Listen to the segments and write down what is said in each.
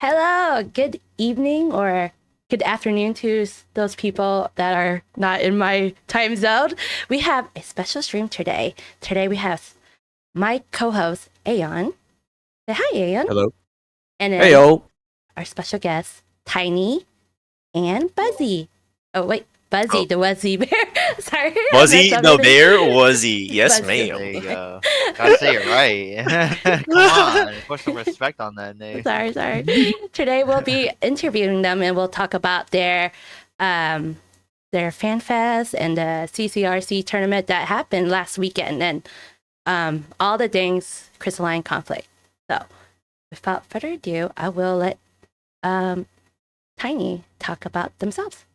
Hello, good evening or good afternoon to those people that are not in my time zone. We have a special stream today. Today we have my co-host Aeon. Say hi, Aeon. Hello. And then Hey yo. our special guest Tiny and Buzzy. Oh wait, Buzzy, the Wuzzy bear. Sorry, Buzzy the bear, Wuzzy. Yes, Buzzy. ma'am. There you go. Gotta say it right. Come on, put some respect on that name. Sorry. Today we'll be interviewing them and we'll talk about their Fanfest and the CCRC tournament that happened last weekend and all the things Crystalline conflict. So without further ado, I will let Tiny talk about themselves.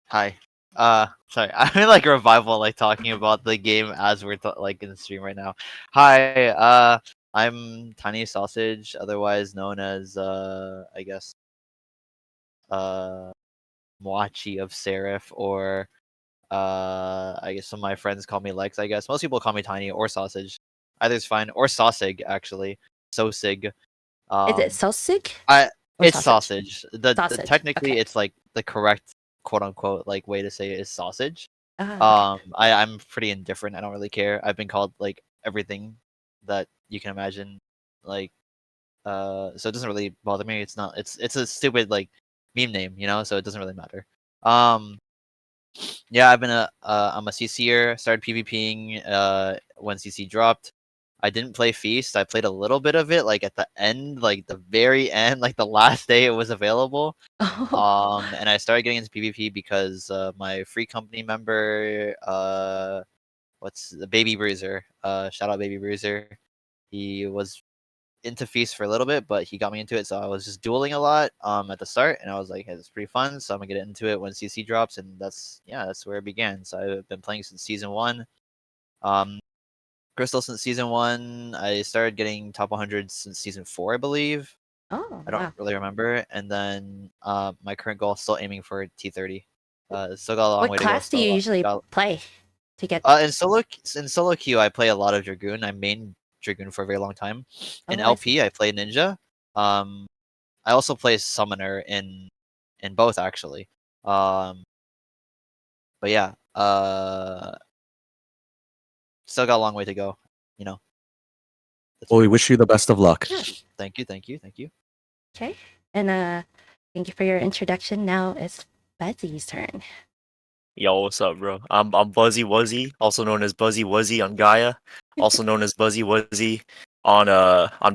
Hi. Sorry. I'm in like a revival, like talking about the game as we're like in the stream right now. Hi. I'm Tiny Sausage, otherwise known as I guess Moachi of Seraph, or I guess some of my friends call me Lex. I guess most people call me Tiny or Sausage. Either's fine, or Sausig actually. Sosig. Is it Sosig? It's sausage. Sausage. Technically, Okay. it's like the correct quote unquote like way to say it is sausage. Okay. I'm pretty indifferent. I don't really care. I've been called like everything that you can imagine. Like, so it doesn't really bother me. It's not. It's a stupid like meme name, you know. So it doesn't really matter. Yeah, I'm a CC'er. Started PvPing when CC dropped. I didn't play Feast. I played a little bit of it, like at the end, like the very end, like the last day it was available. And I started getting into PvP because my free company member, what's the Baby Bruiser? Shout out Baby Bruiser. He was into Feast for a little bit, but he got me into it, so I was just dueling a lot at the start, and I was like, hey, it's pretty fun, so I'm gonna get into it when CC drops, and that's where it began. So I've been playing since season 1. Crystal since season 1. I started getting top 100 since season 4, I believe. Oh, I don't really remember. And then my current goal is still aiming for T30. Still got a long what way to go. class do you usually play to get? In solo queue, I play a lot of Dragoon. I main Dragoon for a very long time. In LP, I play Ninja. I also play Summoner in both actually. But yeah, still got a long way to go. You know. Well, we wish you the best of luck. Thank you. Okay, and thank you for your introduction. Now it's Buzzy's turn. Yo, what's up, bro? I'm Buzzy Wuzzy, also known as Buzzy Wuzzy on Gaia, also known as Buzzy Wuzzy on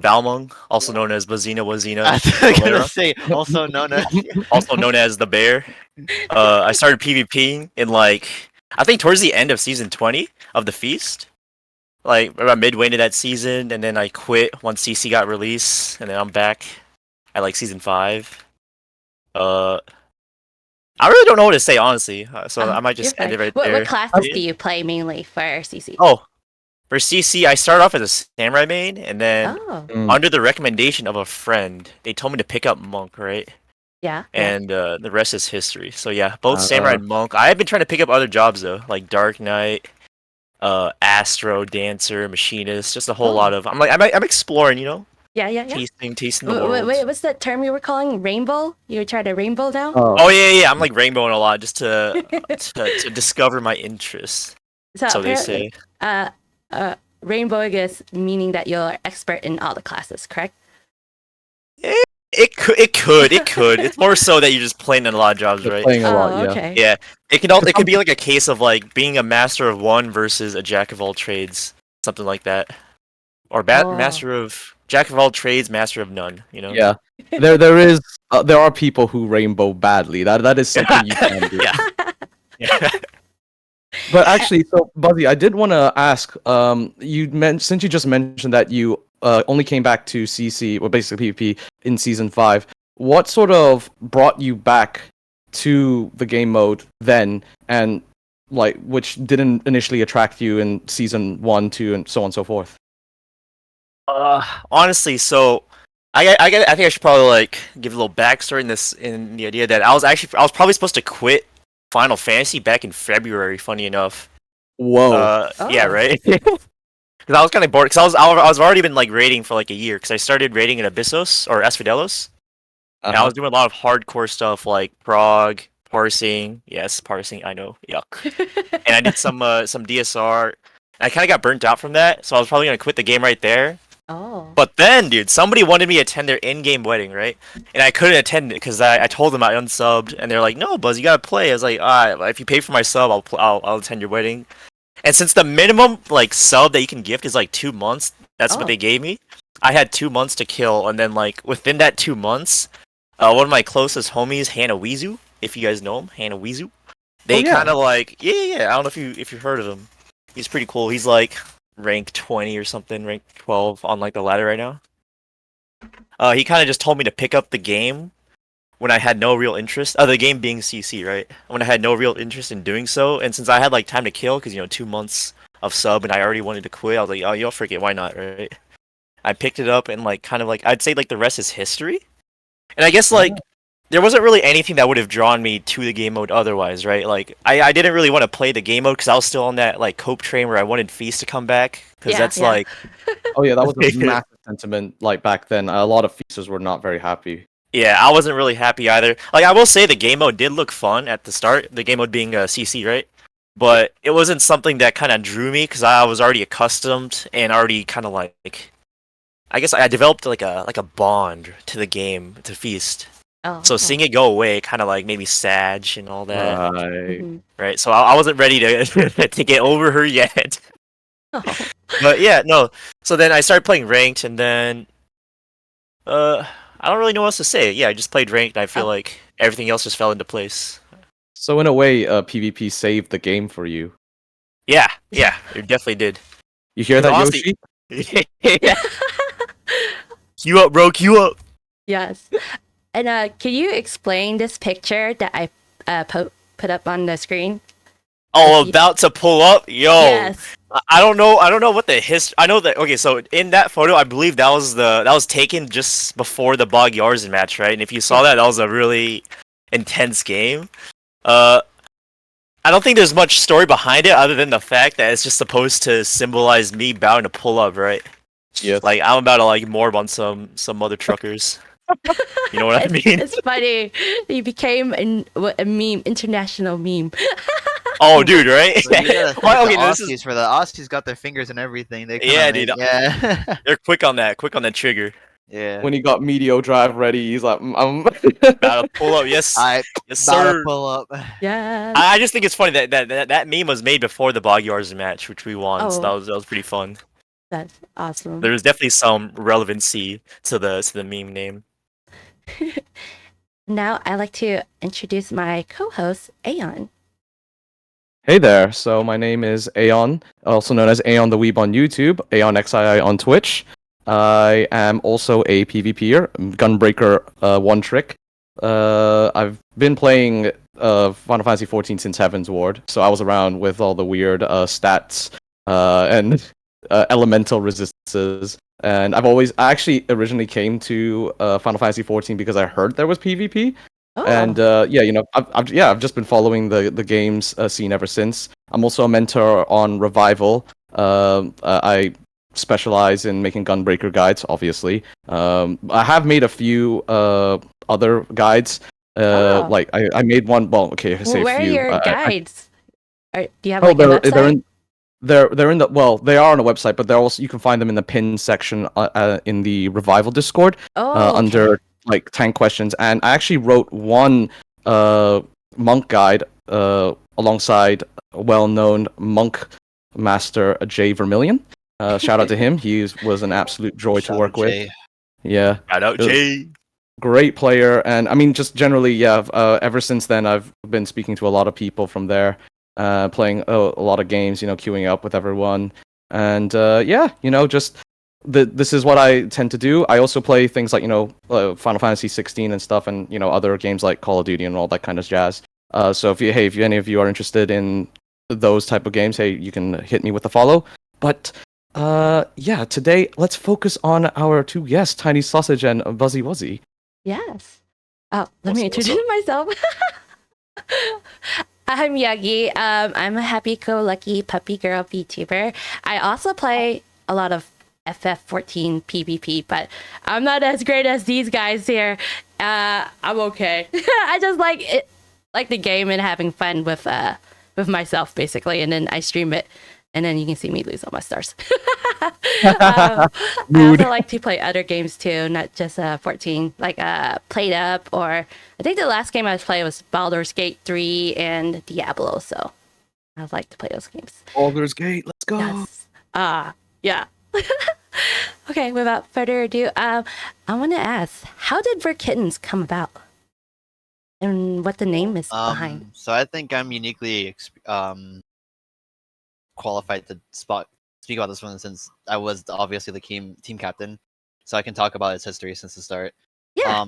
Balmung, also known as Buzzina Wuzina. I was gonna say also known as also known as the Bear. I started PvPing in like I think towards the end of season 20 of the Feast. Like around midway into that season, and then I quit once CC got released, and then I'm back at like season 5. I really don't know what to say, honestly. So I might just end it right there. What classes do you play mainly for CC? Oh, for CC, I started off as a samurai main, and then under the recommendation of a friend, they told me to pick up monk, right? Yeah. And the rest is history. So yeah, both samurai and monk. I have been trying to pick up other jobs though, like Dark Knight, Astro, Dancer, Machinist, just a whole lot of. I'm exploring, you know. Yeah. Tasting the world. Wait, what's that term you were calling? Rainbow? You're trying to rainbow now? Oh yeah. I'm like rainbowing a lot just to to discover my interests. So they say. Rainbowing is meaning that you're expert in all the classes, correct? It could. It's more so that you're just playing in a lot of jobs, You're right? playing a lot, Oh, yeah. okay. Yeah. It could be like a case of like being a master of one versus a jack of all trades, something like that, or Oh. master of jack of all trades, master of none. You know? Yeah. There are people who rainbow badly. That is something you can do. Yeah. Yeah. But actually, so Buzzy, I did want to ask. Since you just mentioned that you only came back to CC, or basically PvP in season 5, what sort of brought you back to the game mode then, and like which didn't initially attract you in season 1, 2, and so on and so forth? Honestly, so I think I should probably like give a little backstory in the idea that I was probably supposed to quit Final Fantasy back in February. Funny enough. Whoa. Yeah, Oh. right. Because I was kind of bored. Because I was already been like raiding for like a year. Because I started raiding in Abyssos or Asphodelos. And I was doing a lot of hardcore stuff like prog, parsing. Yes, parsing. I know. Yuck. And I did some DSR. I kind of got burnt out from that, so I was probably gonna quit the game right there. Oh. But then, dude, somebody wanted me to attend their in-game wedding, right? And I couldn't attend it because I told them I unsubbed, and they're like, "No, Buzz, you gotta play." I was like, if you pay for my sub, I'll attend your wedding." And since the minimum like sub that you can gift is like 2 months, that's what Oh. they gave me. I had 2 months to kill, and then like within that 2 months, one of my closest homies, Hannah Weezu, if you guys know him, Hannah Weezu, they yeah. kind of like yeah. I don't know if you heard of him. He's pretty cool. He's like rank 20 or something, rank 12 on like the ladder right now. He kind of just told me to pick up the game when I had no real interest. The game being CC, right? When I had no real interest in doing so, and since I had like time to kill, because 2 months of sub, and I already wanted to quit, I was like, oh, you'll forget, why not, right? I picked it up and like kind of like I'd say like the rest is history. And I guess like there wasn't really anything that would have drawn me to the game mode otherwise, right? Like I didn't really want to play the game mode because I was still on that like cope train where I wanted Feast to come back because Yeah, that's yeah. like Oh yeah, that was a massive sentiment. Like back then, a lot of feasters were not very happy. yeah, I wasn't really happy either. Like I will say the game mode did look fun at the start. The game mode being CC, right? But it wasn't something that kind of drew me because I was already accustomed and already kind of like I guess I developed like a bond to the game, to Feast. Oh. So seeing it go away kind of like made me sad and all that. Right. Mhm. Right, so I wasn't ready to to get over her yet. Oh. But yeah, no. So then I started playing ranked, and then I don't really know what else to say. Yeah, I just played ranked, and I feel Oh. like everything else just fell into place. So in a way, PvP saved the game for you. Yeah, it definitely did. You hear that, Honestly- Yoshi? Yeah. Queue up, bro. Queue up. Yes. And can you explain this picture that I put up on the screen? Oh, about to pull up, yo. Yes. I don't know what the history. I know that. Okay, so in that photo, I believe that was taken just before the Bog Yarzan match, right? And if you saw that was a really intense game. I don't think there's much story behind it other than the fact that it's just supposed to symbolize me bound to pull up, right? Yes. Like I'm about to like morb on some mother truckers. You know what I mean? It's funny. You became a meme, international meme. Oh, dude, right? So you gotta Well, thank okay, the this is Aussies for the Aussies got their fingers and everything. They Yeah, kinda dude. Yeah. they're quick on that trigger. Yeah. When he got Meteor Drive ready, he's like, About to pull up, yes, I yes, about to sir. pull up. Yeah. I just think it's funny that meme was made before the Bog Yarzan match, which we won. So Oh. that was pretty fun. That's awesome. There's definitely some relevancy to the meme name. Now I'd like to introduce my co-host, Aeon. Hey there. So my name is Aeon, also known as Aeon the Weeb on YouTube, Aeon XII on Twitch. I am also a PvPer, Gunbreaker One Trick. I've been playing Final Fantasy XIV since Heaven's Ward, so I was around with all the weird stats and elemental resistances. And I actually originally came to Final Fantasy XIV because I heard there was PvP. Oh. And I've just been following the game's scene ever since. I'm also a mentor on Revival. I specialize in making Gunbreaker guides, obviously. I have made a few other guides. Oh. Like I made one. Well, okay, I say Where a few. are your guides? Do you have Oh, like a website? they're in the they are on a website, but they're also you can find them in the pin section in the Revival Discord Oh, okay. under like tank questions, and I actually wrote one monk guide alongside a well-known monk master Jay Vermillion. Shout out to him. He was an absolute joy to Shout work out with. Jay. Yeah, Shout out it was Jay. great player, and I mean, just generally, yeah. Ever since then, I've been speaking to a lot of people from there, playing a lot of games, queuing up with everyone, and yeah, just this is what I tend to do. I also play things like Final Fantasy 16 and stuff, and other games like Call of Duty and all that kind of jazz. So if any of you are interested in those type of games, hey, you can hit me with a follow. But yeah, today let's focus on our two guests, Tiny Sausage and Buzzy Wuzzy. Yes. Oh, let What's me up, what's introduce myself. I'm Yungie. I'm a happy-go-lucky puppy girl VTuber. I also play a lot of FF14 PvP, but I'm not as great as these guys here. I'm okay. I just like the game and having fun with myself basically, and then I stream it, and then you can see me lose all my stars. I also like to play other games too, not just 14, like Played Up, or I think the last game I was playing was Baldur's Gate 3 and Diablo, so I like to play those games. Baldur's Gate, let's go. Yes. Yeah. Okay, without further ado, I want to ask, how did Verkittens come about? And what the name is behind? So I think I'm uniquely qualified to speak about this one since I was obviously the team captain, so I can talk about its history since the start. Yeah.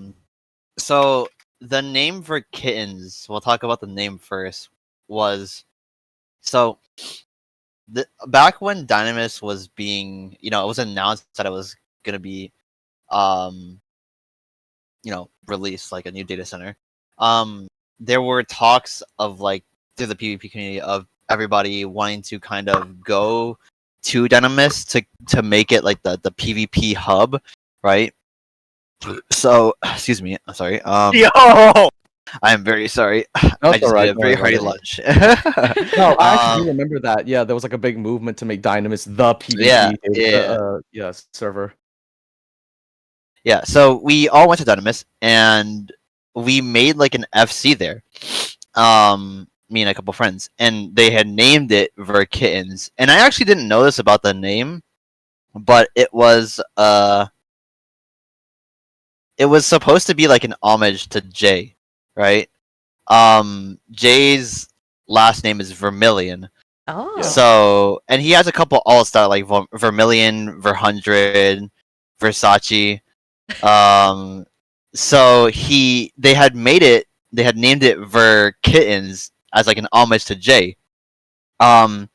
So the name Verkittens, we'll talk about the name first, was so back when Dynamis was being, it was announced that it was gonna be released like a new data center. There were talks of like through the PvP community of everybody wanting to kind of go to Dynamis to make it like the PvP hub, right? So, excuse me, I'm sorry. Yo! I am very sorry. That's I just alright, ate a very don't hearty worry. lunch. No, I actually do remember that. Yeah, there was like a big movement to make Dynamis the PvP server. Yeah, so we all went to Dynamis and we made like an FC there. Me and a couple friends, and they had named it Verkittens. And I actually didn't know this about the name, but it was supposed to be like an homage to Jay, right? Jay's last name is Vermillion. Oh. So, and he has a couple alts that like Vermillion, Ver100, Versace. So they had named it Verkittens as like an homage to Jay. And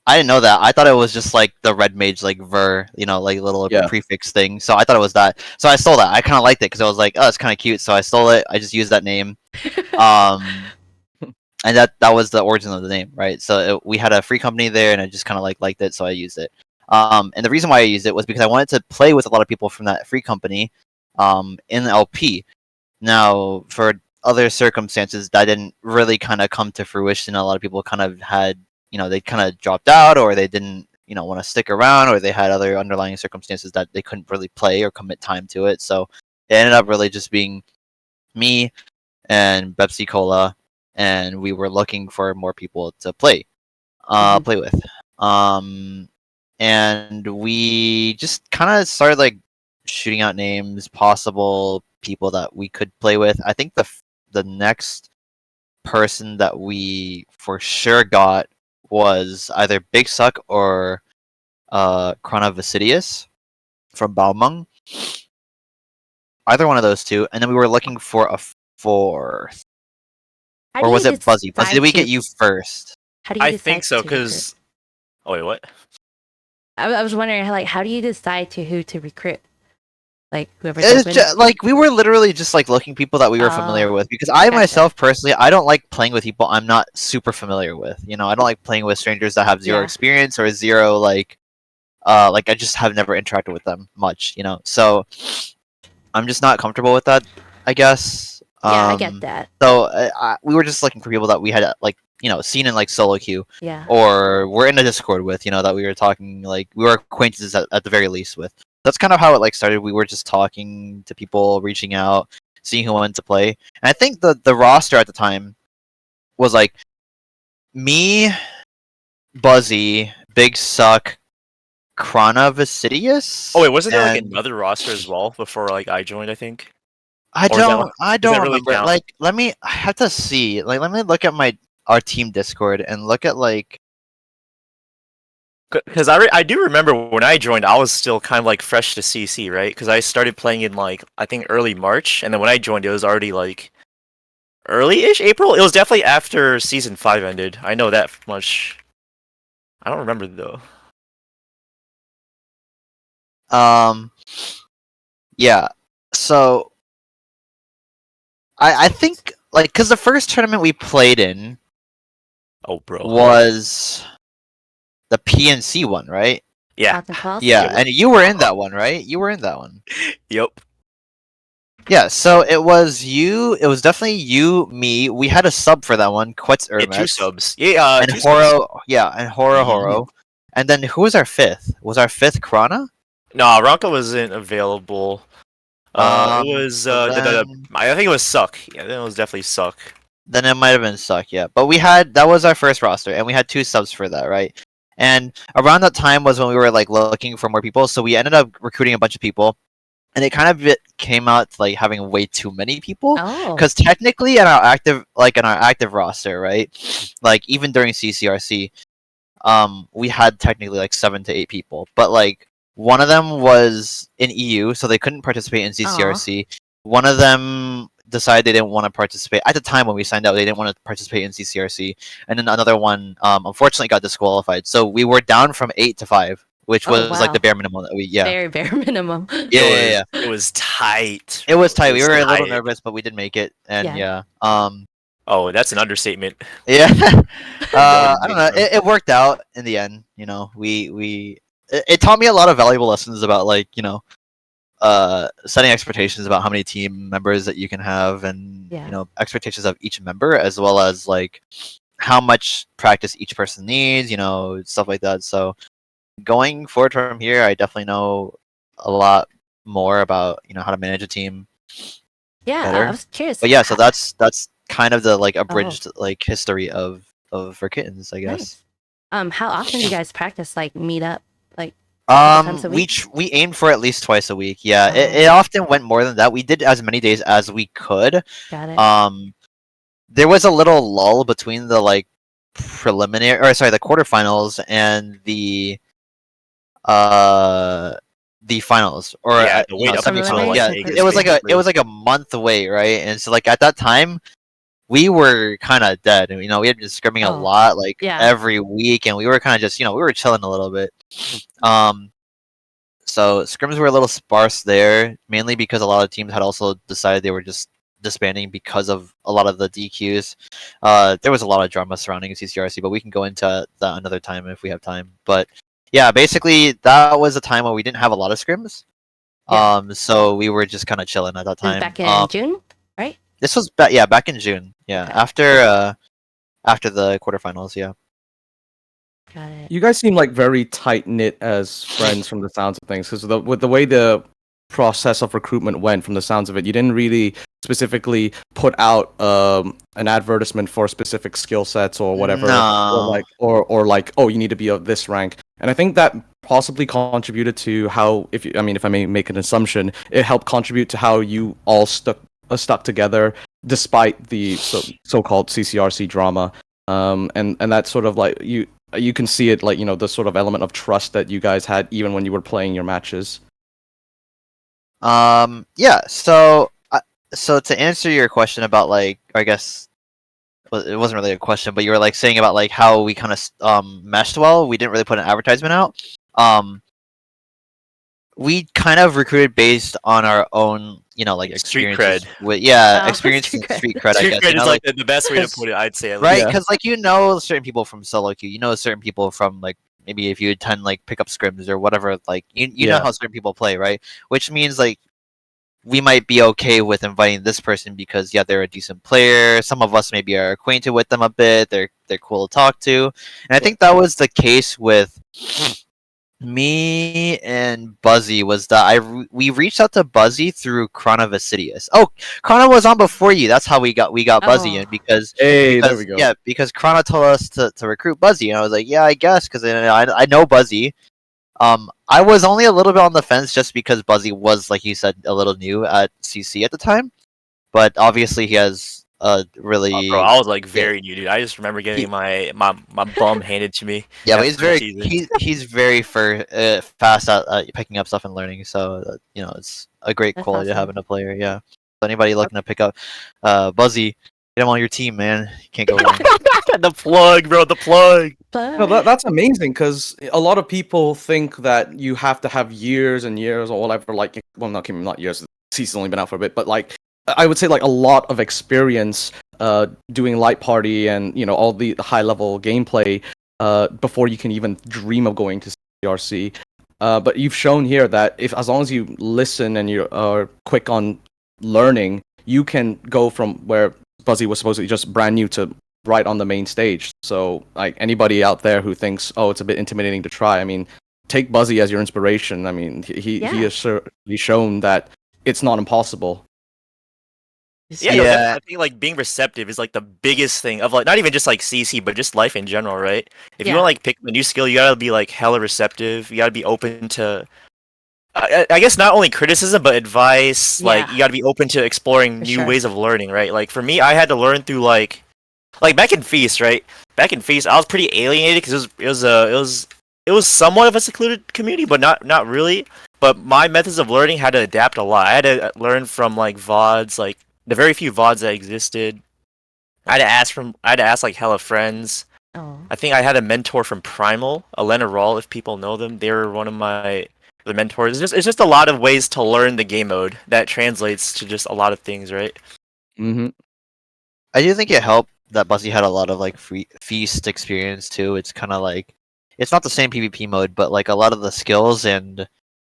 I didn't know that. I thought it was just like the red mage, like Ver, like little prefix thing. So I thought it was that. So I stole that. I kind of liked it because I was like, oh, it's kind of cute. So I stole it. I just used that name. And that was the origin of the name, right? So we had a free company there, and I just kind of liked it, so I used it. And the reason why I used it was because I wanted to play with a lot of people from that free company, in the LP. Now, for other circumstances, that didn't really kind of come to fruition. A lot of people kind of had, they kind of dropped out, or they didn't, want to stick around, or they had other underlying circumstances that they couldn't really play or commit time to it. So it ended up really just being me and Pepsi Cola, and we were looking for more people to play with. And we just kind of started like shooting out names, possible people that we could play with. I think the next person that we for sure got was either Big Suck or Chrono Vasidius from Balmung. Either one of those two, and then we were looking for a fourth. Or was it Buzzy? Buzzy, did we get you first? How do you I think so, because... Oh, wait, what? I was wondering, like, how do you decide who to recruit? Like, whoever... like, we were literally just, like, looking people that we were familiar with. Because I myself, personally, I don't like playing with people I'm not super familiar with. I don't like playing with strangers that have zero experience or zero, like, I just have never interacted with them much, So, I'm just not comfortable with that, I guess. Yeah, I get that. So we were just looking for people that we had seen in like solo queue, yeah, or we're in a Discord with, that we were talking, like we were acquaintances at the very least with. that's kind of how it like started. We were just talking to people, reaching out, seeing who wanted to play. And I think the roster at the time was like me, Buzzy, Big Suck, Krana Vicidius. Oh wait, wasn't there like and another roster as well before like I joined? I think. I Or is that don't like- I does that don't really remember. count? Like I have to see. Like let me look at our team Discord and look at like Because I do remember when I joined, I was still kind of like fresh to CC, right? Because I started playing in like I think early March, and then when I joined, it was already like early-ish April. It was definitely after season 5 ended. I know that much. I don't remember though. yeah. So I think like because the first tournament we played in Oh, bro. was the PNC one, right? Yeah. Clouds and Claws? Yeah, Yep. and you were in that one, right? You were in that one. Yep. Yeah, so it was you. It was definitely you, me. We had a sub for that one, Quetz Yeah, 2 Ermes, subs. Yeah. and 2 subs. Horo. Yeah, and Horo Mhm. Horo. And then who was our fifth? Was our fifth Krana? No, Ronka wasn't available. It was so I think it was Suck. Yeah, then it was definitely Suck. then it might have been Suck, yeah. But that was our first roster, and we had 2 subs for that, right? And around that time was when we were like looking for more people, so we ended up recruiting a bunch of people, and it kind of came out to, like having way too many people. Oh. Because technically, in our active roster, right, like even during CCRC, we had technically like 7 to 8 people, but like one of them was in EU, so they couldn't participate in CCRC. One of them decided they didn't want to participate at the time when we signed out. They didn't want to participate in CCRC, and then another one, unfortunately, got disqualified. So we were down from 8 to 5, which Oh, was like wow. the bare minimum that we Very bare minimum. Yeah. It was tight. It was tight. We was were a little tight. nervous, but we did make it, and Yeah. Oh, that's an understatement. yeah. I don't know. bro. It worked out in the end. You know, it taught me a lot of valuable lessons about like setting expectations about how many team members that you can have, and Yeah. expectations of each member, as well as like how much practice each person needs. Stuff like that. So going forward from here, I definitely know a lot more about how to manage a team. Yeah, Better. I was curious. But yeah, so that's kind of the like Oh. abridged like history of Verkittens, I guess. Nice. How often do you guys practice, like meet up? Like times a We week? we aimed for at least twice a week. Yeah, Oh. it often went more than that. We did as many days as we could. Got it. There was a little lull between the like the quarterfinals and the finals, or Yeah, the wait no, up semifinals. until, Yeah, like, it was like a month away, right? And so like at that time, we were kind of dead. We had been scrimming a Oh, lot, like yeah. every week, and we were kind of just we were chilling a little bit. So scrims were a little sparse there, mainly because a lot of teams had also decided they were just disbanding because of a lot of the DQs. There was a lot of drama surrounding CCRC, but we can go into that another time if we have time. But yeah, basically that was a time where we didn't have a lot of scrims. Yeah. So we were just kind of chilling at that This is time. back in June, right? This was back in June. Yeah, Okay. after the quarterfinals. Yeah. Got it. You guys seem like very tight knit as friends from the sounds of things, because with the way the process of recruitment went, from the sounds of it, you didn't really specifically put out an advertisement for specific skill sets or whatever, No. or like, oh, you need to be of this rank. And I think that possibly contributed to how, if I may make an assumption, it helped contribute to how you all stuck together despite the so-called CCRC drama. And that sort of like you can see it, like, the sort of element of trust that you guys had even when you were playing your matches. Yeah. So to answer your question about like, I guess it wasn't really a question, but you were like saying about like how we kind of meshed well. We didn't really put an advertisement out. We kind of recruited based on our own, like Street experiences cred. with Oh, experience street and cred. street cred. I Street guess cred is like like the best way to because- put it, I'd say. At right? least. Yeah. Because like certain people from solo queue, certain people from like maybe if you attend like pickup scrims or whatever, like you know Yeah. how certain people play, right? Which means like we might be okay with inviting this person because they're a decent player. Some of us maybe are acquainted with them a bit. They're cool to talk to, and I think that was the case with Me and Buzzy was that we reached out to Buzzy through Chrono Vasidius. Oh, Chrono was on before you. That's how we got Buzzy in Oh. Hey, there we go. because Chrono told us to recruit Buzzy, and I was like, yeah, I guess, because I know Buzzy. I was only a little bit on the fence just because Buzzy was, like you said, a little new at CC at the time, but obviously he has Bro, really I was like yeah, very new, dude. I just remember he, getting my bum handed to me yeah, in but that first season. he's very fast at picking up stuff and learning. So it's a great That's quality to have awesome. in a player. Yeah. So anybody looking to pick up Buzzy, get him on your team, man. You can't go wrong. The plug, bro. The plug. No, But that's amazing because a lot of people think that you have to have years and years or whatever. Like, well, not years. The season's only been out for a bit, but like, I would say like a lot of experience doing light party and all the high level gameplay before you can even dream of going to CCRC. But you've shown here that if as long as you listen and you are quick on learning, you can go from where Buzzy was supposedly just brand new to right on the main stage. So like anybody out there who thinks, oh, it's a bit intimidating to try, I mean, take Buzzy as your inspiration. I mean, he Yeah. has certainly shown that it's not impossible. Yeah, no, Yeah. definitely. I think like being receptive is like the biggest thing of like not even just like CC, but just life in general, right? If you Yeah. want to like pick a new skill, you gotta be like hella receptive. You gotta be open to, I guess not only criticism but advice. Like Yeah. you gotta be open to exploring For new sure. ways of learning, right? Like for me, I had to learn through like back in Feast, right? Back in Feast, I was pretty alienated because it was somewhat of a secluded community, but not really. But my methods of learning had to adapt a lot. I had to learn from like VODs, like the very few VODs that existed. I had to ask like hella friends. Oh. I think I had a mentor from Primal, Elena Rawl, if people know them. They were one of the mentors. It's just a lot of ways to learn the game mode that translates to just a lot of things, right? Mm-hmm. I do think it helped that Buzzy had a lot of like feast experience too. It's kind of like it's not the same PvP mode, but like a lot of the skills and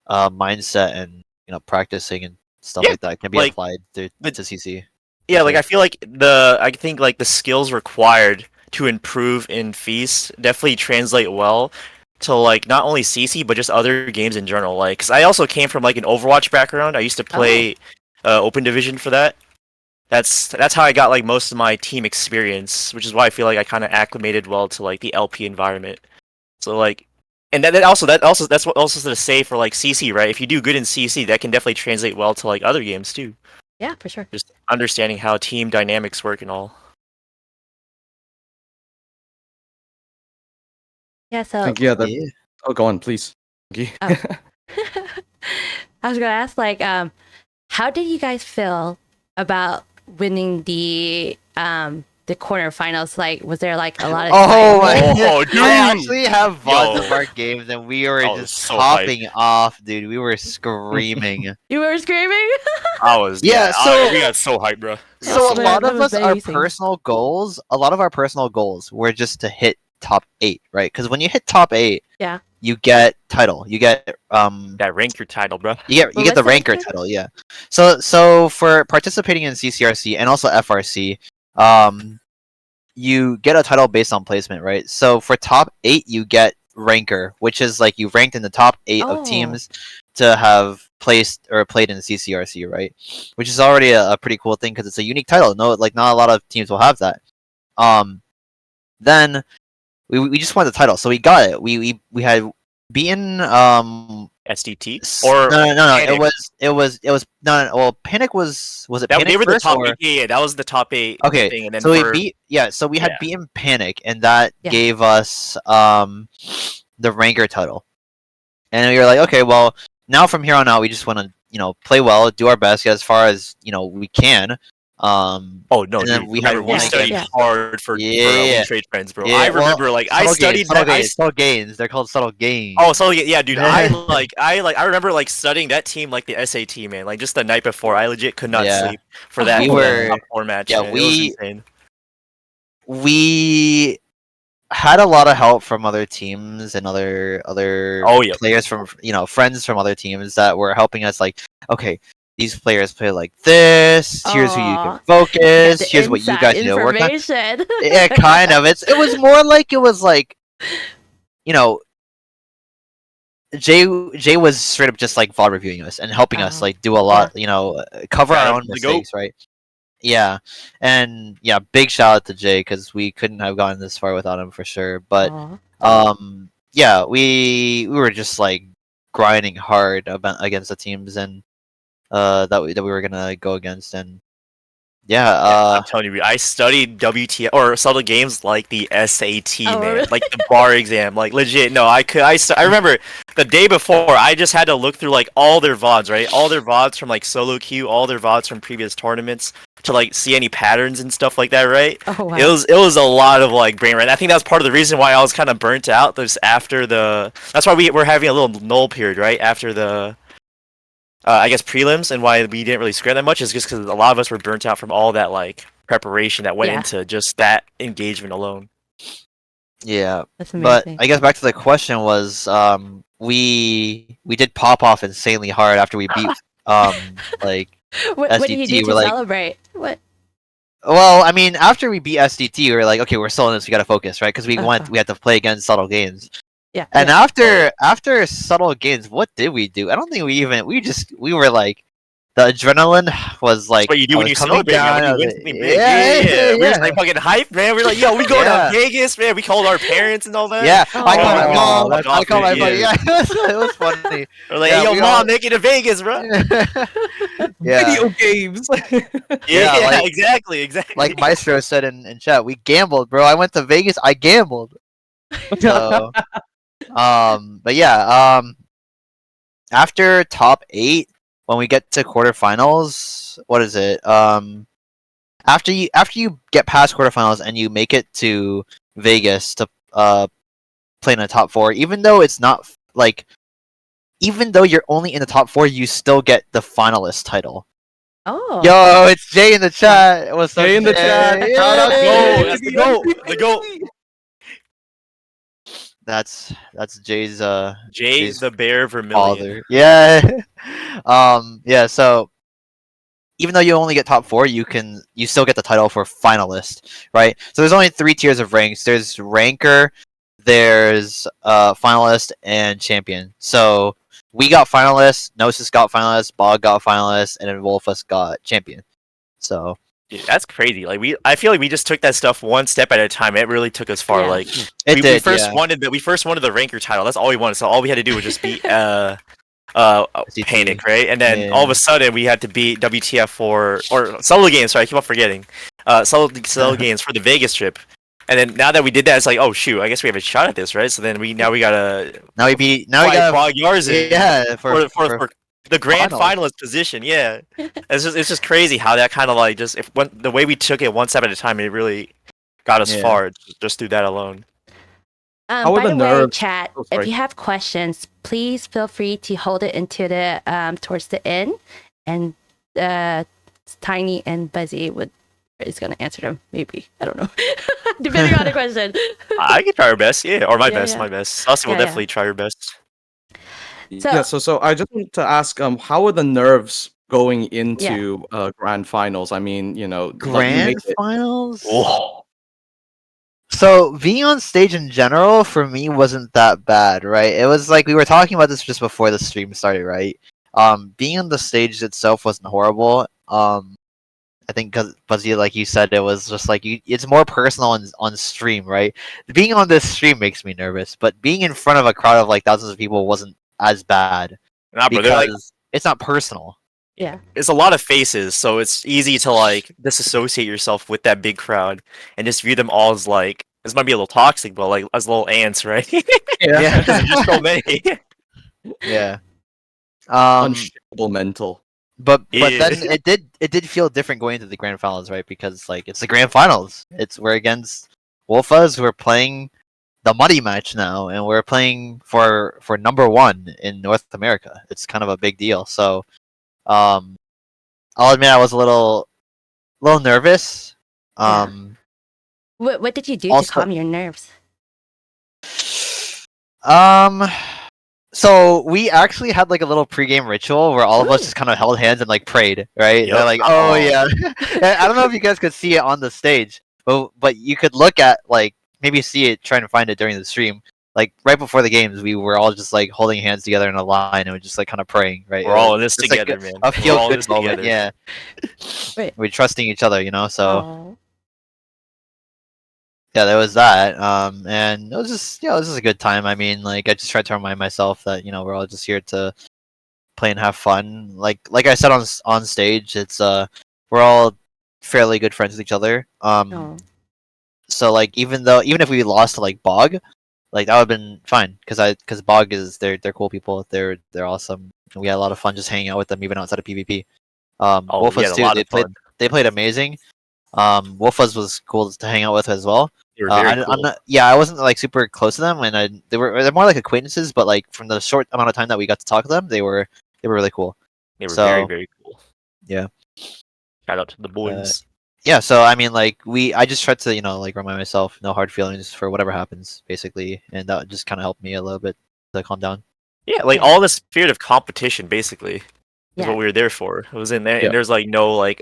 mindset and practicing and stuff Yeah, like that can be like applied to the CC. yeah, like sure. I feel like I think like the skills required to improve in Feast definitely translate well to like not only CC but just other games in general. Like, 'cause I also came from like an Overwatch background. I used to play Open Division for that. That's how I got like most of my team experience, which is why I feel like I kind of acclimated well to like the LP environment. So like, and that also that's what also to say for like CC, right? If you do good in CC, that can definitely translate well to like other games too. Yeah, for sure. Just understanding how team dynamics work and all. Yeah. I So think yeah. Yeah. Oh, go on, please. Okay. Oh. I was gonna ask, like, how did you guys feel about winning the quarterfinals? Like, was there like a lot of Oh my! excitement? Oh, dude! I actually have VODs of Yo. our games, and we were I was just so hyped. popping off, dude. We were screaming. You were screaming. I was Yeah, so- we got so hyped, bro. We got So a so man, lot that of was us, our amazing. personal goals, a lot of our personal goals were just to hit top 8, right? Because when you hit top 8, Yeah. you get title. You get that rank your title, bro. you get Well, the what's the ranker rank title. Yeah. So for participating in CCRC and also FRC, you get a title based on placement, right? So for top 8, you get ranker, which is like you ranked in the top 8 Oh. of teams to have placed or played in the CCRC, right? Which is already a pretty cool thing because it's a unique title. No, like not a lot of teams will have that. Then we just won the title, so we got it. We had beaten SDT or no. Panic. It was no. Well, Panic was it That, Panic they were the first top or? 8. Yeah, that was the top 8 Okay, thing, and then so for so we had yeah. beaten Panic, and that Yeah. gave us the ranker title, and we were like, okay, well, now from here on out, we just want to play well, do our best, get as far as we can. Oh no, and then dude! we had Remember, we one studied again. hard for Yeah. We Trade Friends, bro. Yeah, I well, remember, like, I subtle studied gains, subtle that. gains, subtle gains. They're called subtle gains. Oh, so yeah, dude. I remember like studying that team like the SAT, man. Like just the night before, I legit could not Yeah. sleep for that We for that were- top 4 match. yeah, Man. It was insane. we had a lot of help from other teams and other Oh, yeah. players from friends from other teams that were helping us. Like, okay, these players play like this. Here's who you Aw. can focus. The Here's what you inside guys need to work on. information. Yeah, kind of. It was more like it was like, you know, Jay was straight up just like VOD reviewing us and helping us like do a lot, cover Shout our out own to the GOAT. mistakes, right? Yeah, and yeah, big shout out to Jay because we couldn't have gotten this far without him for sure. But Aw. yeah, we were just like grinding hard against the teams and that we were gonna go against, and yeah, I'm telling you, I studied WTF or subtle games like the SAT, Oh, man, really? like the bar exam, like legit. No, I remember the day before, I just had to look through like all their VODs, right? All their VODs from like solo queue, all their VODs from previous tournaments to like see any patterns and stuff like that, right? Oh wow. It was a lot of like brain rot. I think that was part of the reason why I was kind of burnt out. This after the that's why we were having a little null period, right? After the I guess prelims, and why we didn't really scare that much is just because a lot of us were burnt out from all that like preparation that went Yeah. into just that engagement alone. yeah. That's But amazing. I guess back to the question was we did pop off insanely hard after we beat like what do you SDT, do to we're like- celebrate? What? well, I mean, after we beat SDT, we were like, okay, we're still in this. We gotta focus, right? Because we had to play against subtle games. Yeah. And yeah. after subtle games, what did we do? I don't think we were like the adrenaline was like What you do when was you coming celebrate, man, when down, you I win was something like, big. Yeah. We were just like fucking hype, man. We were like, yo, we going Yeah. to Vegas, man. We called our parents and all that. yeah, Oh, I called my wow. mom. That's I called my awesome, buddy. yeah. Yeah, it was funny. We're like, Yeah, hey, yo, we mom, all- make it to Vegas, bro. yeah, Video games. Yeah, like- exactly. like Maestro said in chat, we gambled, bro. I went to Vegas. I gambled. So, but yeah, after top 8, when we get to quarterfinals, what is it? After you get past quarterfinals and you make it to Vegas to play in the top 4, even though it's not like, even though you're only in the top 4, you still get the finalist title. Oh. Yo, it's Jay in the chat. What's up, Jay in the chat. Jay? Shout out to Go, Jay. that's the goat. The goat. That's Jay's Jay Jay's the Bear Vermilion. father. Yeah. Yeah, so even though you only get top 4, you still get the title for finalist, right? So there's only 3 tiers of ranks. There's ranker, there's finalist, and champion. So we got finalist, Gnosis got finalist, Bog got finalist, and then Wolfus got champion. So Dude, that's crazy. Like I feel like we just took that stuff one step at a time. It really took us far. Yeah. Like we first wanted the ranker title. That's all we wanted. So all we had to do was just beat Panic, right? And then all of a sudden we had to beat WTF for or solo games. Sorry, I keep on forgetting. Solo games for the Vegas trip. And then now that we did that, it's like, oh shoot, I guess we have a shot at this, right? So then we gotta now we got Bog Yarzin for the grand finals. finalist position. Yeah, it's just crazy how that kind of like the way we took it one step at a time. It really got us far just through that alone. How are By the the way, nerves? chat, Oh, if sorry. you have questions, please feel free to hold it into the towards the end, and Tiny and Buzzy is going to answer them. Maybe, I don't know, depending on the question. I can try our best, yeah, or my Yeah, best, yeah. my best. Saucy will Yeah, yeah. definitely try her best. So- I just want to ask, how are the nerves going into grand finals? I mean, like, you grand make it- finals. Oh, So being on stage in general for me wasn't that bad, right? It was like we were talking about this just before the stream started, right? Being on the stage itself wasn't horrible. I think because Buzzy, like you said, it was just like it's more personal on stream, right? Being on this stream makes me nervous, but being in front of a crowd of like thousands of people wasn't as bad nah, bro, because it's not personal. Yeah, it's a lot of faces, so it's easy to like disassociate yourself with that big crowd and just view them all as like this might be a little toxic, but like as little ants, right? Yeah. There's just so many. Yeah. unshakable mental. But Yeah. then it did feel different going into the grand finals, right? Because like it's the grand finals. We're against Wolfas, who are playing the money match now, and we're playing for number 1 in North America. It's kind of a big deal. So, I'll admit I was a little nervous. what did you do Also- to calm your nerves? So we actually had like a little pregame ritual where all of us just kind of held hands and like prayed, right? Yep. They're like, oh yeah. I don't know if you guys could see it on the stage, but you could look at like maybe see it, try and find it during the stream. like right before the games, we were all just like holding hands together in a line and we're just like kind of praying, right? We're all in this It's like together, man. a We're feel all in good this moment, together. yeah. Wait. We're trusting each other, you know. So Oh. yeah, there was that. And it was just it was just a good time. I mean, like I just tried to remind myself that we're all just here to play and have fun. Like I said on stage, it's we're all fairly good friends with each other. Oh. So like even if we lost to like Bog, like that would have been fine because Bog is they're cool people. They're awesome. And we had a lot of fun just hanging out with them even outside of PvP. Oh, we Wolfus had a too. lot They of played fun. they played amazing. Wolfus was cool to hang out with as well. They were very I'm cool. not. Yeah, I wasn't like super close to them, and they're more like acquaintances. But like from the short amount of time that we got to talk to them, they were really cool. They were So very cool. yeah. Shout out to the boys. Yeah, so I mean, like I just tried to like remind myself, no hard feelings for whatever happens, basically, and that just kind of helped me a little bit to calm down. Yeah, like Yeah. all the spirit of competition basically is Yeah. what we were there for. It was in there, Yeah. and there's like no like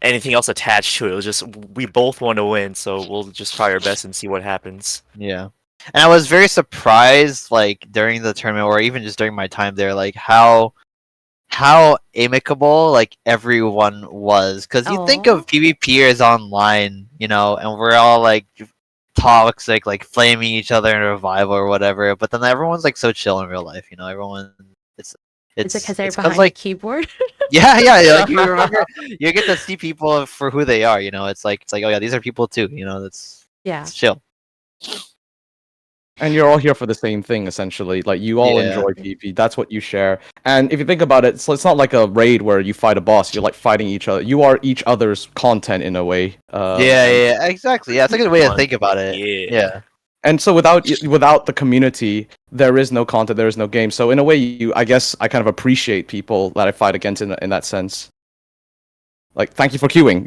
anything else attached to it. It was just we both want to win, so we'll just try our best and see what happens. Yeah, and I was very surprised, like during the tournament, or even just during my time there, like how amicable like everyone was. Because you think Aw. of PvP as online, and we're all like toxic, like flaming each other in Revival or whatever. But then everyone's like so chill in real life, everyone. Is it because they're it's behind like the keyboard? yeah, like you remember, you get to see people for who they are. It's like oh yeah, these are people too. That's Yeah. it's chill. And you're all here for the same thing, essentially. Like, you all Yeah. enjoy PvP. That's what you share. And if you think about it, so it's not like a raid where you fight a boss. You're like fighting each other. You are each other's content in a way. Yeah, exactly. Yeah, it's a good way to Fun. think about it. Yeah. And so without the community, there is no content. There is no game. So in a way, I guess I kind of appreciate people that I fight against in that sense. Like, thank you for queuing.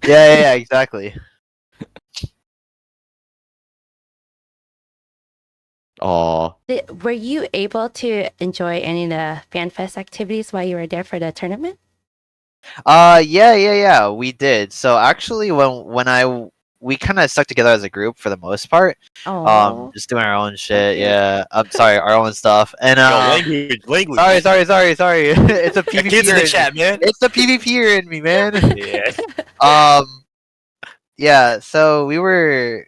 Yeah, exactly. Aw. Were you able to enjoy any of the FanFest activities while you were there for the tournament? Yeah, we did. So actually, we kind of stuck together as a group for the most part. Oh. Just doing our own shit. cute. Yeah. I'm sorry, our own stuff. And Language. sorry. It's a PvP. Kids in the chat, man. It's the PvPer in me, man. Yeah. Yeah. So we were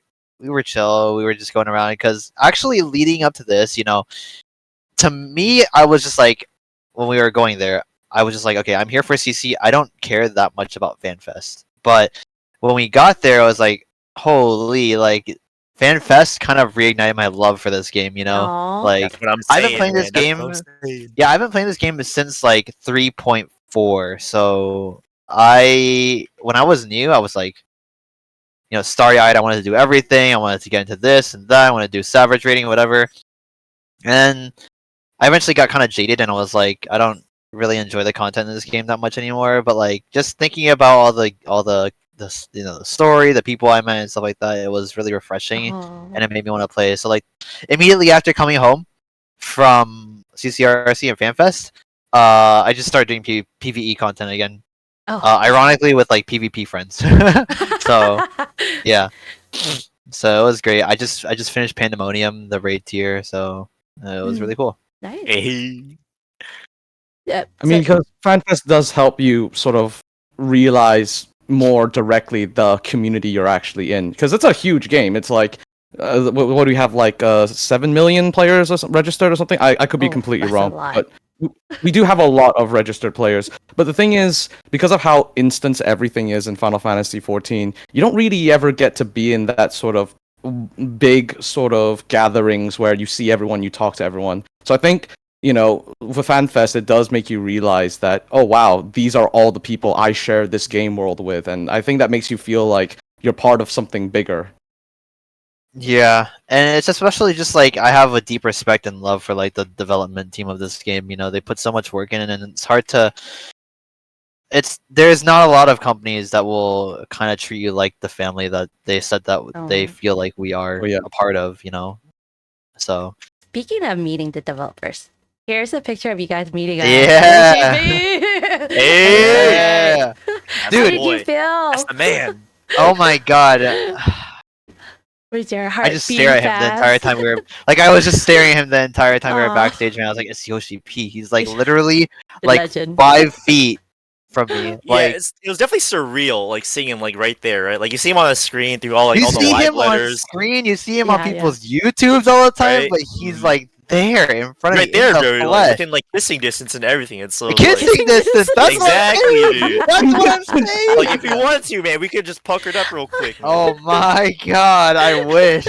chill. We were just going around because actually leading up to this, to me, I was just like, when we were going there, I was just like, okay, I'm here for CC. I don't care that much about FanFest. But when we got there, I was like, holy, like FanFest kind of reignited my love for this game. Aw. Like That's what I'm I've saying. been playing this man. game. That's what I'm saying. Yeah, I've been playing this game since like 3.4. So when I was new, I was like, starry-eyed. I wanted to do everything. I wanted to get into this and that. I wanted to do Savage rating, whatever. And I eventually got kind of jaded, and I was like, I don't really enjoy the content in this game that much anymore. But like, just thinking about all the the story, the people I met, and stuff like that, it was really refreshing, Oh. and it made me want to play. So like, immediately after coming home from CCRC and FanFest, I just started doing PvE content again. Oh. Ironically, with like PvP friends. So yeah, so it was great. I just finished Pandemonium, the raid tier, so it was really cool. Nice. Hey. Yeah. I mean, because FanFest does help you sort of realize more directly the community you're actually in. Because it's a huge game. It's like, what do we have, like 7 million players registered or something? I could be completely that's wrong. a lot. But we do have a lot of registered players. But the thing is, because of how instant everything is in Final Fantasy XIV, you don't really ever get to be in that sort of big sort of gatherings where you see everyone, you talk to everyone. So I think, with FanFest, it does make you realize that, oh wow, these are all the people I share this game world with, and I think that makes you feel like you're part of something bigger. Yeah, and it's especially just like I have a deep respect and love for like the development team of this game. They put so much work in it, and it's hard to. There's not a lot of companies that will kind of treat you like the family that they said that they Oh. feel like we are a part of. So Speaking of meeting the developers, here's a picture of you guys meeting. Yeah. Yoshi-p. yeah, How Dude. did you feel? That's the man. oh my god. Was your heart I just beating stare at him the entire fast? time we were like I was just staring at him the entire time we were Aw. backstage, and I was like, "It's Yoshi-p." He's like literally The like legend. 5 feet from me. Yeah, Like it was definitely surreal, like seeing him like right there, right? Like you see him on the screen through all like you all the see live him on letters, screen, you see him on Yeah, yeah. people's YouTubes all the time, right? but he's Mhm. like there in front of Right me in there, the bro. Like flesh. within like kissing distance and everything. And so like, Kissing distance. That's Exactly, what I'm saying. dude. That's what I'm saying. like if we wanted to, man, we could just pucker it up real quick. Man. Oh my god, I wish.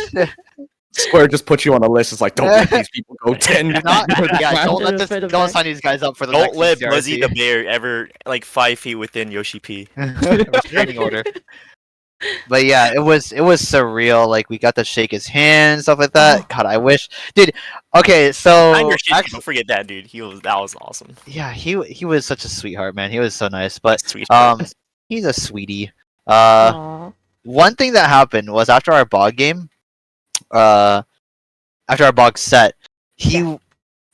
Square just put you on a list. It's like, don't let these people go 10. Do not, yeah, don't let For the don't back. sign these guys up for the Don't next let CCRC. Buzzy the bear ever like 5 feet within Yoshi-p. Restraining order. But yeah, it was surreal. Like we got to shake his hand, stuff like that. Oh. God, I wish, dude. Okay, I so understand. actually, Don't forget that, dude. That was awesome. yeah, he was such a sweetheart, man. He was so nice, but Sweet. he's a sweetie. Aw. One thing that happened was after our bog game, after our bog set,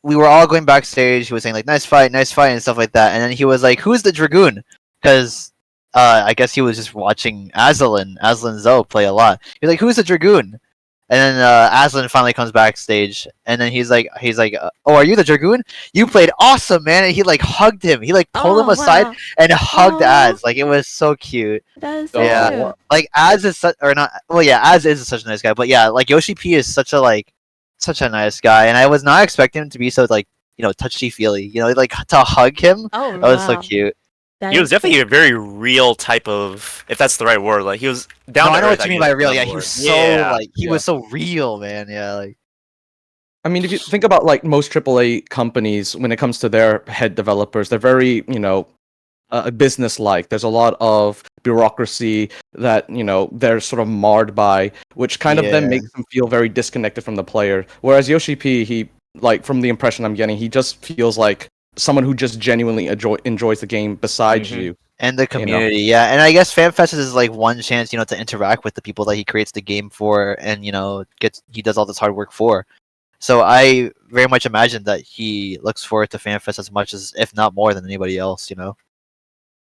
we were all going backstage. He was saying like nice fight, and stuff like that. And then he was like, "Who's the dragoon?" Because I guess he was just watching Aslan Zoe play a lot. He's like, "Who's the dragoon?" And then Aslan finally comes backstage, and then he's like, "Oh, are you the dragoon? You played awesome, man!" And he like hugged him. He like pulled him aside wow. and hugged Aw. Az. Like it was so cute. That is so Yeah. cute. Like Az is such, or not? Well, yeah, Az is such a nice guy. But yeah, like Yoshi-p is such a nice guy, and I was not expecting him to be so like touchy feely. Like to hug him. Oh, That was so wow. cute. That He was is definitely cute. a very real type of, if that's the right word. Like he was down No, to I know earth, what you mean guess, by real. is Yeah, the he word. was so Yeah. he was so real, man. Yeah, like I mean, if you think about like most AAA companies, when it comes to their head developers, they're very, business-like. There's a lot of bureaucracy that they're sort of marred by, which kind of then Yeah. makes them feel very disconnected from the player. Whereas Yoshi-p, he like from the impression I'm getting, he just feels like someone who just genuinely enjoys the game besides Mhm. you. And the know. community, yeah. And I guess FanFest is like one chance, to interact with the people that he creates the game for, and he does all this hard work for. So I very much imagine that he looks forward to FanFest as much as, if not more, than anybody else.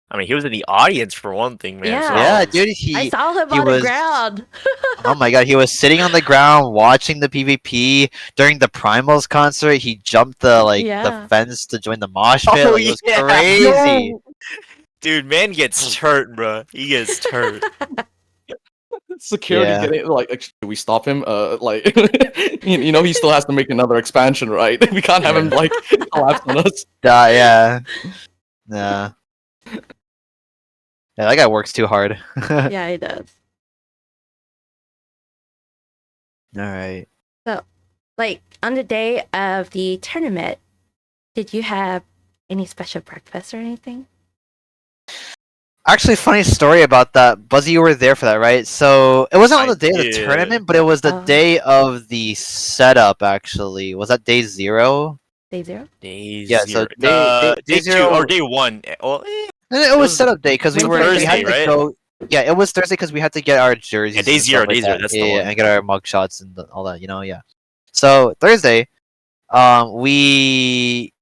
I mean, he was in the audience for one thing, man. So Yeah. Yeah, that was- dude. I saw him he on was- the ground. Oh my god, he was sitting on the ground watching the PvP during the Primals concert. He jumped the Yeah. the fence to join the mosh pit. Oh, Like, it was yeah. crazy. Dude, man gets hurt, bro. He gets hurt. Security Yeah. getting like, do we stop him? Like, he still has to make another expansion, right? We can't have him like collapse on us. Yeah. Nah. Yeah, that guy works too hard. Yeah, he does. All right. Like on the day of the tournament, did you have any special breakfast or anything? Actually, funny story about that. Buzzy, you were there for that, right? So it wasn't on I the day of the did. tournament, but it was the Oh. day of the setup. Actually, was that day 0? Day 0? Day Yeah, so zero. day Day 2 zero- or day 1. Well, It was was setup day because we Wednesday, had to right? go. Yeah, it was Thursday because we had to get our jerseys. Yeah, day and stuff zero, like day zero, that. that's the Yeah, one. and get our mug shots and all that. Yeah. So Thursday, we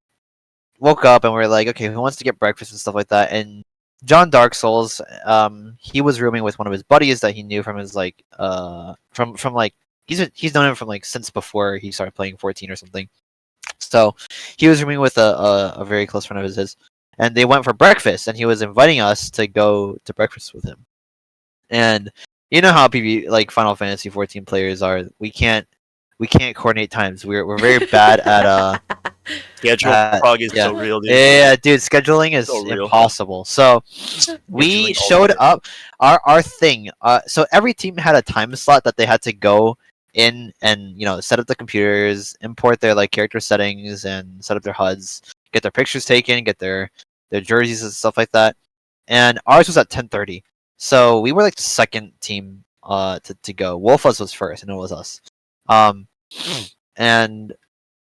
woke up and we are like, okay, who wants to get breakfast and stuff like that? And John Dark Souls, he was rooming with one of his buddies that he knew from his from like he's known him from like since before he started playing 14 or something. So he was rooming with a very close friend of his, and they went for breakfast, and he was inviting us to go to breakfast with him. And you know how Final Fantasy 14 players are. We can't coordinate times. We're very bad at Schedule prog is so real, dude. yeah, dude, scheduling is So real. impossible. So we Scheduling all showed day. up. Our thing. So every team had a time slot that they had to go in and set up the computers, import their character settings, and set up their HUDs, get their pictures taken, get their jerseys and stuff like that. And ours was at 10:30. So we were like the second team to go. Wolfuz was first, and it was us. And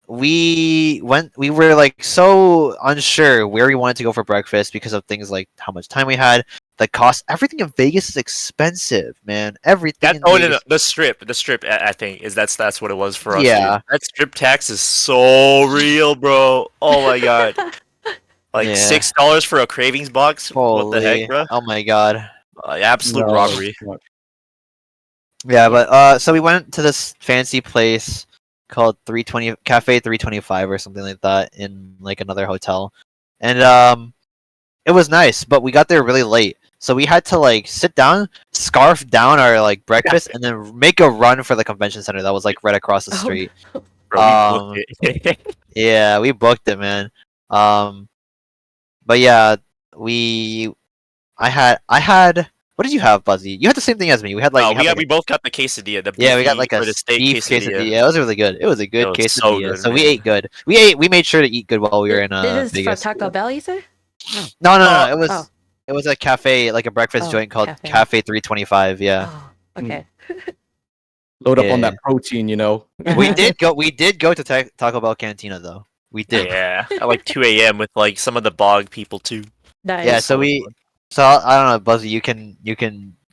we were so unsure where we wanted to go for breakfast because of things like how much time we had, the cost. Everything in Vegas is expensive, man. Everything. That's in Vegas. no, the strip. The strip, I think, is that's what it was for us. Yeah. Dude. That strip tax is so real, bro. Oh my god. Like Yeah. $6 for a cravings box. What the Holy, heck, bro? oh my god. Absolute No, robbery. Yeah, but so we went to this fancy place called 320 Cafe 325 or something like that in like another hotel. And it was nice, but we got there really late. So we had to like sit down, scarf down our like breakfast and then make a run for the convention center that was like right across the Oh, street. Bro, we booked it. Yeah, we booked it, man. But yeah, we I had what did you have, Buzzy? You had the same thing as me. We had like, we had, like we both got the quesadilla. The yeah, we got beefy like a or the steak beef quesadilla. quesadilla. It was really good. It was a good It was quesadilla. so good, So we man. ate good. We made sure to eat good while we were in this is from Vegas. Taco Bell, you said? No. Oh. It was a cafe, like a breakfast Oh, joint called cafe. Cafe 325. Yeah. Oh, okay. Load up on Yeah. that protein, you know. We did go to Taco Bell Cantina though. We did. Yeah, at like 2 a.m. with like some of the bog people too. Nice. Yeah, so I don't know, Buzzy, you can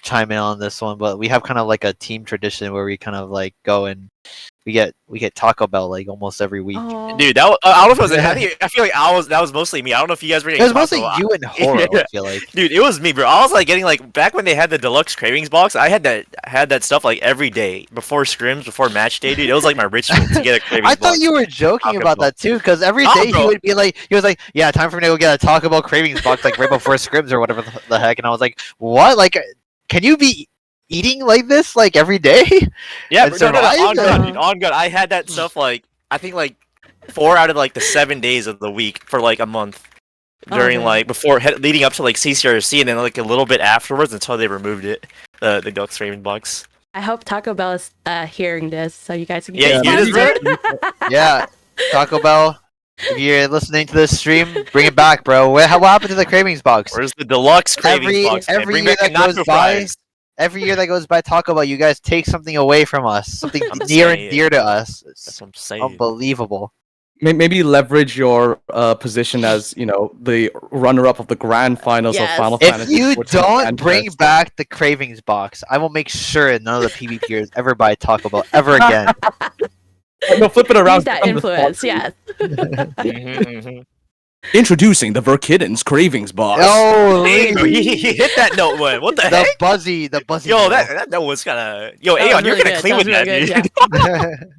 chime in on this one, but we have kind of like a team tradition where we kind of like go and we get Taco Bell like almost every week. Oh. Dude, that was, I don't know if it was. I feel like that was mostly me. I don't know if you guys were It getting. was mostly Taco. you and Horo, I feel like. Dude, it was me, bro. I was like getting like back when they had the deluxe cravings box. I had that stuff like every day before scrims, before match day, dude. It was like my ritual to get a cravings I box. thought you were joking Taco about Bell. that too, because every Nah, day he bro. would be like, he was like, "Yeah, time for me to go get a Taco Bell cravings box like right before scrims or whatever the heck," and I was like, "What? Like, can you be eating like this like every day?" Yeah, and bro, no, on survive? God, dude, on God. I had that stuff like I think like 4 out of like the 7 days of the week for like a month during Okay. like leading up to like CCRC and then like a little bit afterwards until they removed it, the deluxe craving box. I hope Taco Bell is hearing this so you guys can Yeah, get you hear this, sponsored. Yeah, Taco Bell. If you're listening to this stream, bring it back, bro. What happened to the cravings box? Where's the deluxe cravings Every- box? Man? every Bring year back the that goes nacho by, fries. Every year that goes by Taco Bell, you guys take something away from us, something I'm near and saying. dear to us. That's It's what I'm saying. unbelievable. Maybe leverage your position as, you know, the runner-up of the grand finals Yes. of Final If Fantasy. you 14 don't bring Fanfest. back the cravings box, I will make sure none of the PvPers ever buy Taco Bell ever again. No, flip it around. Use that become the influence, sponsor. yes. Mhm. Introducing the Verkittens Cravings Box. Oh, Dang, bro, he hit that note one. What the the heck? buzzy. Yo, note. that note was kind of. Yo, That Aeon, was you're really kind good. of clean That with was that, really dude.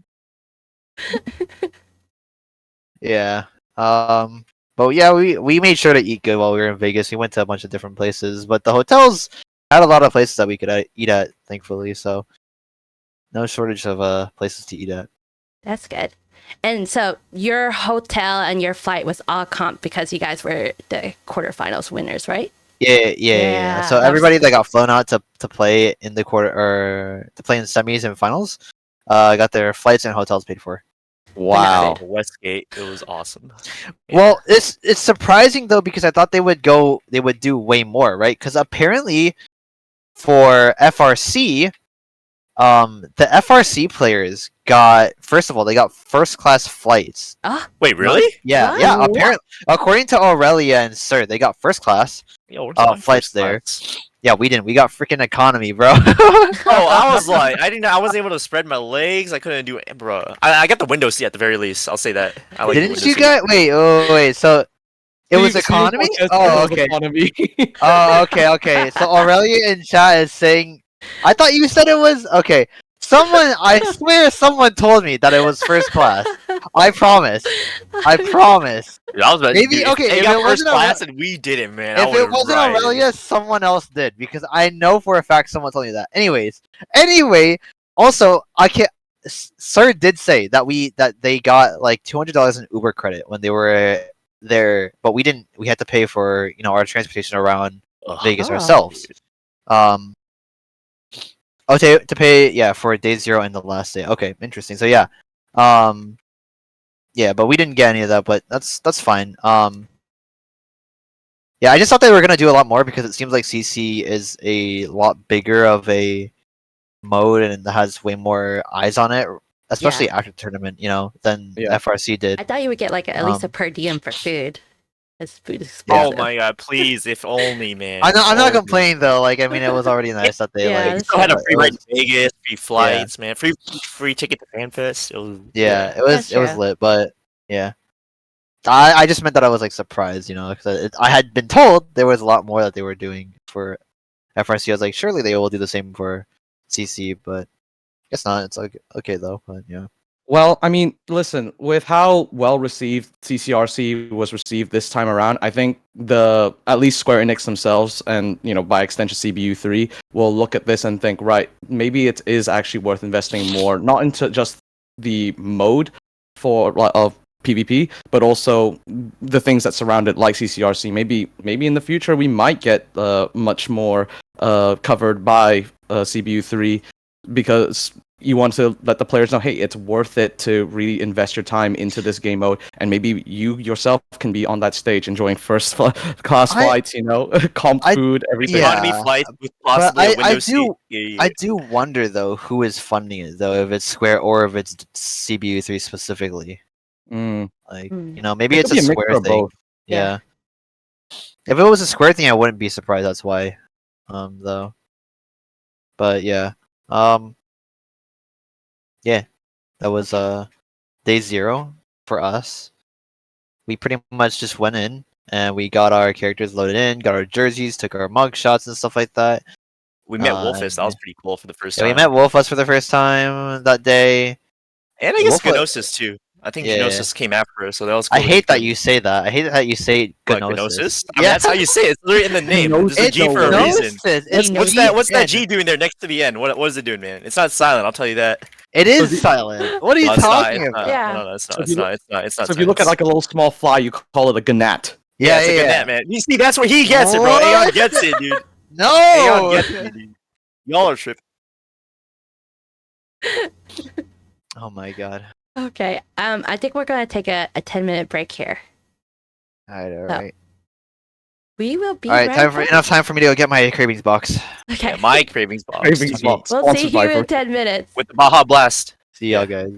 Yeah. But yeah, we made sure to eat good while we were in Vegas. We went to a bunch of different places, but the hotels had a lot of places that we could eat at, thankfully. So no shortage of places to eat at. That's good. And so your hotel and your flight was all comp because you guys were the quarterfinals winners, right? Yeah. Yeah, So that's- everybody that got flown out to play in the quarter or to play in semis and finals, got their flights and hotels paid for. Wow. Westgate, it was awesome. Yeah. Well, it's surprising though because I thought they would do way more, right? Because apparently for FRC, the FRC players got, first of all, they got first class flights. Oh, Wait, really? Yeah, What? yeah. Apparently, according to Aurelia and Sir, they got first class. Yo, where's Oh, my flights first there. class? Yeah, we didn't. We got freaking economy, bro. Oh, I was like, I wasn't able to spread my legs. I couldn't do it, bro. I got the window seat at the very least. I'll say that. I like the Didn't window you seat. guys? Wait. So it was economy. Oh, okay. Economy. Oh, okay. So Aurelia in chat is saying, I thought you said it was okay. I swear someone told me that it was first class. I promise. Dude, I was about Maybe- dude, okay, If they if got it first wasn't class and we didn't, man. I If it would've wasn't rioted. Aurelia, someone else did because I know for a fact someone told me that. Anyway, also I can't. Sir did say that they got like $200 in Uber credit when they were there, but we didn't. We had to pay for our transportation around Ugh. Vegas Oh. ourselves. To pay for day 0 and the last day. Okay, interesting. So yeah, but we didn't get any of that, but that's fine. Yeah, I just thought they were gonna do a lot more because it seems like CC is a lot bigger of a mode and has way more eyes on it, especially after tournament, than Yeah. FRC did. I thought you would get like at least a per diem for food. As food is expensive. Oh my god, please, if only, man. I'm not Only. complaining though. Like, I mean, it was already nice that they Yeah, like. that's Still had a true. free ride to Vegas, free flights, man. Free ticket to Fanfest. It was Yeah, That's it was true. lit, but yeah. I just meant that I was like surprised, because I had been told there was a lot more that they were doing for FRC. I was like, surely they will do the same for CC, but guess not. It's okay though. But yeah. Well, I mean, listen, with how well received CCRC was received this time around, I think at least Square Enix themselves and, by extension CBU3 will look at this and think, right, maybe it is actually worth investing more, not into just the mode of PvP, but also the things that surround it, like CCRC. Maybe in the future we might get much more covered by CBU3 because you want to let the players know, hey, it's worth it to really invest your time into this game mode, and maybe you yourself can be on that stage enjoying first class flights, comp food, everything. Economy Yeah, flights with but possibly a I window seat. do Yeah. I do wonder though who is funding it though, if it's Square or if it's CBU3 specifically. Mm. Like Mm. maybe It it's could a be a mixture Square of thing. both. Yeah. If it was a Square thing, I wouldn't be surprised. That's why. Though. But yeah. Yeah. That was day 0 for us. We pretty much just went in and we got our characters loaded in, got our jerseys, took our mug shots and stuff like that. We met And Wolfist. That was pretty cool for the first yeah, we time. met Wolfus for the first time that day. And I guess Wolf- Gnosis too. I think Yeah. Gnosis came after us, so that was I cool. hate that you say that. I hate that you say What, Gnosis. Gnosis? I mean, that's how you say it. It's literally in the name. There's a Gnosis, G for a no way. reason. It's What's G that? What's that N. G doing there next to the N? What is it doing, man? It's not silent. I'll tell you that. It So is silent. What are you No, it's not. talking It's about? not. Yeah. No, it's So not. if It's you not. It's not. It's not. So if you look at tense. like a little small fly, you call it a gnat. Yeah, it's a good net, man. You see, that's where he gets it, bro. Aeon What? gets it, dude. Aeon No. gets it, dude. Y'all are tripping. Oh my god. Okay. I think we're gonna take a 10-minute break here. Alright. We will be Alright, right back. enough time for me to go get my cravings box. Okay. Yeah, my cravings box. Cravings Okay. box, We'll see sponsored by you in Verkittens. 10 minutes. With the Baja Blast. See y'all guys.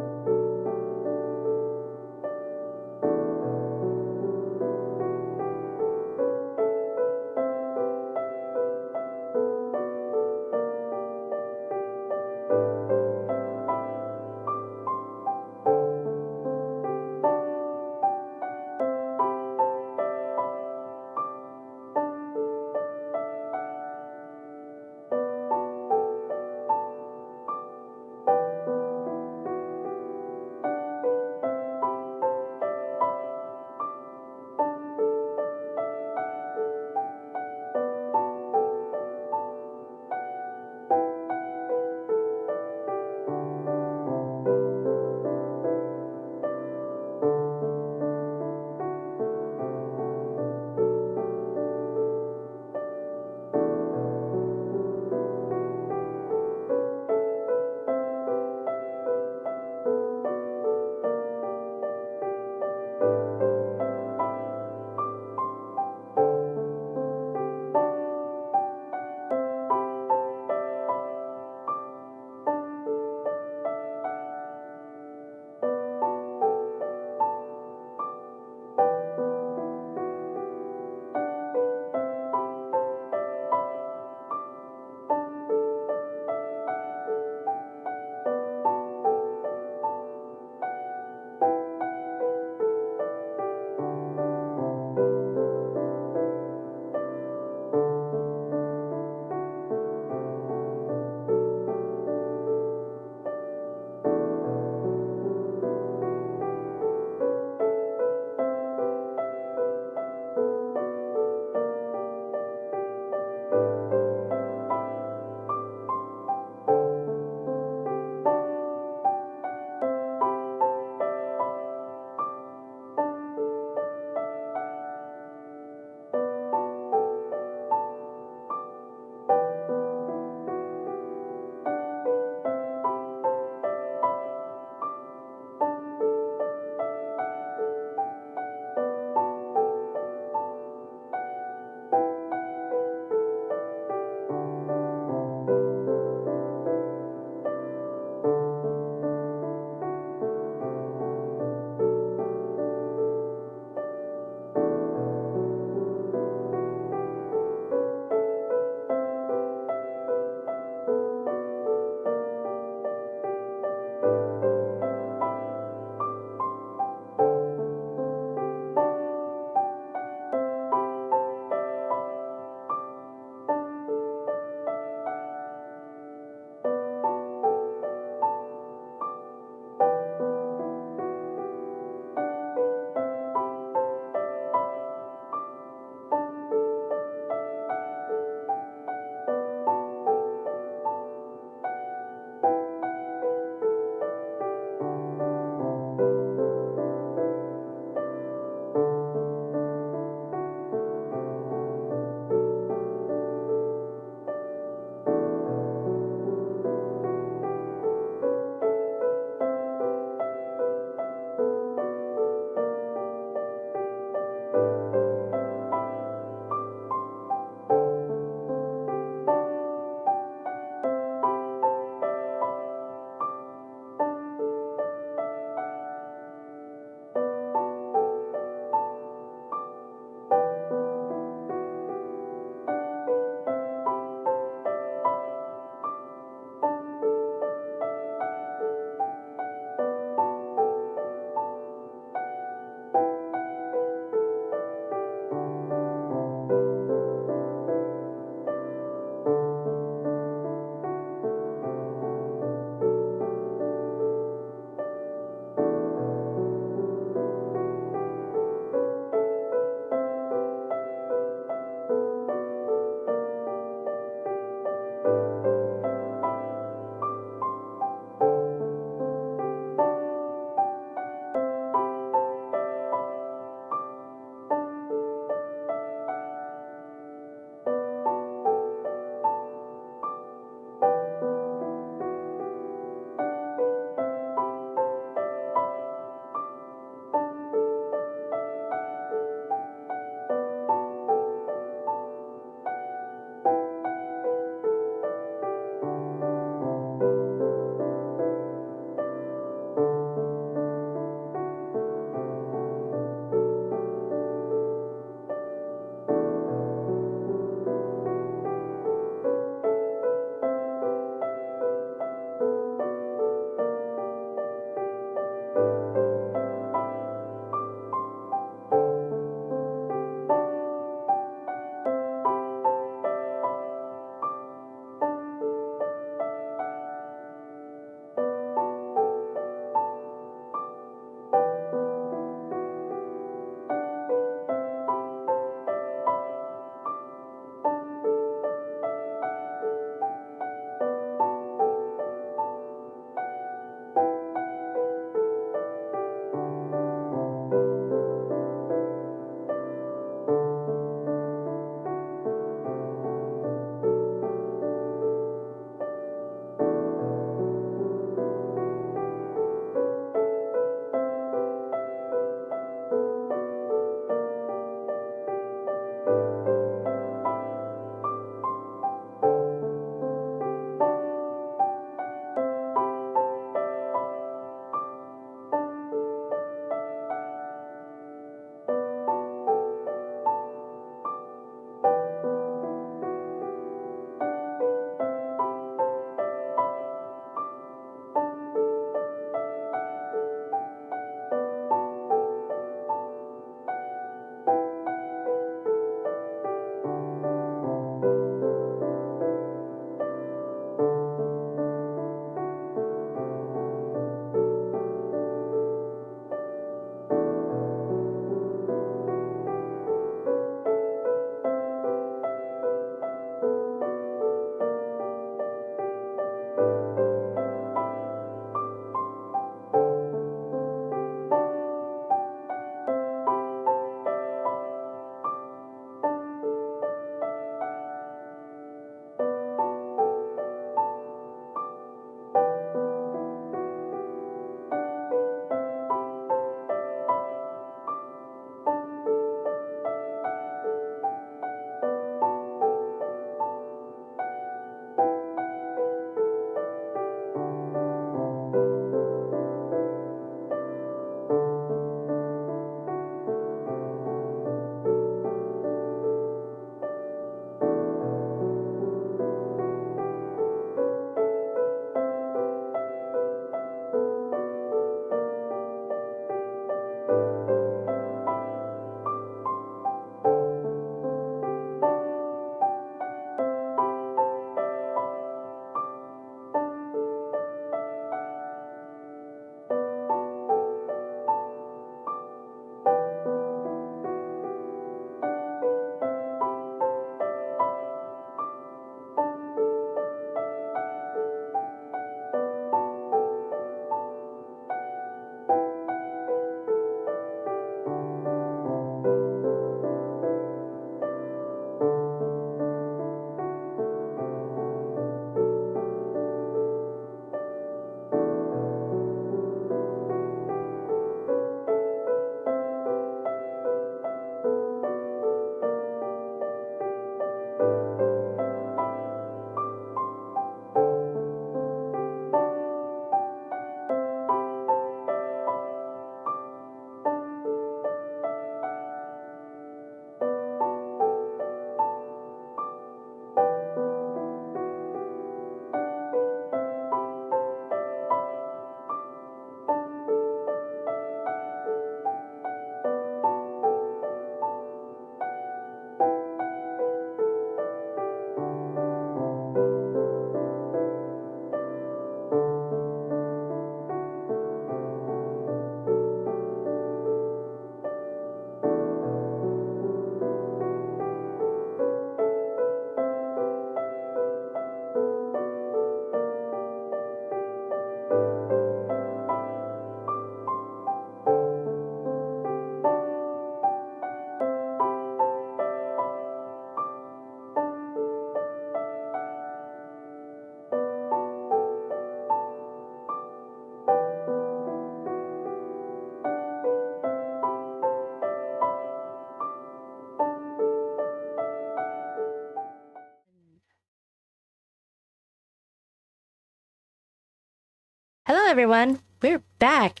everyone. We're back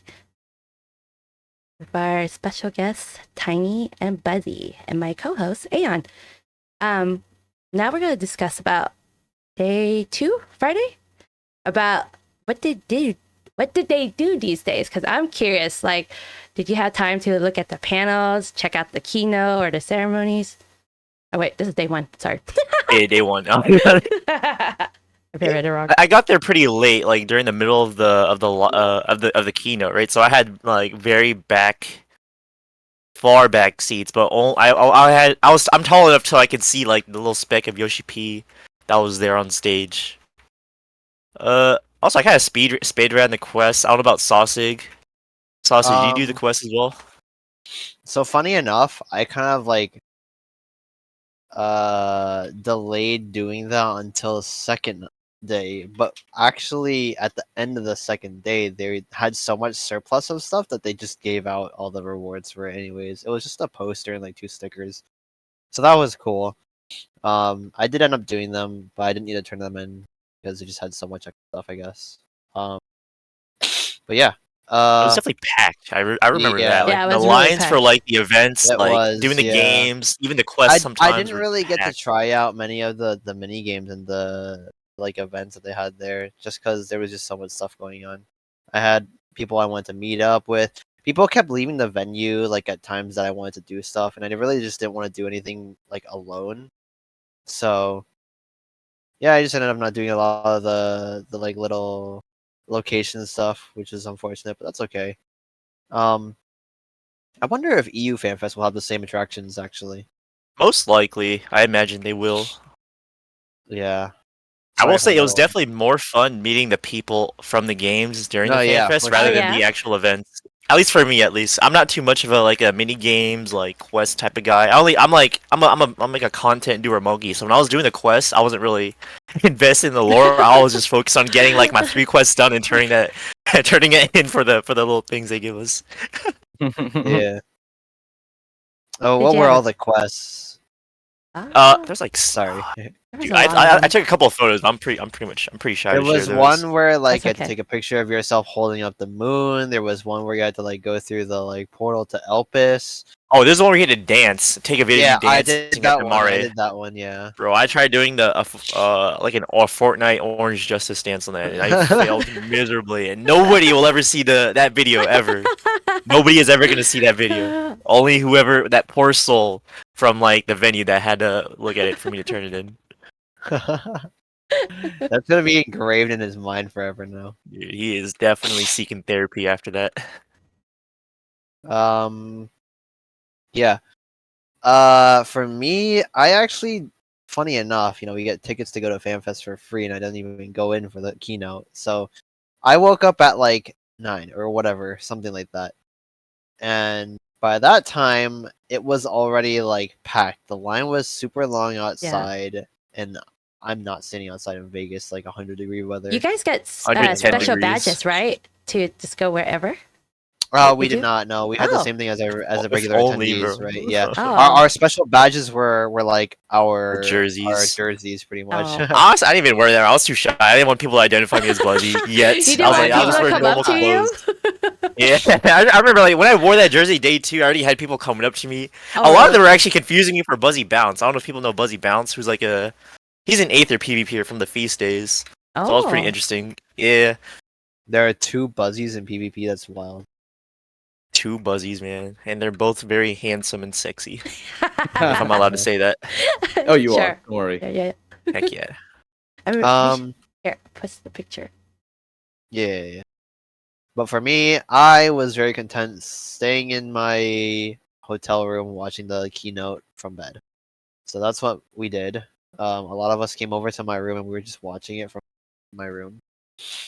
with our special guests, Tiny and Buzzy, and my co-host, Aeon. Now we're going to discuss about day 2, Friday, about what did they do these days? Because I'm curious, like, did you have time to look at the panels, check out the keynote or the ceremonies? Oh wait, this is day 1. Sorry. Yeah, day 1. I read it wrong. I got there pretty late, like during the middle of the keynote, right? So I had like far back seats, but I'm tall enough so I could see like the little speck of Yoshi-p that was there on stage. Also I kind of speed ran the quest. I don't know about Sausage. Sausage, did you do the quest as well? So funny enough, I kind of like delayed doing that until the second day, but actually at the end of the second day they had so much surplus of stuff that they just gave out all the rewards for it anyways. It was just a poster and like 2 stickers, so that was cool. I did end up doing them, but I didn't need to turn them in because they just had so much extra stuff, I guess. But yeah, It was definitely packed. I remember yeah. that. Like Yeah, it the was really lines for packed. like the events, It like was, doing the yeah. games, even the quests sometimes. I didn't were really get to packed. try out many of the mini games and the like events that they had there, just because there was just so much stuff going on. I had people I wanted to meet up with. People kept leaving the venue like at times that I wanted to do stuff, and I really just didn't want to do anything like alone. So yeah, I just ended up not doing a lot of the like little location stuff, which is unfortunate, but that's okay. I wonder if EU FanFest will have the same attractions actually. Most likely, I imagine they will. Yeah. I will Sorry say for it was that one. definitely more fun meeting the people from the games during No, the yeah, FanFest for rather sure. than Oh, the yeah? actual events. At least for me, at least. I'm not too much of a mini games like quest type of guy. I'm like a content doer monkey. So when I was doing the quests, I wasn't really invested in the lore. I was just focused on getting like my 3 quests done and turning it in for the little things they give us. Yeah. Oh, Did what you were have all a- the quests? There's like Sorry. There was dude, a lot of I them. took a couple of photos. But I'm pretty shy There to share was those. one where like That's you had to okay. take a picture of yourself holding up the moon. There was one where you had to like go through the like portal to Elpis. Oh, this is the one where you had to dance. Take a video of Yeah, you I did dancing at that the one. I Mare. did that one. Yeah. Bro, I tried doing the like an Fortnite Orange Justice dance on that, and I failed miserably. And nobody will ever see that video ever. Nobody is ever gonna see that video. Only whoever that poor soul from like the venue that had to look at it for me to turn it in. That's gonna be engraved in his mind forever now. Dude, he is definitely seeking therapy after that. Yeah. For me, I actually, funny enough, we get tickets to go to FanFest for free, and I didn't even go in for the keynote. So I woke up at like 9 or whatever, something like that. And by that time, it was already like packed. The line was super long outside, and I'm not standing outside in Vegas like 100-degree weather. You guys get 110 special degrees. badges, right? To just go wherever? We Did did you? not. No, we had the Oh. same thing as a If regular only, attendees, bro. right? Yeah. Oh. Our special badges were like our jerseys. jerseys, pretty much. Oh. Honestly, I didn't even wear them. I was too shy. I didn't want people to identify me as Buzzy yet. You didn't I was want like, I'll people just to wear come normal up to you? clothes. Yeah, I remember like when I wore that jersey day 2, I already had people coming up to me. Oh, A lot of really? them were actually confusing me for Buzzy Bounce. I don't know if people know Buzzy Bounce, who's like he's an Aether PvPer from the feast days. So that was pretty Oh. interesting. Yeah, There are 2 Buzzies in PvP. That's wild. 2 Buzzies, man, and they're both very handsome and sexy. If I'm allowed to say that. Oh, you Sure. are. Don't worry. Yeah. Heck yeah. I mean, here, post the picture. Yeah. But for me, I was very content staying in my hotel room watching the keynote from bed. So that's what we did. A lot of us came over to my room and we were just watching it from my room.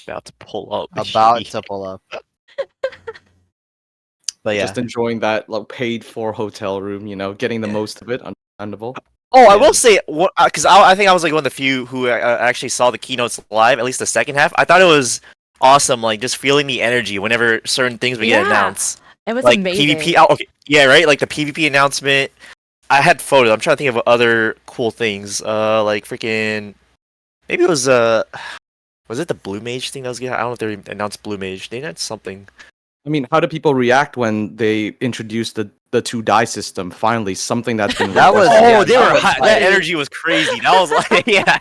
About to pull up. About to pull up. But yeah. Just enjoying that like paid for hotel room, getting the most of it. Understandable. Oh, I Yeah. will say, because I think I was like one of the few who actually saw the keynotes live, at least the second half. I thought it was awesome, like just feeling the energy whenever certain things would get Yeah. announced. It was Like amazing. PvP. Oh, okay, yeah, right. Like the PvP announcement. I had photos. I'm trying to think of other cool things. Like freaking, maybe it was Was it the Blue Mage thing that was getting? I don't know if they announced Blue Mage. They announced something. I mean, how do people react when they introduced the 2 die system? Finally, something that's been That was- Oh, yeah, they that were was hot. like- That energy was crazy. That was like, yeah.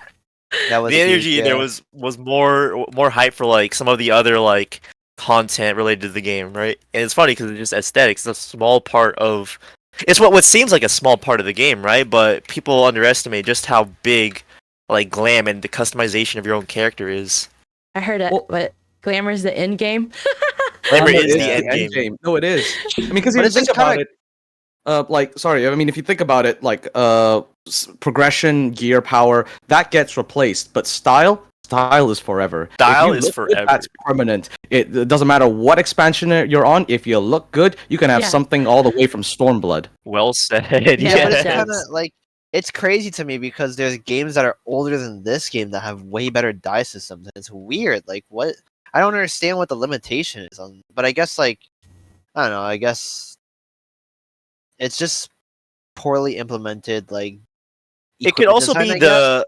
That was The huge, energy there yeah. was more hype for like some of the other like content related to the game, right? And it's funny because it's just aesthetics. It's a small part of. It's what seems like a small part of the game, right? But people underestimate just how big, like glam and the customization of your own character is. I heard it. Well- What Glamour's the end game? Glamour No, is it the end game. No, it is. I mean, because But if it's you think just about kinda- it, like, sorry, I mean, if you think about it, like, progression, gear, power, that gets replaced, but style is forever. Style If you is look good, forever. that's permanent. It doesn't matter what expansion you're on. If you look good, you can have Yeah. something all the way from Stormblood. Well said. Yeah, but it's yes. kind of like it's crazy to me because there's games that are older than this game that have way better die systems, and it's weird. Like, what? I don't understand what the limitation is on. But I guess like I don't know. I guess it's just poorly implemented. Like It could equipment also design, be I guess. the.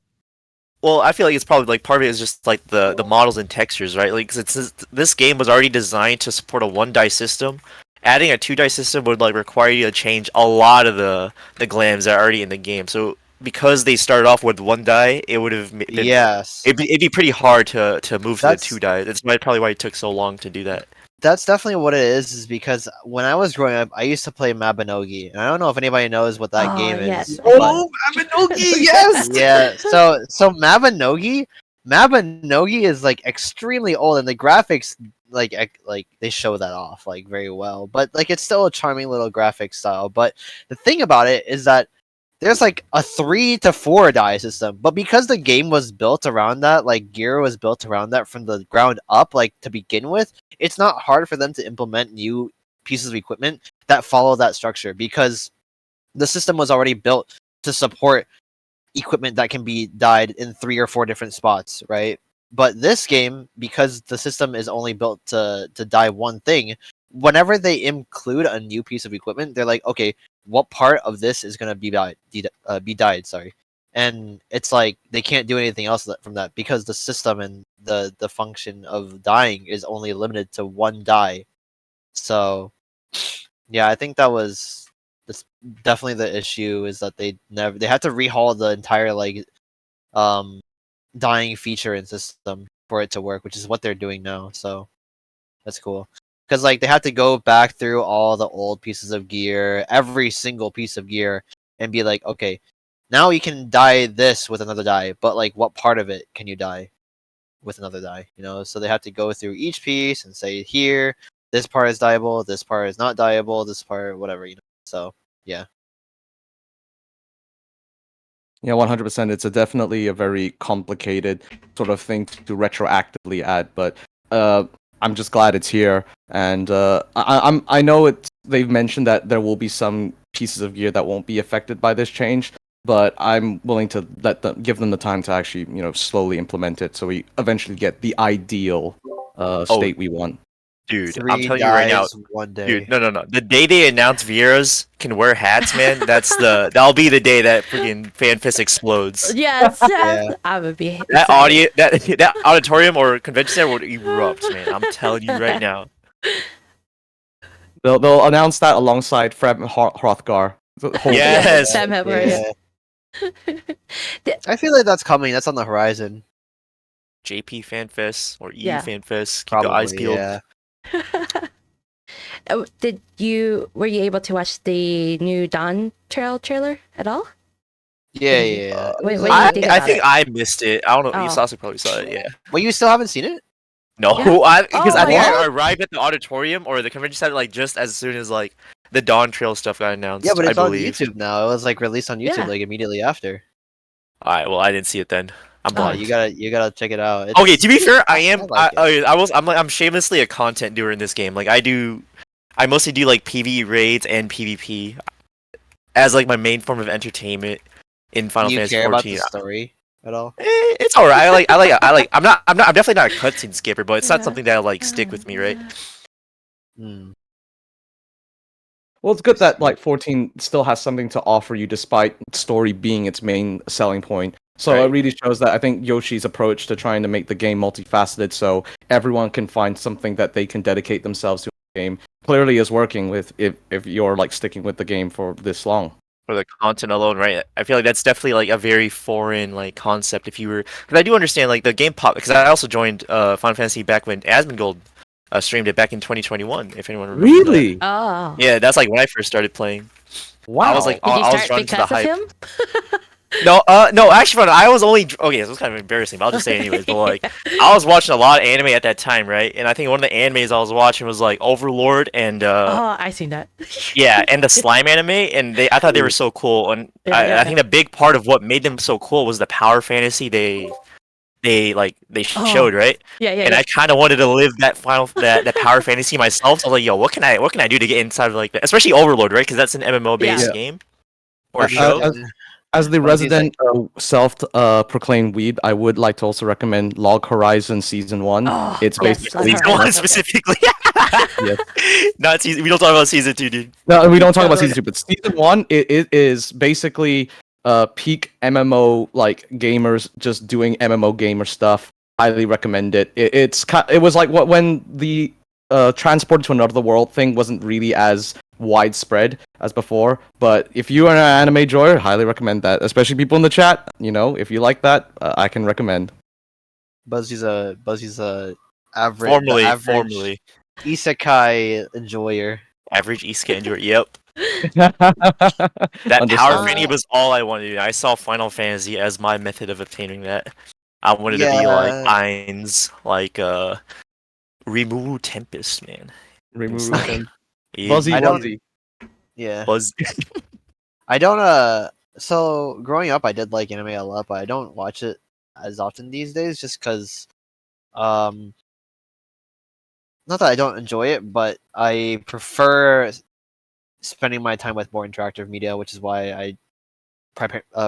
Well, I feel like it's probably like part of it is just like the models and textures, right? Like, 'cause this game was already designed to support a 1 die system. Adding a 2 die system would like require you to change a lot of the glams that are already in the game. So because they started off with 1 die, it would have been Yes, it'd be pretty hard to move to the That's- 2 die. That's probably why it took so long to do that. that's definitely what it is because when I was growing up, I used to play Mabinogi, and I don't know if anybody knows what that Oh, game yes. is. Oh, Mabinogi, yes! Yeah, so Mabinogi is like extremely old, and the graphics like they show that off like very well. But like it's still a charming little graphic style. But the thing about it is that there's like a 3 to 4 die system, but because the game was built around that, like gear was built around that from the ground up, like to begin with, it's not hard for them to implement new pieces of equipment that follow that structure because the system was already built to support equipment that can be dyed in 3 or 4 different spots, right? But this game, because the system is only built to dye one thing, whenever they include a new piece of equipment, they're like, okay, what part of this is gonna be dyed? Sorry, and it's like they can't do anything else from that because the system and the function of dyeing is only limited to 1 dye. So, yeah, I think that's definitely the issue is that they had to rehaul the entire like dyeing feature and system for it to work, which is what they're doing now. So that's cool. Because like they have to go back through all the old pieces of gear, every single piece of gear, and be like, okay, now you can dye this with another dye, but like what part of it can you dye with another dye? You know, so they have to go through each piece and say here, this part is dyeable, this part is not dyeable, this part whatever, you know. So yeah. Yeah, 100%. It's definitely a very complicated sort of thing to retroactively add, but I'm just glad it's here. And I know they've mentioned that there will be some pieces of gear that won't be affected by this change, but I'm willing to give them the time to actually, slowly implement it, so we eventually get the ideal state we want. Dude, 3 I'm telling you right now, dyes, 1 day. dude, no. The day they announce Vieras can wear hats, man, that'll be the day that freaking Fanfest explodes. Yes, Yeah. I would be That excited. that auditorium or convention center would erupt, man. I'm telling you right now. They'll announce that alongside Fred Hrothgar. Yes. Sam Edwards. Yeah. I feel like that's coming. That's on the horizon. JP Fanfest or EU Yeah. Fanfest. Keep the eyes Probably, peeled. yeah. Oh, were you able to watch the new Dawn Trail trailer at all? Yeah. What do you I think about think it? I missed it. I don't know. Oh. Sasuke probably saw it. Yeah. Well, you still haven't seen it? No, Yeah. because Oh I think my I arrived at the auditorium or the convention center like just as soon as like the Dawn Trail stuff got announced. Yeah, but it's I on believe. YouTube now. It was like released on YouTube Yeah. like immediately after. All right. Well, I didn't see it then. I'm Oh, blind. You gotta check it out. Okay, to be fair, I am. like it. I'm shamelessly a content doer in this game. Like I mostly do like PvE raids and PvP as like my main form of entertainment in Final Do you Fantasy care about the 14. story at all? It's alright. I'm definitely not a cutscene skipper, but it's not something that'll like stick with me, right? Hmm. Well, it's good that like 14 still has something to offer you despite story being its main selling point. So it Right. really shows that I think Yoshi's approach to trying to make the game multifaceted so everyone can find something that they can dedicate themselves to the game clearly is working with if you're like sticking with the game for this long. For the content alone, right? I feel like that's definitely like a very foreign like concept. If you were, because I do understand like the game pop. Because I also joined Final Fantasy back when Asmongold streamed it back in 2021. If anyone remembers that. Really? Oh. Yeah, that's like when I first started playing. Wow. I was like, Did you I was start running to the because of hype. him? No, actually, I was only okay. So it's kind of embarrassing, but I'll just say it anyways. But like, I was watching a lot of anime at that time, right? And I think one of the animes I was watching was like Overlord and Oh, I seen that. yeah, and the slime anime, and I thought they were so cool. And Yeah. I think the big part of what made them so cool was the power fantasy they Oh. showed, right? Yeah, And I kind of wanted to live that power fantasy myself. So I was like, yo, what can I do to get inside of like that? Especially Overlord, right? Because that's an MMO based Yeah. game or But, show. As the Buzzy's resident self-proclaimed weeb, I would like to also recommend Log Horizon Season 1. Oh, It's yes, basically Log Season one Horizon. specifically. Yes. Not season. We don't talk about season 2, dude. No, we don't talk No, about no, Season 2, but Season 1 it is basically peak MMO like gamers just doing MMO gamer stuff. Highly recommend it. It was like what when the transport to another world thing wasn't really as widespread as before. But if you are an anime enjoyer, highly recommend that. Especially people in the chat, if you like that, I can recommend. Buzzy's a average, Formerly isekai enjoyer. average Iska enjoyer. Yep. That power Understand. fantasy was all I wanted to do. I saw Final Fantasy as my method of obtaining that. I wanted to be like Yeah. Ainz, like Rimuru Tempest, man. Remove Insane. him. Yeah, Buzzy I don't- Wuzzy. Yeah. Buzz. I don't so growing up I did like anime a lot, but I don't watch it as often these days just cuz not that I don't enjoy it, but I prefer spending my time with more interactive media, which is why I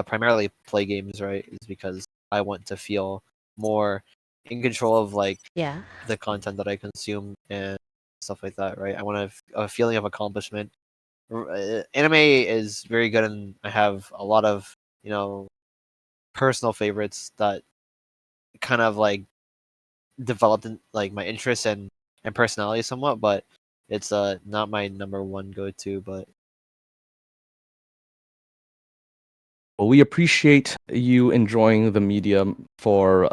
primarily play games, right? Is because I want to feel more in control of like Yeah. the content that I consume and stuff like that, right? I want a feeling of accomplishment. Anime is very good, and I have a lot of personal favorites that kind of like developed in, like my interests and personality somewhat, but it's not my number one go to. But Well, we appreciate you enjoying the medium for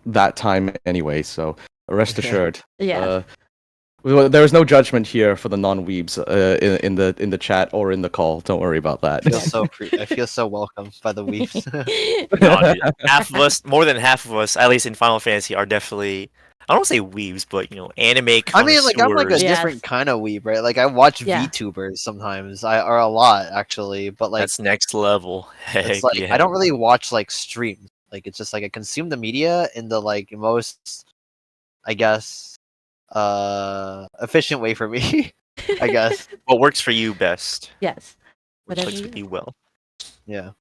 that time anyway, so rest assured. Yeah. There is no judgment here for the non-weebs in the chat or in the call. Don't worry about that. I feel so welcome by the weeps. No, dude. Half of us, more than half of us, at least in Final Fantasy, are definitely. I don't say weebs, but anime connoisseurs. I mean, like I'm like a Yes. different kind of weeb, right? Like I watch Yeah. VTubers sometimes, or a lot actually, but like That's next level. Heck it's like yeah. I don't really watch like streams. Like it's just like I consume the media in the like most, I guess, efficient way for me. I guess. What works for you best? Yes. Which Whatever clicks you- with you well. Yeah.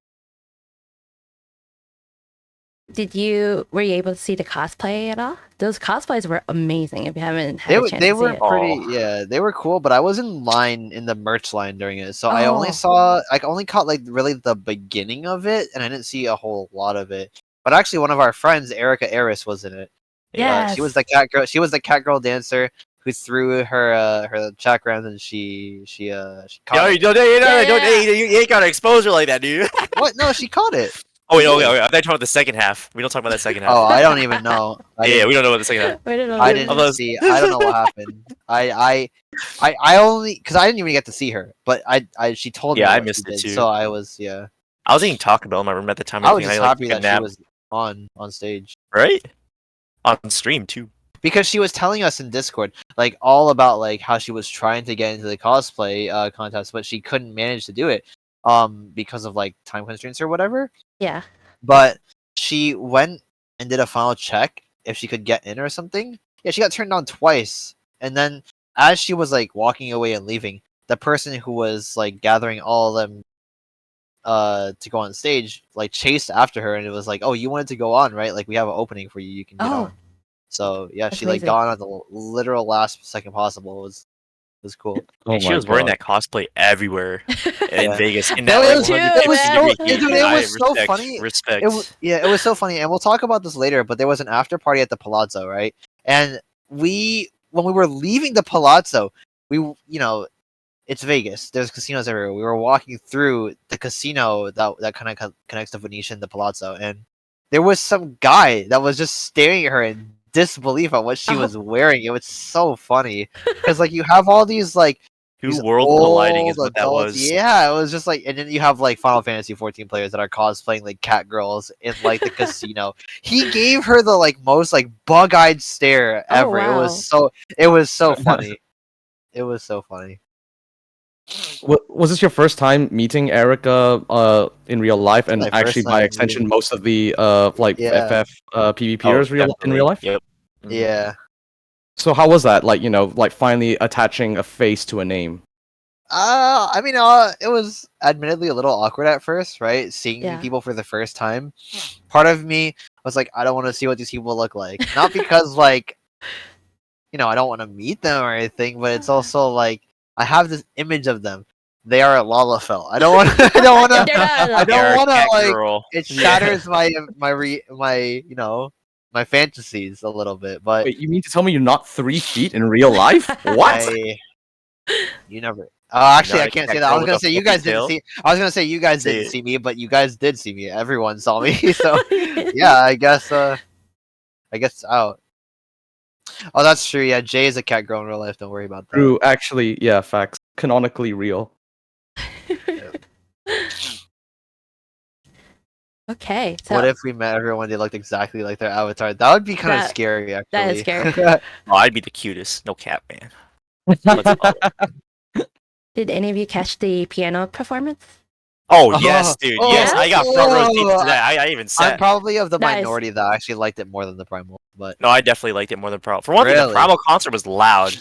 Were you able to see the cosplay at all? Those cosplays were amazing. If you haven't had They, a chance they to were see it. pretty, Aw. yeah, they were cool, but I was in line in the merch line during it, so I only Oh. caught like really the beginning of it, and I didn't see a whole lot of it. But actually, one of our friends, Erica Eris, was in it. Yes. She was the cat girl. She was the cat girl dancer who threw her chakram, and she caught it. You ain't gotta expose her like that, dude. What? No, she caught it. Oh wait, okay. I thought you talking about the second half. We don't talk about that second half. Oh, I don't even know. Yeah, we don't know about the second half. I don't know. I Of didn't those- see. I don't know what happened. I only because I didn't even get to see her, but she told me. Yeah, I what missed she it did, too. So I was yeah. I was eating Taco Bell in my room at the time. I was think, just like, happy took a that she nap, was on stage right on stream too. because she was telling us in Discord like all about like how she was trying to get into the cosplay contest, but she couldn't manage to do it because of like time constraints or whatever. Yeah. But she went and did a final check if she could get in or something. Yeah, she got turned down twice. And then as she was like walking away and leaving, the person who was like gathering all of them to go on stage like chased after her and it was like, "Oh, you wanted to go on, right? Like we have an opening for you. You can get Oh. on." So, yeah, That's she like amazing. got on at the literal last second possible. It was was cool. Oh And she my was wearing God. that cosplay everywhere in Yeah. Vegas. In No, that it like was, 100 it was man. so, degree yeah, heat. dude, And it I was so respect, funny. respect. It was so funny, and we'll talk about this later. But there was an after party at the Palazzo, right? And when we were leaving the Palazzo, it's Vegas. There's casinos everywhere. We were walking through the casino that kind of connects the Venetian, the Palazzo, and there was some guy that was just staring at her in disbelief at what she was wearing. It was so funny because like you have all these like Two these worlds colliding is old what that adults. was. Yeah, it was just like, and then you have like Final Fantasy 14 players that are cosplaying like cat girls in like the casino. He gave her the like most like bug-eyed stare Oh, ever. wow. It was so funny. It was so funny. Was this your first time meeting Erica in real life, and My actually first by time extension meeting. most of the like Yeah. FF Oh, PvPers in definitely. real life? Yep. Mhm. Yeah. So how was that? Like, like finally attaching a face to a name. I mean, it was admittedly a little awkward at first, right? Seeing Yeah. people for the first time. Part of me was like, I don't want to see what these people look like. Not because like, I don't want to meet them or anything, but it's also like I have this image of them. They are a Lalafell. I don't want. I don't want to. They're not I don't Eric, want to cat like. girl. It Yeah. shatters my fantasies a little bit. But Wait, you mean to tell me you're not 3 feet in real life? What? you never. Actually, Not I a can't cat say that. I girl was with gonna a say you fluffy guys didn't tail? see. I was gonna say you guys Say didn't it. see me, but you guys did see me. Everyone saw me. So yeah, I guess. It's out. Oh, that's true. Yeah, Jay is a cat girl in real life. Don't worry about that. True, actually, yeah, facts. Canonically real. Okay. So What if we met everyone? They looked exactly like their avatar. That would be kind of That- scary, actually. that is scary. Oh, I'd be the cutest. No cap, man. Let's follow. did any of you catch the piano performance? Oh yes, dude. Yes, oh, I got front row seats oh, to that. I even I'm sat. probably of the Nice. minority that actually liked it more than the primal. But No, I definitely liked it more than Primal. For one thing, the Really? Primal concert was loud.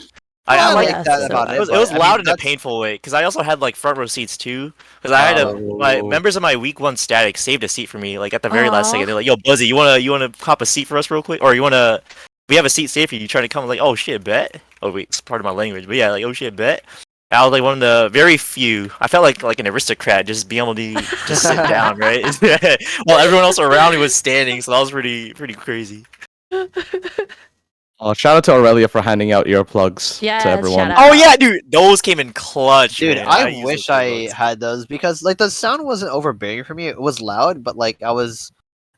I Oh, like yeah, that so about loud. it. It was but, I loud mean, in a that's- painful way because I also had like front row seats too. Because I had my Oh. members of my week 1 static saved a seat for me like at the very last Aw. second. They're like, "Yo, Buzzy, you wanna cop a seat for us real quick, or you wanna? We have a seat saved for you. You trying to come?" I'm like, "Oh shit, bet." Oh wait, it's part of my language, but yeah, like, "Oh shit, bet." And I was like one of the very few. I felt like an aristocrat, just being able to just sit down, right? While everyone else around me was standing, so that was pretty crazy. Oh, shout out to Aurelia for handing out earplugs Yes, to everyone. shout out. Oh yeah, dude, those came in clutch, Dude, man. I used wish those I earbuds. had those because like the sound wasn't overbearing for me. It was loud, but like I was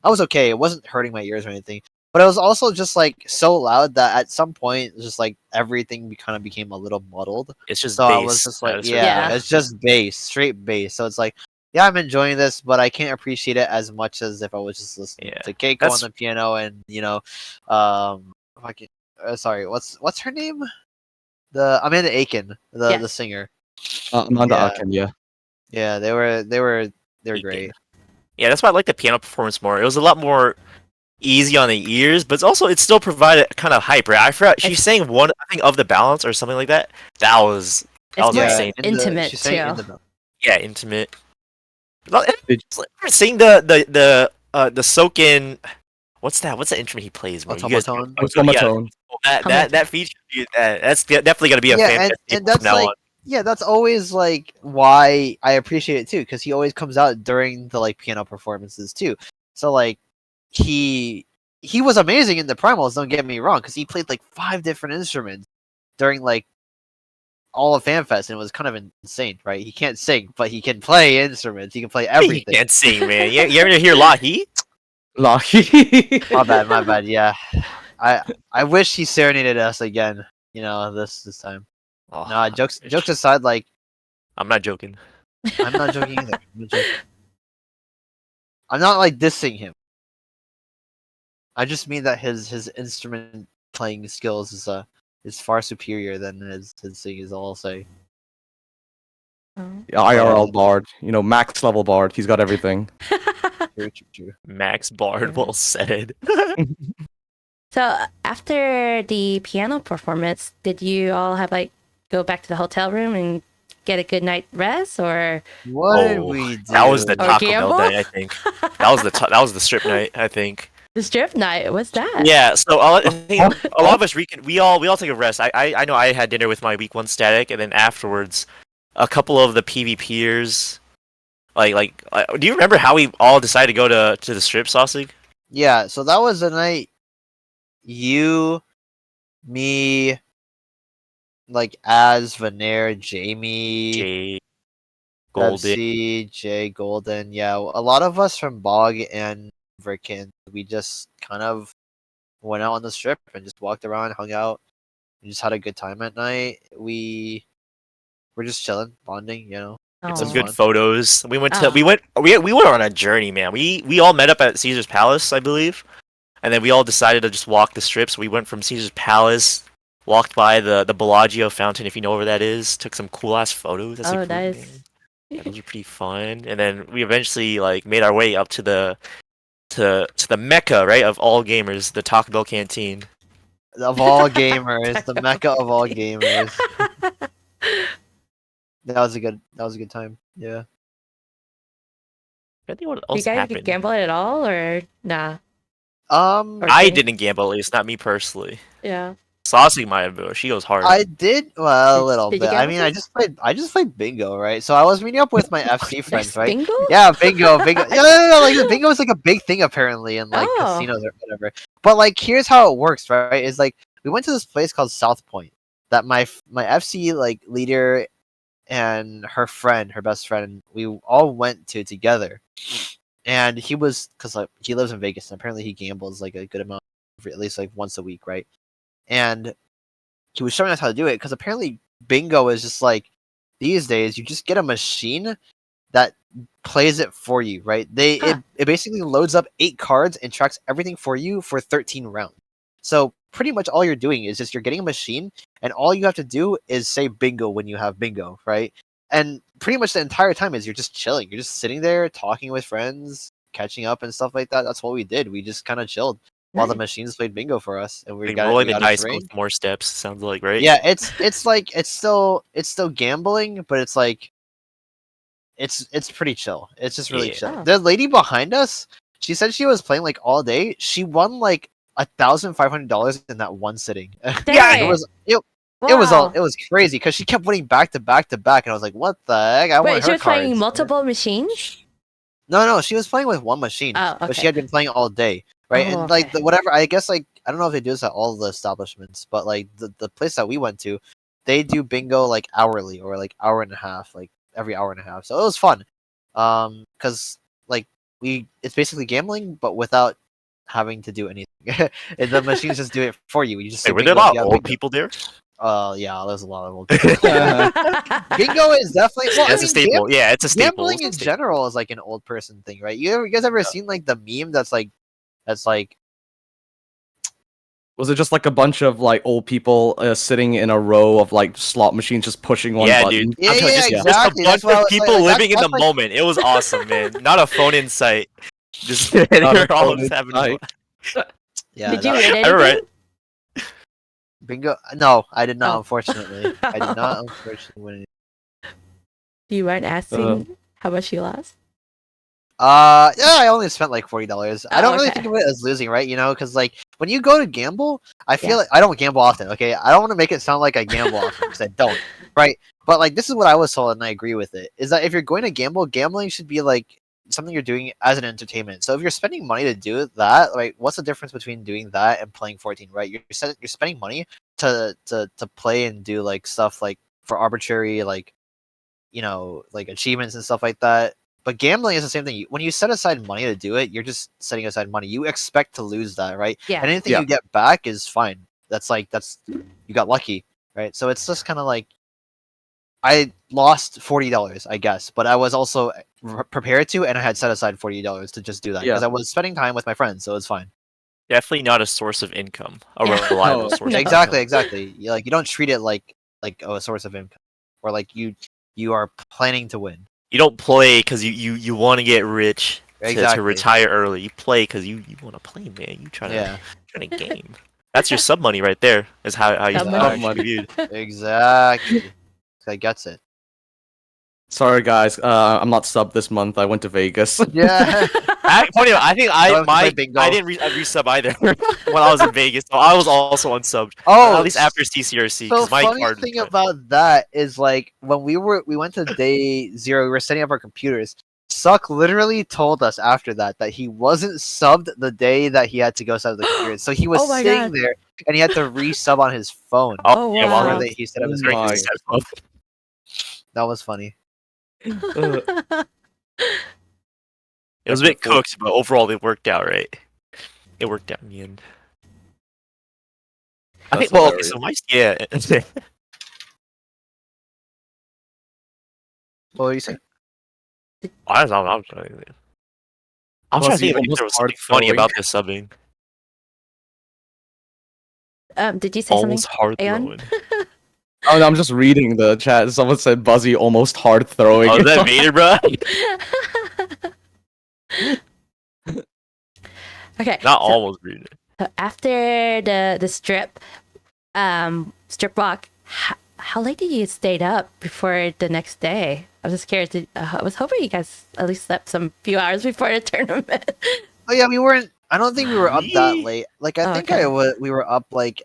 okay. It wasn't hurting my ears or anything. But it was also just like so loud that at some point, just like everything kind of became a little muddled. It's just So bass. I was just like, at a certain yeah, point. it's just bass, straight bass. So it's like, yeah, I'm enjoying this, but I can't appreciate it as much as if I was just listening Yeah, to Keiko that's- on the piano and fucking, sorry, what's her name? The Amanda Aiken, the Yes. singer. Amanda Yeah. Akin, yeah. Yeah, they were Aiken. great. Yeah, that's why I like the piano performance more. It was a lot more easy on the ears, but it still provided kind of hype, right? I forgot she It's- sang one, I think, of the balance or something like that. That was It's more insane. intimate she sang in too. the Yeah, intimate. Well, Did- it's like, seeing the Soken. What's that? What's the instrument he plays? Bro? You guys- automaton. Automaton. that feature. That's definitely gonna be a Yeah, fan and that's from now like on. yeah, that's always like why I appreciate it too, because he always comes out during the like piano performances too. So like he was amazing in the primals. Don't get me wrong, because he played like 5 different instruments during like all of Fanfest, and it was kind of insane, right? He can't sing, but he can play instruments. He can play He everything. can't sing, man. You ever hear Lahi? My bad. Yeah, I wish he serenaded us again. This time. Oh, Nah, jokes aside, like I'm not joking. I'm not joking either. I'm not like dissing him. I just mean that his instrument playing skills is far superior than his singing. Is all I'll say. Oh. IRL Bard, max level Bard. He's got everything. True. Max Bard, well said. So after the piano performance, did you all have go back to the hotel room and get a good night rest, or What did Oh, we do? That was the Or Taco Bell gamble? night, I think. That was the strip night, I think. The strip night. What's that? Yeah, so I think a lot of us we all take a rest. I know I had dinner with my week 1 static, and then afterwards, a couple of the PvPers, do you remember how we all decided to go to the strip, Sausage? Yeah, so that was the night you, me, like Az, Veneer, Jamie, Jay, Golden. Pepsi, Jay, Golden. Yeah, a lot of us from Bog and Verkittens, we just kind of went out on the strip and just walked around, hung out, and just had a good time at night. We were just chilling, bonding, you know. Get Oh. some was good fun. photos. We went to Oh. we went on a journey, man. We all met up at Caesar's Palace, I believe, and then we all decided to just walk the strips. We went from Caesar's Palace, walked by the Bellagio fountain, if you know where that is. Took some cool ass photos. As a Oh, group, nice. man. Yeah, those are pretty fun. And then we eventually like made our way up to the mecca, right, of all gamers, the Taco Bell canteen. Of all gamers, the mecca of all gamers. That was a good time. Yeah. I think what You else guys happened. gamble at all or nah? Or I didn't gamble, at least not me personally. Yeah. Saucy might have, though. She goes hard. I did a Did- little did you bit. I gamble mean, too? I just played bingo, right? So I was meeting up with my FC friends, There's right? bingo? Yeah, bingo. No. Like bingo is like a big thing apparently in like Oh. casinos or whatever. But like, here's how it works, right? Is like we went to this place called South Point that my FC like leader and her friend, her best friend, we all went to together. And he was because like he lives in Vegas and apparently he gambles like a good amount, at least like once a week, right? And he was showing us how to do it because apparently bingo is just like these days you just get a machine that plays it for you, right? It basically loads up 8 cards and tracks everything for you for 13 rounds. So pretty much all you're doing is just you're getting a machine and all you have to do is say bingo when you have bingo, right? And pretty much the entire time is you're just chilling. You're just sitting there talking with friends, catching up and stuff like that. That's what we did. We just kind of chilled while the Nice. machines played bingo for us, and we Like got rolling we the got a dice drink. goes more steps. Sounds like, right? Yeah, it's like it's still gambling, but it's like it's pretty chill. It's just really Yeah. chill. Oh. The lady behind us, she said she was playing like all day. She won like $1,500 in that one sitting. Dang. it was it, Wow. it was crazy because she kept winning back to back to back, and I was like, what the heck? I want Wait, her she was playing cards. multiple machines? No, she was playing with one machine, Oh, but she okay. had been playing all day, right? Oh, And like okay. whatever, I guess like I don't know if they do this at all the establishments, but like the place that we went to, they do bingo like hourly or like hour and a half, like every hour and a half. So it was fun, because like it's basically gambling, but without having to do anything. And the machines just do it for you. You just say Wait, were there a bingo if lot you of have old bingo. people there? Yeah, there's a lot of old people. Bingo is definitely well. It's a staple. Yeah, it's a staple. Gambling in general is like an old person thing, right? You guys ever seen like the meme that's like Was it just like a bunch of like old people sitting in a row of like slot machines just pushing one Yeah, button? dude. Yeah, I'm telling you, yeah, just exactly. a That's bunch what I of was people saying, like, living in the that's like- moment. It was awesome, man. Not a phone in sight. Just Not a all phone in having sight. fun. yeah. Did you that- win I anything? remember bingo? No, I did not. Oh. Unfortunately, I did not. Unfortunately, win anything. You weren't asking how much you lost? Yeah, I only spent like $40. I Oh, don't really okay. think of it as losing, right? You know, because like when you go to gamble, I feel Yeah. like I don't gamble often. Okay, I don't want to make it sound like I gamble often because I don't, right? But like this is what I was told, and I agree with it. Is that if you're going to gamble, gambling should be like something you're doing as an entertainment. So if you're spending money to do that, like what's the difference between doing that and playing 14? Right? You're spending money to play and do like stuff like for arbitrary like like achievements and stuff like that. But gambling is the same thing. When you set aside money to do it, you're just setting aside money. You expect to lose that, right? Yeah. And anything Yeah. you get back is fine. That's you got lucky, right? So it's just kind of like I lost $40, I guess, but I was also prepared to, and I had set aside $40 to just do that because Yeah. I was spending time with my friends, so it's fine. definitely not a source of income. A Yeah. reliable No. source. No. Of Exactly, income. exactly. You don't treat it like a source of income, or like you are planning to win. You don't play because you want to get rich to Exactly. retire early. You play because you want to play, man. You trying Yeah, to game. That's your sub money right there. Is how you Sub how it money. should be viewed. exactly. I gets it. Sorry guys, I'm not subbed this month. I went to Vegas. Yeah. Funny, I think Oh, play I bingo. didn't resub either when I was in Vegas, so I was also unsubbed. Oh, At least after CCRC, So because my funny card. thing about that is like when we went to day 0, we were setting up our computers. Suck literally told us after that he wasn't subbed the day that he had to go sub the computers. So he was Oh my sitting God. there and he had to resub on his phone. Oh, yeah, wow. well, That he set up his Oh my. computers. That was funny. it was a bit cooked, but overall it worked out right. It worked out in the end. I think. Well, okay, so my yeah. What were you saying? I'm trying to think if there was something funny about this subbing. Did you say something? Almost hard Aeon? throwing. Oh no, I'm just reading the chat. Someone said Buzzy almost hard throwing. Oh, is that Vader, bro? Okay. Not so- almost reading. So after the strip walk, how late did you stayed up before the next day? I was just curious. I was hoping you guys at least slept some few hours before the tournament. Oh yeah, we weren't. I don't think we were up that Me? late. Like I Oh, think okay. we were up like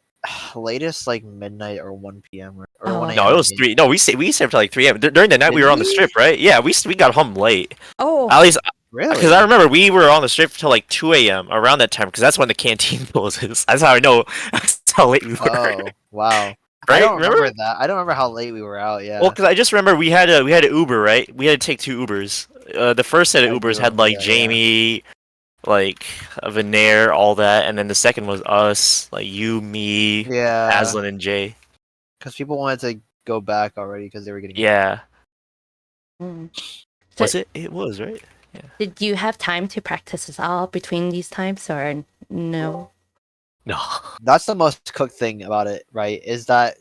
latest like midnight or 1 p.m. or Oh, 1 a.m. No, it was 3. No, we stayed up till like 3 a.m. During the night we Did were on the we? strip, right? Yeah, we got home late. Oh, At least Really? because I remember we were on the strip till like 2 a.m. around that time because that's when the canteen closes. That's how I know. That's how late we were. Oh wow. I Right? don't Remember? remember that. I don't remember how late we were out. Yeah. Well, because I just remember we had a Uber, right? We had to take 2 Ubers. The first set of I Ubers do had like remember, yeah. Jamie, like Veneer, all that, and then the second was us, like you, me, Yeah. Aslan, and Jay. Because people wanted to go back already because they were getting. Yeah. mm. Was So it? It was, right? did you have time to practice this all between these times, or no? No. That's the most cooked thing about it, right? Is that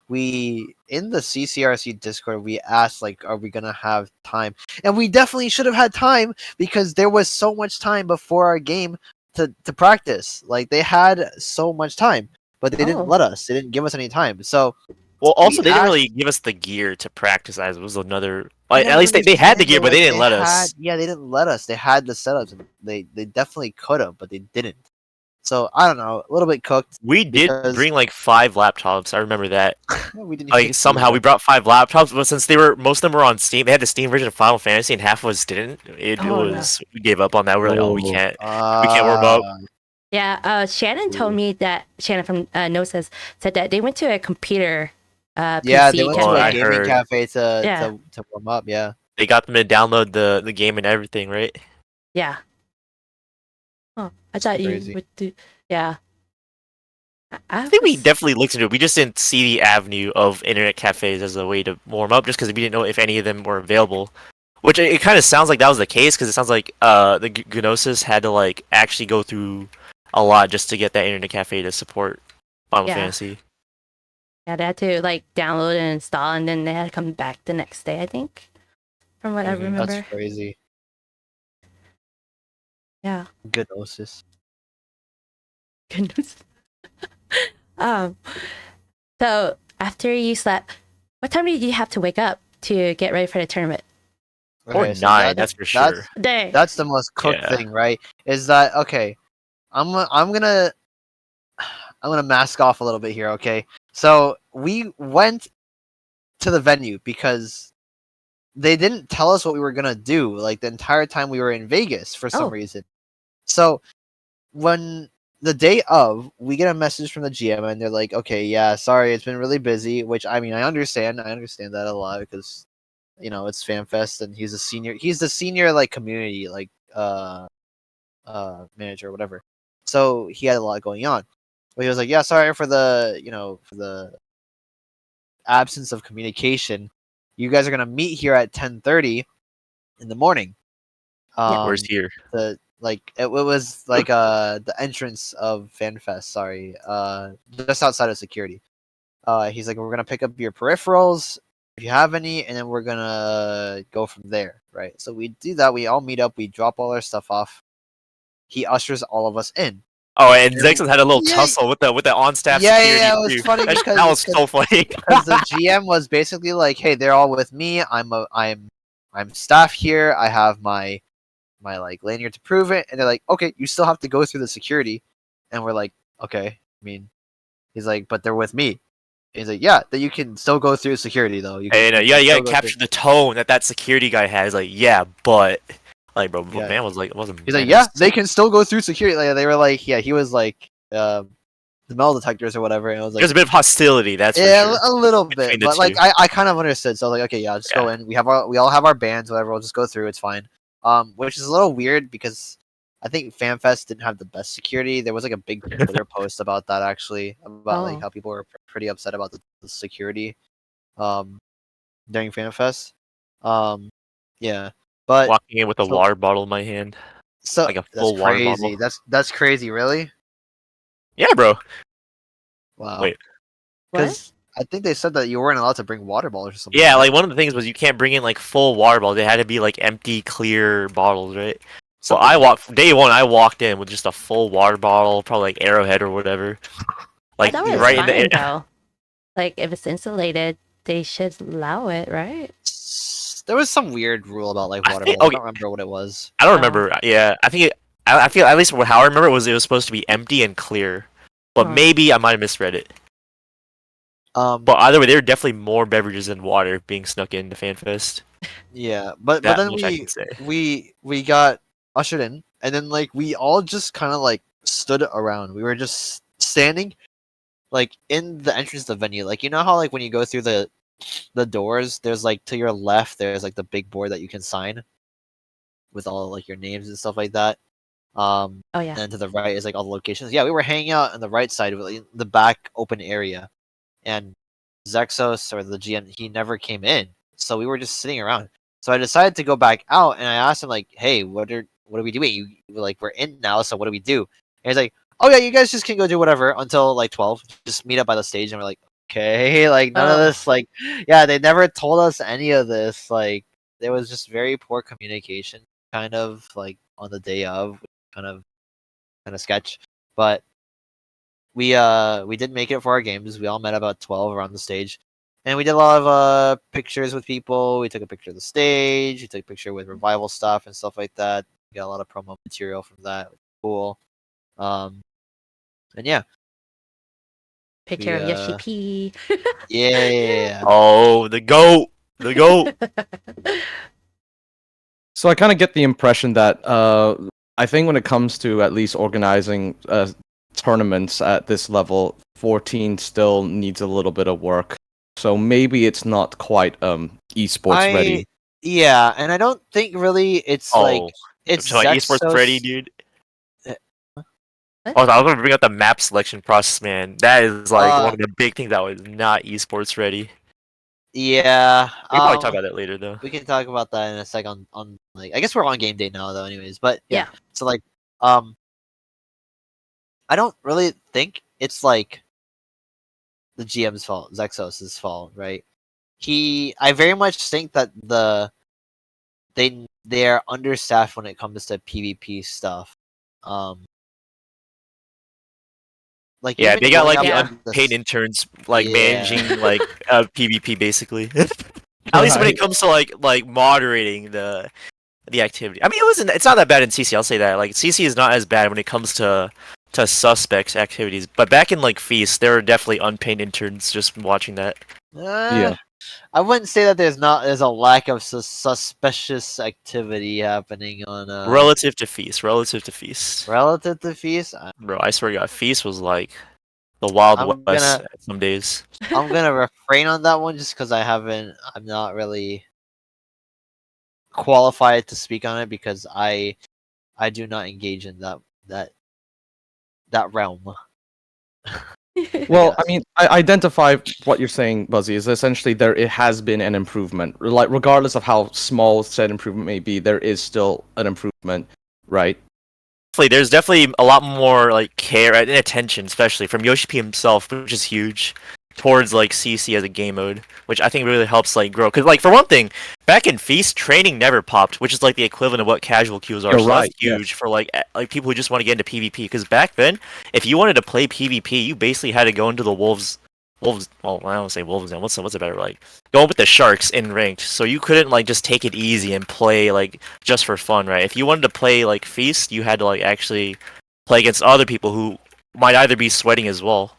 we in the CCRC Discord we asked like, are we gonna have time? And we definitely should have had time because there was so much time before our game to practice. Like they had so much time, but they Oh. didn't let us. They didn't give us any time. So Well, also we they didn't asked- really give us the gear to practice as. It was another. Like, I at least don't they had the understand, gear, but like, they didn't let us. had- Yeah, they didn't let us. They had the setups, and they definitely could have, but they didn't. So I don't know, a little bit cooked. We did because- bring like 5 laptops. I remember that. We didn't Like even somehow we brought 5 laptops, but since most of them were on Steam, they had the Steam version of Final Fantasy, and half of us didn't. It Oh, no. was we gave up on that. We're like, oh, we Oh. can't warm up. Yeah, Shannon told me that Shannon from Gnosis said that they went to a computer PC Yeah, they went to I a gaming heard. cafe Yeah. to warm up. Yeah. They got them to download the game and everything, right? Yeah. Oh, I thought Crazy. you would do. Yeah. I think we definitely looked into it. We just didn't see the avenue of internet cafes as a way to warm up, just because we didn't know if any of them were available. Which it kind of sounds like that was the case, because it sounds like the Gnosis had to like actually go through a lot just to get that internet cafe to support Final Yeah. Fantasy. Yeah, they had to like download and install, and then they had to come back the next day. I think, from what I Mhm. remember. That's crazy. Yeah. Good gnosis. Goodness. So after you slept, what time did you have to wake up to get ready for the tournament? Or Okay, so 9, that's for sure. Day. That's the most cooked Yeah. thing, right? Is that okay? I'm gonna mask off a little bit here, okay? So we went to the venue because they didn't tell us what we were gonna do like the entire time we were in Vegas for some Oh. reason. So when the day of, we get a message from the GM and they're like, "Okay, yeah, sorry, it's been really busy." Which I mean, I understand. I understand that a lot because it's FanFest and he's a senior. He's the senior like community like manager or whatever. So he had a lot going on. But he was like, "Yeah, sorry for the for the absence of communication. You guys are gonna meet here at 10:30 in the morning." Where's here? It was like the entrance of FanFest. Sorry, just outside of security. He's like, we're gonna pick up your peripherals if you have any, and then we're gonna go from there, right? So we do that. We all meet up. We drop all our stuff off. He ushers all of us in. Oh, and Zexus had a little Yeah. tussle with the on-staff Yeah, security. yeah, it was too. funny that, because- that was so funny. Because the GM was basically like, "Hey, they're all with me. I'm staff here. I have my like lanyard to prove it." And they're like, "Okay, you still have to go through the security." And we're like, "Okay." I mean, he's like, "But they're with me." And he's like, "Yeah, that you can still go through security though. You And can you gotta still go capture through." the tone that security guy has. Like, yeah, but like, bro, Yeah. man was like, wasn't. He's like, "Yeah, they can still go through security." Like, they were like, yeah, he was like, the metal detectors or whatever. And I was like, There's a bit of hostility. That's yeah, for sure. a little between bit, the but like two. I kind of understood. So I was like, okay, yeah, just go in. We all have our bands, whatever. We'll just go through. It's fine. Which is a little weird because I think FanFest didn't have the best security. There was like a big Twitter post about that actually, about like Oh. how people were pretty upset about the security, um, during FanFest. Yeah, but Walking in with a so- water bottle in my hand, so like a that's full water crazy. bottle. That's crazy. Really? Yeah, bro. Wow. Wait. What? Because I think they said that you weren't allowed to bring water bottles or something. Yeah, right? like one of the things was you can't bring in like full water bottles. They had to be like empty, clear bottles, right? So day one. I walked in with just a full water bottle, probably like Arrowhead or whatever. Like I thought it was right in fine the. though. Like if it's insulated, they should allow it, right? There was some weird rule about like I water think- bottles. okay. I don't remember what it was. I don't Oh. remember. Yeah, I think I feel at least how I remember it was supposed to be empty and clear, but Huh. maybe I might have misread it. But either way, there are definitely more beverages than water being snuck into FanFest. Yeah, but That then much I can say. we got ushered in, and then like we all just kind of like stood around. We were just standing, like in the entrance of the venue. Like you know how like when you go through the doors, there's like to your left, there's like the big board that you can sign with all like your names and stuff like that. Oh yeah. And to the right is like all the locations. Yeah, we were hanging out on the right side of like, the back open area, and Zexos or the GM he never came in, so we were just sitting around. So I decided to go back out, and I asked him like, "Hey, what are we doing? We're in now, so what do we do?" And he's like, "Oh yeah, you guys just can go do whatever until like 12. Just meet up by the stage." And we're like, "Okay, like none of Oh. this, like, yeah, they never told us any of this. Like, there was just very poor communication, kind of like on the day of, kind of sketch, but." We did make it for our games. We all met about 12 around the stage, and we did a lot of pictures with people. We took a picture of the stage. We took a picture with revival stuff and stuff like that. We got a lot of promo material from that. Which was cool. And yeah, Picture we, of Yoshi-p. yeah. Oh, the goat, the goat. So I kind of get the impression that I think when it comes to at least organizing tournaments at this level, 14 still needs a little bit of work. So maybe it's not quite esports ready. Yeah, and I don't think really it's like it's so like esports ready, Zexos- dude. What? Oh, I was gonna bring up the map selection process, man. That is like one Uh, of the big things that was not esports ready. Yeah, We can probably talk about that later, though. we can talk about that in a sec on like I guess we're on game day now though anyways, but yeah. Yeah. So like I don't really think it's like the GM's fault, Zexos' fault, right? I very much think that they're understaffed when it comes to PvP stuff. Like Yeah, even they got going like up the Yeah. on the unpaid interns like Yeah. managing like PvP basically. At least when it comes to like moderating the activity. I mean, it's not that bad in CC. I'll say that. Like CC is not as bad when it comes to suspects activities. But back in like Feast, there were definitely unpaid interns just watching that. Yeah. I wouldn't say that there's a lack of suspicious activity happening on Relative to Feast. Relative to Feast. relative to Feast. Bro, I swear to God, Feast was like the Wild I'm West gonna- some days. I'm gonna refrain on that one just because I'm not really qualified to speak on it because I do not engage in that realm. Well, guess. I mean, I identify what you're saying, Buzzy, is essentially it has been an improvement. Like, regardless of how small said improvement may be, there is still an improvement, right? There's definitely a lot more like care and attention, especially from Yoshi-p himself, which is huge. towards like CC as a game mode, which I think really helps like grow. Because like for one thing, back in Feast, training never popped, which is like the equivalent of what casual queues are. You're So right, that's huge for like people who just want to get into PvP. Because back then, if you wanted to play PvP, you basically had to go into the Wolves. Wolves. Well, I don't say Wolves now. What's a better like? Go with the Sharks in ranked. So you couldn't like just take it easy and play like just for fun, right? If you wanted to play like Feast, you had to like actually play against other people who might either be sweating as well.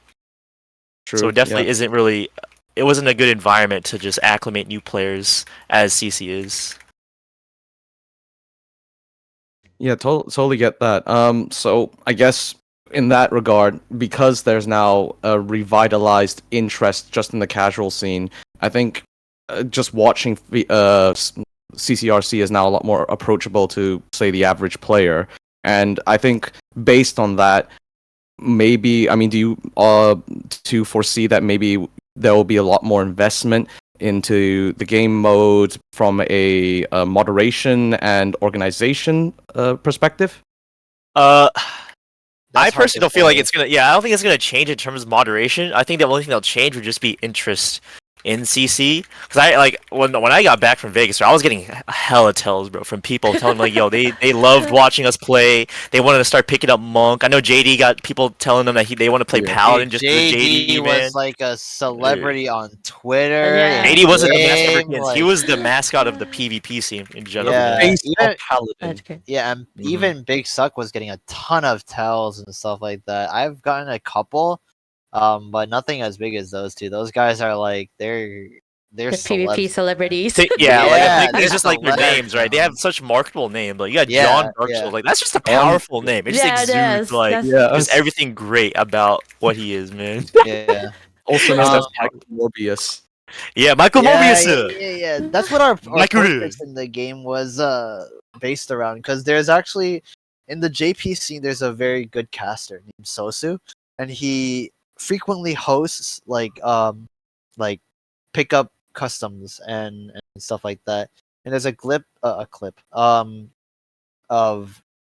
True. So it definitely yeah. isn't really. It wasn't a good environment to just acclimate new players as CC is. Yeah, totally get that. So I guess in that regard, because there's now a revitalized interest just in the casual scene, I think just watching CCRC is now a lot more approachable to, say, the average player. And I think based on that, maybe, I mean, do you to foresee that maybe there will be a lot more investment into the game mode from a moderation and organization perspective? I That's hard personally to don't feel like say. it's gonna. Yeah, I don't think it's gonna change in terms of moderation. I think the only thing that'll change would just be interest in CC. Because I like when I got back from Vegas, I was getting hella tells, bro, from people telling me like, yo, they loved watching us play. They wanted to start picking up Monk. I know JD got people telling them that they want to play Yeah. Paladin just because JD JD, man. was like a celebrity on Twitter. Yeah. and JD wasn't the mascot for game, Verkittens. He like- was the mascot of the PvP scene in general. Yeah, Face even- of Paladin. That's good. Yeah, and Mhm. even Big Suck was getting a ton of tells and stuff like that. I've gotten a couple, but nothing as big as those two. Those guys are like they're The celebs. PvP celebrities. Yeah, like Yeah, I think they're it's just like their celebs names, right? They have such marketable names. Like you got Yeah, John Darkshield. yeah. Like that's just a powerful name. It just Yeah, it exudes is. like That's- Yeah, just everything great about what he is, man. Yeah. also known as Um, Michael Morbius. Yeah, Michael yeah, Mobius. yeah. That's what our Michael. portraits in the game was based around. Because there's actually in the JP scene, there's a very good caster named Sosu, and he frequently hosts like pickup customs and stuff like that. And there's a clip of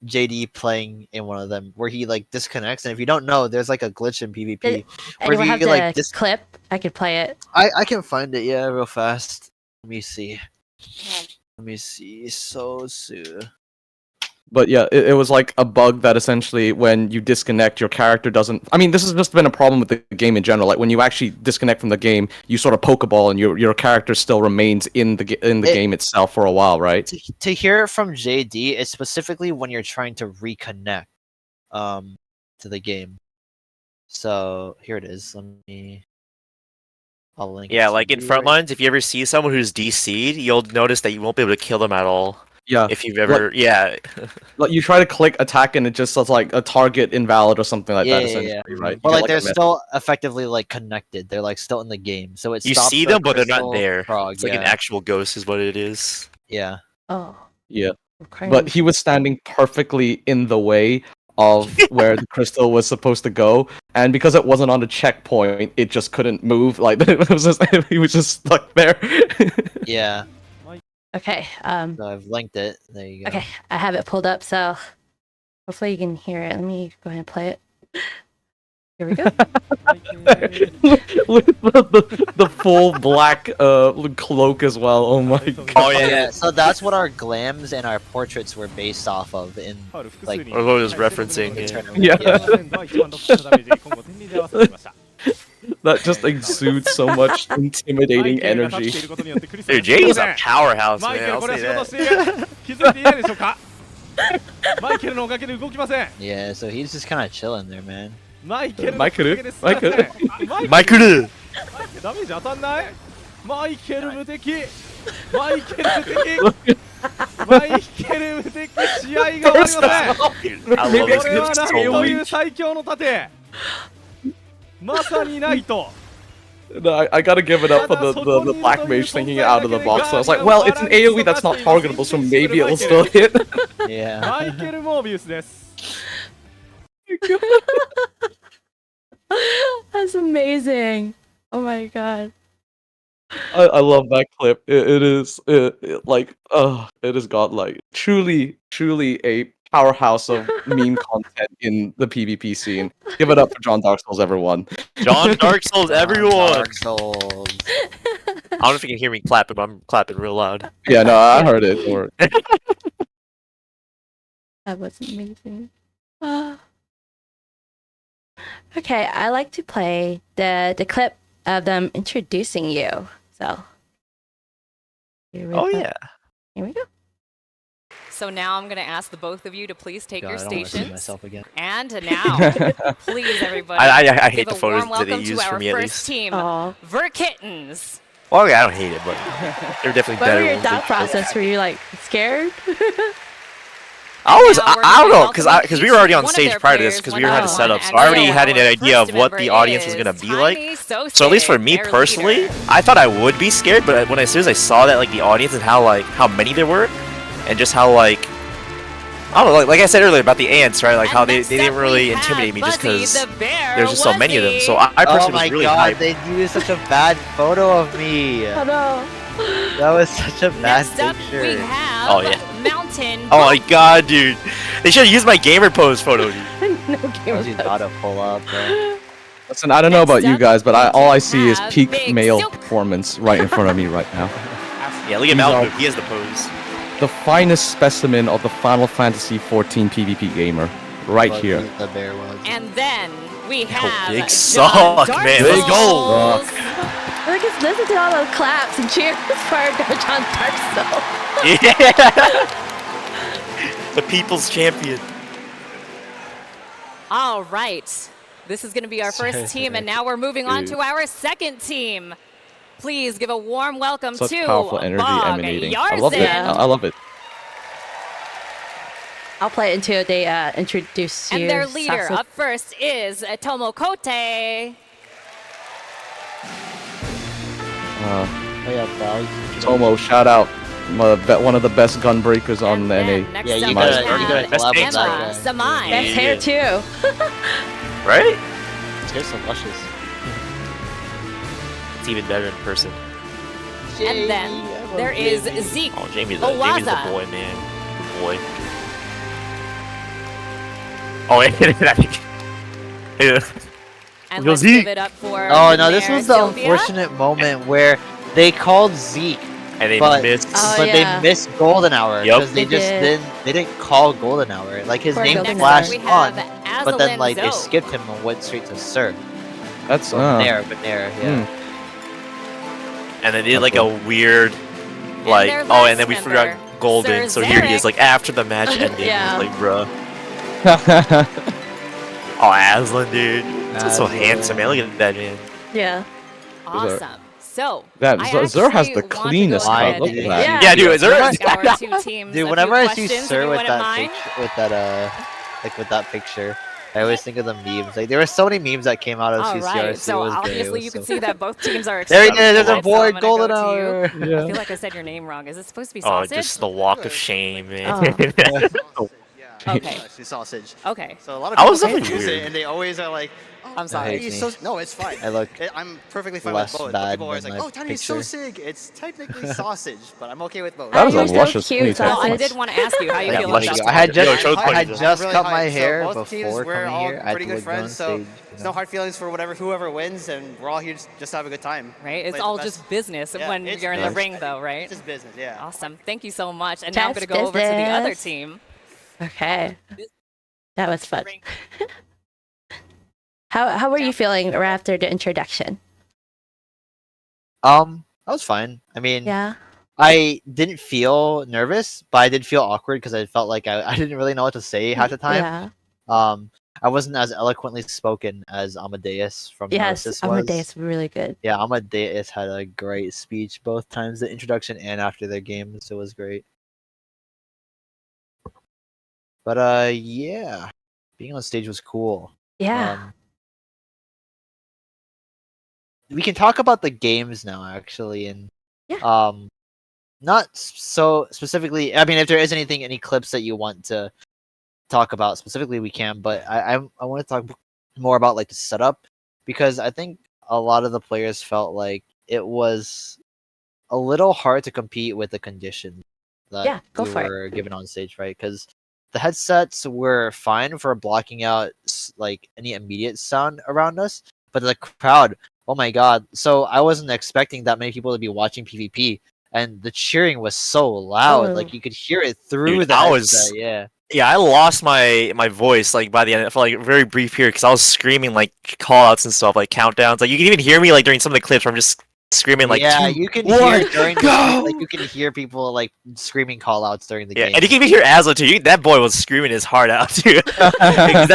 JD playing in one of them where he like disconnects, and if you don't know, there's like a glitch in PvP where Anyone he have the like clip? I could play it. I can find it, yeah, real fast. Let me see. Sosu. But yeah, it was like a bug that essentially when you disconnect, your character doesn't. I mean, this has just been a problem with the game in general. Like when you actually disconnect from the game, you sort of Pokeball, and your character still remains in the game itself for a while, right? To hear it from JD, it's specifically when you're trying to reconnect to the game. So here it is. I'll link. Yeah, it like to in you front right- lines, if you ever see someone who's DC'd, you'll notice that you won't be able to kill them at all. Yeah. If you've ever, yeah, Like you try to click attack, and it just says like a target invalid or something like that. Yeah, Essentially, right? But You like get, they're a message. still effectively like connected. They're like still in the game. So it you stops see the them, but they're not crystal there. frog, It's like yeah. an actual ghost, is what it is. Yeah. Oh. Yeah. cringe. But he was standing perfectly in the way of where the crystal was supposed to go, and because it wasn't on a checkpoint, it just couldn't move. Like it was just, he was just stuck there. Yeah. Okay. So I've linked it. There you go. Okay. I have it pulled up, so hopefully you can hear it. Let me go ahead and play it. Here we go. With the full black cloak as well. Oh my god. Oh yeah, Yeah, so that's what our glams and our portraits were based off of in like or what I was referencing. the Yeah. tournament. That just exudes so much intimidating energy. Dude, JD's a powerhouse, man. I'll say that. Yeah, so he's just kind of chilling there, man. Michael. マイクルダメージ当たんないマイケル無敵マイケル無敵マイケル無敵試合が終わりません I love こ this れは game なん so とい much. う最強の盾まさにナイト No, I gotta give it up for the black mage thinking it out of the box. So I was like, well, it's an AoE that's not targetable, so maybe it'll still hit. Yeah. マイケル・モービウスです That's amazing. Oh my god. I love that clip. It is like it is godlike. Truly a powerhouse of meme content in the PvP scene. Give it up for John Dark Souls, everyone. John Dark Souls, everyone. Dark Souls. I don't know if you can hear me clapping, but I'm clapping real loud. Yeah, no, I heard it. Don't worry. That was amazing. Okay, I like to play the clip of them introducing you. So. Here we Oh go. yeah. Here we go. So now I'm going to ask the both of you to please take God, your I don't wanna see stations. myself again. And now, please, everybody, I hate give the a warm photos that they welcome use to for our me at first least. team, Oh. Verkittens. Well, yeah, I don't hate it, but they're definitely What better. were your ones thought than- process? Were you like scared? I was, Now we're I don't gonna know, welcome because we were already on one of stage their prior to this, players, because one we by had a one, setup, and so I already so had an our idea of first what the member audience was gonna is be like. Tiny So at least for me their personally, leader. I thought I would be scared, but when as soon as I saw that like the audience and how many there were, and just how like I don't know, like I said earlier about the ants, right? Like And how they next didn't up really we have intimidate me just Buzzy, because the bear, there's just so many of them. Wuzzy. So I Oh personally my was really god, hyped. they used such a bad photo of me. Oh no. That was such a bad Next up, picture. we have Oh, yeah. Mountain. Oh my god, dude! They should have used my gamer pose photo, dude. No That game. was about to pull up, bro. Listen, I don't know about Next you up, guys, but we all I see is have peak Big male Silk. performance right in front of me right now. Yeah, look at These are- Malibu. He has the pose. The finest specimen of the Final Fantasy 14 PvP gamer, right But here. The bear was. And then we have big John suck, Dark man. Big Souls. Look, listen to all those claps and cheers for John Dark Souls. Yeah. The people's champion. All right. This is going to be our first team, and now we're moving on to our second team. Please give a warm welcome Such to powerful energy Bog emanating. I love it. Yarzin. I love it. I'll play it until they introduce you. And their leader Sasu. up first is Tomokote. Oh yeah, Bog. Tomo, shout out. One of the best gun breakers on And NA. then next Yeah, up you we gotta have Best collab with names. that Emma guy. Samai. Best hair too. Right? His hair's so luscious. It's even better in person. And then there is Zeke. Oh, Jamie's the Owaza. boy, man. Good boy. Oh, yeah. And Yo, let's Zeke. give it up for Oh the no, this mayor, was the Sylvia. unfortunate moment where they called Zeke, And they But- missed. Oh, but yeah. they missed Golden Hour Yep. because they They just did. they didn't call Golden Hour. Like his Poor name Golden Next Hour. up flashed we have on, but then like they Azalenzo. skipped him and went straight to Sir. That's Nair, yeah. And they did like a weirard, like, their oh, and then last we member, forgot Golden. Sir So here he is, Zarek. like after the match ended. Yeah. Like, bruh. uh. Oh, Aslan, dude. He's so Aslan. handsome, man. Look at that, man. Yeah. Awesome. So That I Zur has actually the want to go cleanest ahead cut. cut. Look at and that. Yeah. Yeah, dude, is there? ask our two teams a Dude, few whenever I see questions, if Sir you with wouldn't that mind. with that picture, I always think of the memes. Like there were so many memes that came out of All CCRC. right, so it was great. It obviously was you can so- see that both teams are There he extremely is. There's a polite, so I'm boy, gonna Golden go to you. Hour. I feel like I said your name wrong. Is it supposed to be Oh, sausage? just the walk of shame, man. Okay. Actually, sausage. Okay. So a lot of I people was definitely confuse weird. it, and they always are like, "Oh, I'm sorry. hates Tiny's me. so no, it's fine. I look I'm perfectly fine less with both. But bad people are always than like, my "Oh, Tiny's so picture. sick. It's technically sausage, but I'm okay with both." That is You're a so luscious cute, ponytail. Well, I Sausage. did want to ask you how you Yeah, feel luscious. about I had Yo, just show I had Tony. just really cut hyped. my So hair both teams, before we're coming all here. I had pretty to good look down friends, so stage. there's no hard feelings for whoever wins, and we're all here just to have a good time. right? It's Play the all best. just business Yeah, when it's you're in the business. ring, though, right? It's just business, yeah. Awesome. Thank you so much. And now I'm That's going to go over to the other business. team. Okay. That was fun. How were you feeling right after the introduction? I was fine. I mean, Yeah. I didn't feel nervous, but I did feel awkward because I felt like I didn't really know what to say half the time. Yeah. I wasn't as eloquently spoken as Amadeus from Yes. Nemesis was. Amadeus really good. Yeah, Amadeus had a great speech both times, the introduction and after their games. It was great. But yeah, being on stage was cool. Yeah. We can talk about the games now, actually, and Yeah. not so specifically. I mean, if there is any clips that you want to talk about specifically, we can. But I want to talk more about like the setup because I think a lot of the players felt like it was a little hard to compete with the conditions that Yeah, go we for it. were given on stage, right? Because the headsets were fine for blocking out like any immediate sound around us, but the crowd, oh my god! So I wasn't expecting that many people to be watching PvP, and the cheering was so loud, Oh. like you could hear it through Dude, the I headset. was- Yeah, Yeah, I lost my voice like by the end for like a very brief period because I was screaming like call outs and stuff, like countdowns. Like you can even hear me like during some of the clips where I'm just screaming like yeah, 2, you can 1, hear during the go! like you can hear people like screaming call outs during the Yeah, game. and you can even hear Aslo too. That boy was screaming his heart out too. Because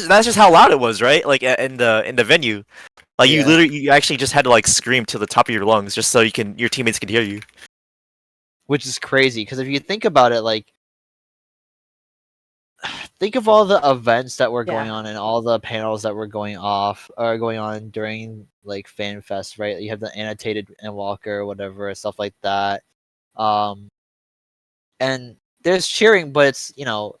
that's just how loud it was, right? Like in the venue, like Yeah. you actually just had to like scream to the top of your lungs just so your teammates can hear you. Which is crazy because if you think about it, like think of all the events that were going Yeah. on and all the panels that were going on during like FanFest, right? You have the annotated Endwalker or whatever, stuff like that. And there's cheering, but it's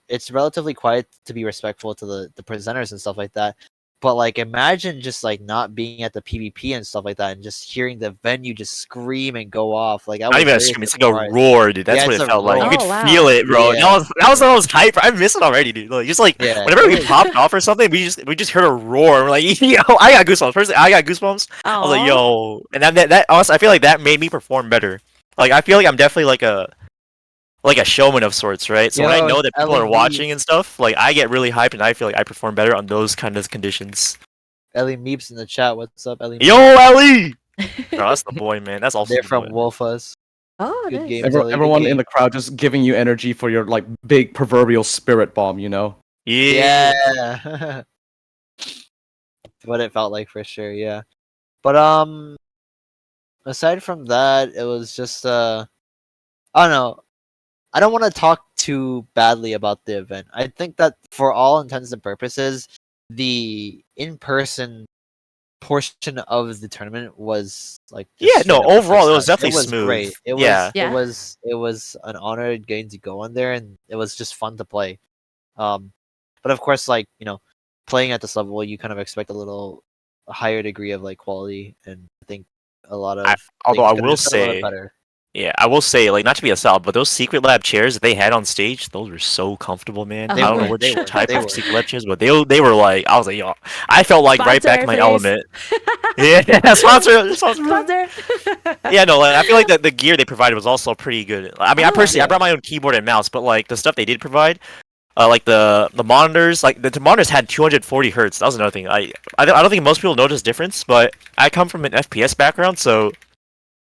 it's relatively quiet to be respectful to the presenters and stuff like that. But like imagine just like not being at the PvP and stuff like that and just hearing the venue just scream and go off. Like I Not was even a very scream, it's like a surprised. roar, dude. That's Yeah, what it's it a felt like. You roar. could Oh, wow. feel it, bro. Yeah. That was the most hype. I miss it already, dude. Like just like Yeah, whenever it we was- popped off or something, we just heard a roar. We're like, yo, I got goosebumps. Personally, I got goosebumps. I was like, Aw. yo, and that honestly, I feel like that made me perform better. Like I feel like I'm definitely like a showman of sorts, right? So when I Yo, know that people are Ellie watching Meeps. and stuff, like I get really hyped and I feel like I perform better on those kind of conditions. Ellie Meeps in the chat. What's up, Ellie? Yo, Meeps? Ellie! Bro, that's the boy, man. That's also They're the from boy. Wolfus. Oh, Good nice. game. Ellie, good Everyone in game. the crowd just giving you energy for your like big proverbial spirit bomb, you know? Yeah. Yeah. What it felt like for sure, yeah. But aside from that, it was just I don't know. I don't want to talk too badly about the event. I think that for all intents and purposes, the in-person portion of the tournament was like just Yeah, no, straight up a overall, it was success. definitely was smooth. great. It Yeah. was Yeah. it was an honor getting to go on there, and it was just fun to play. But of course, like playing at this level, you kind of expect a higher degree of like quality, and I think a lot of Although things I could have will just been a little say, bit better. yeah, I will say, like, not to be a sal, but those secret lab chairs that they had on stage, those were so comfortable, man. They I don't know were, which they were, type they of were. secret lab chairs, but they were like, I was like, yo, I felt like right back in my Sponsor, element. Yeah, sponsor. Sponsor. Yeah, no, like, I feel like the gear they provided was also pretty good. I mean, I Oh, personally, I yeah. brought my own keyboard and mouse, but like the stuff they did provide, like the monitors, like the monitors had 240 hertz. That was another thing. I don't think most people notice difference, but I come from an FPS background, so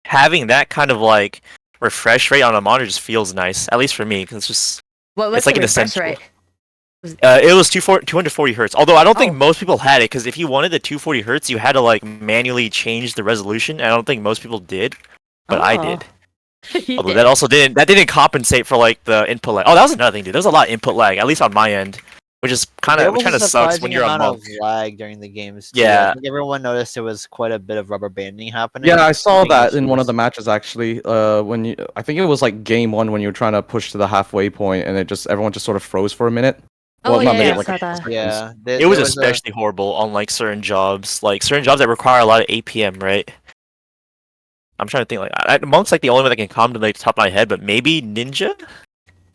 having that kind of like refresh rate on a monitor just feels nice, at least for me, because it's just What was it's like the an refresh essential. rate? It was 240 hertz. Although I don't think Oh. most people had it, because if you wanted the 240 hertz, you had to like manually change the resolution. And I don't think most people did, but I Oh. did. You Although did. that also didn't compensate for like the input lag. Oh, that was another thing, dude. There's a lot of input lag, at least on my end, which is There which was a kind of sucks when surprising you're a amount of monk. lag during the games. Too. Yeah. I think everyone noticed there was quite a bit of rubber banding happening. Yeah, I saw think that this in one of was- the matches actually. When I think it was like game one when you were trying to push to the halfway point, and everyone just sort of froze for a minute. Oh, Well, not yeah, minute, I like saw a couple that. seconds. Yeah, It was there especially horrible on like certain jobs that require a lot of APM, right? I'm trying to think Monk's like the only one that can come to the top of my head, but maybe Ninja,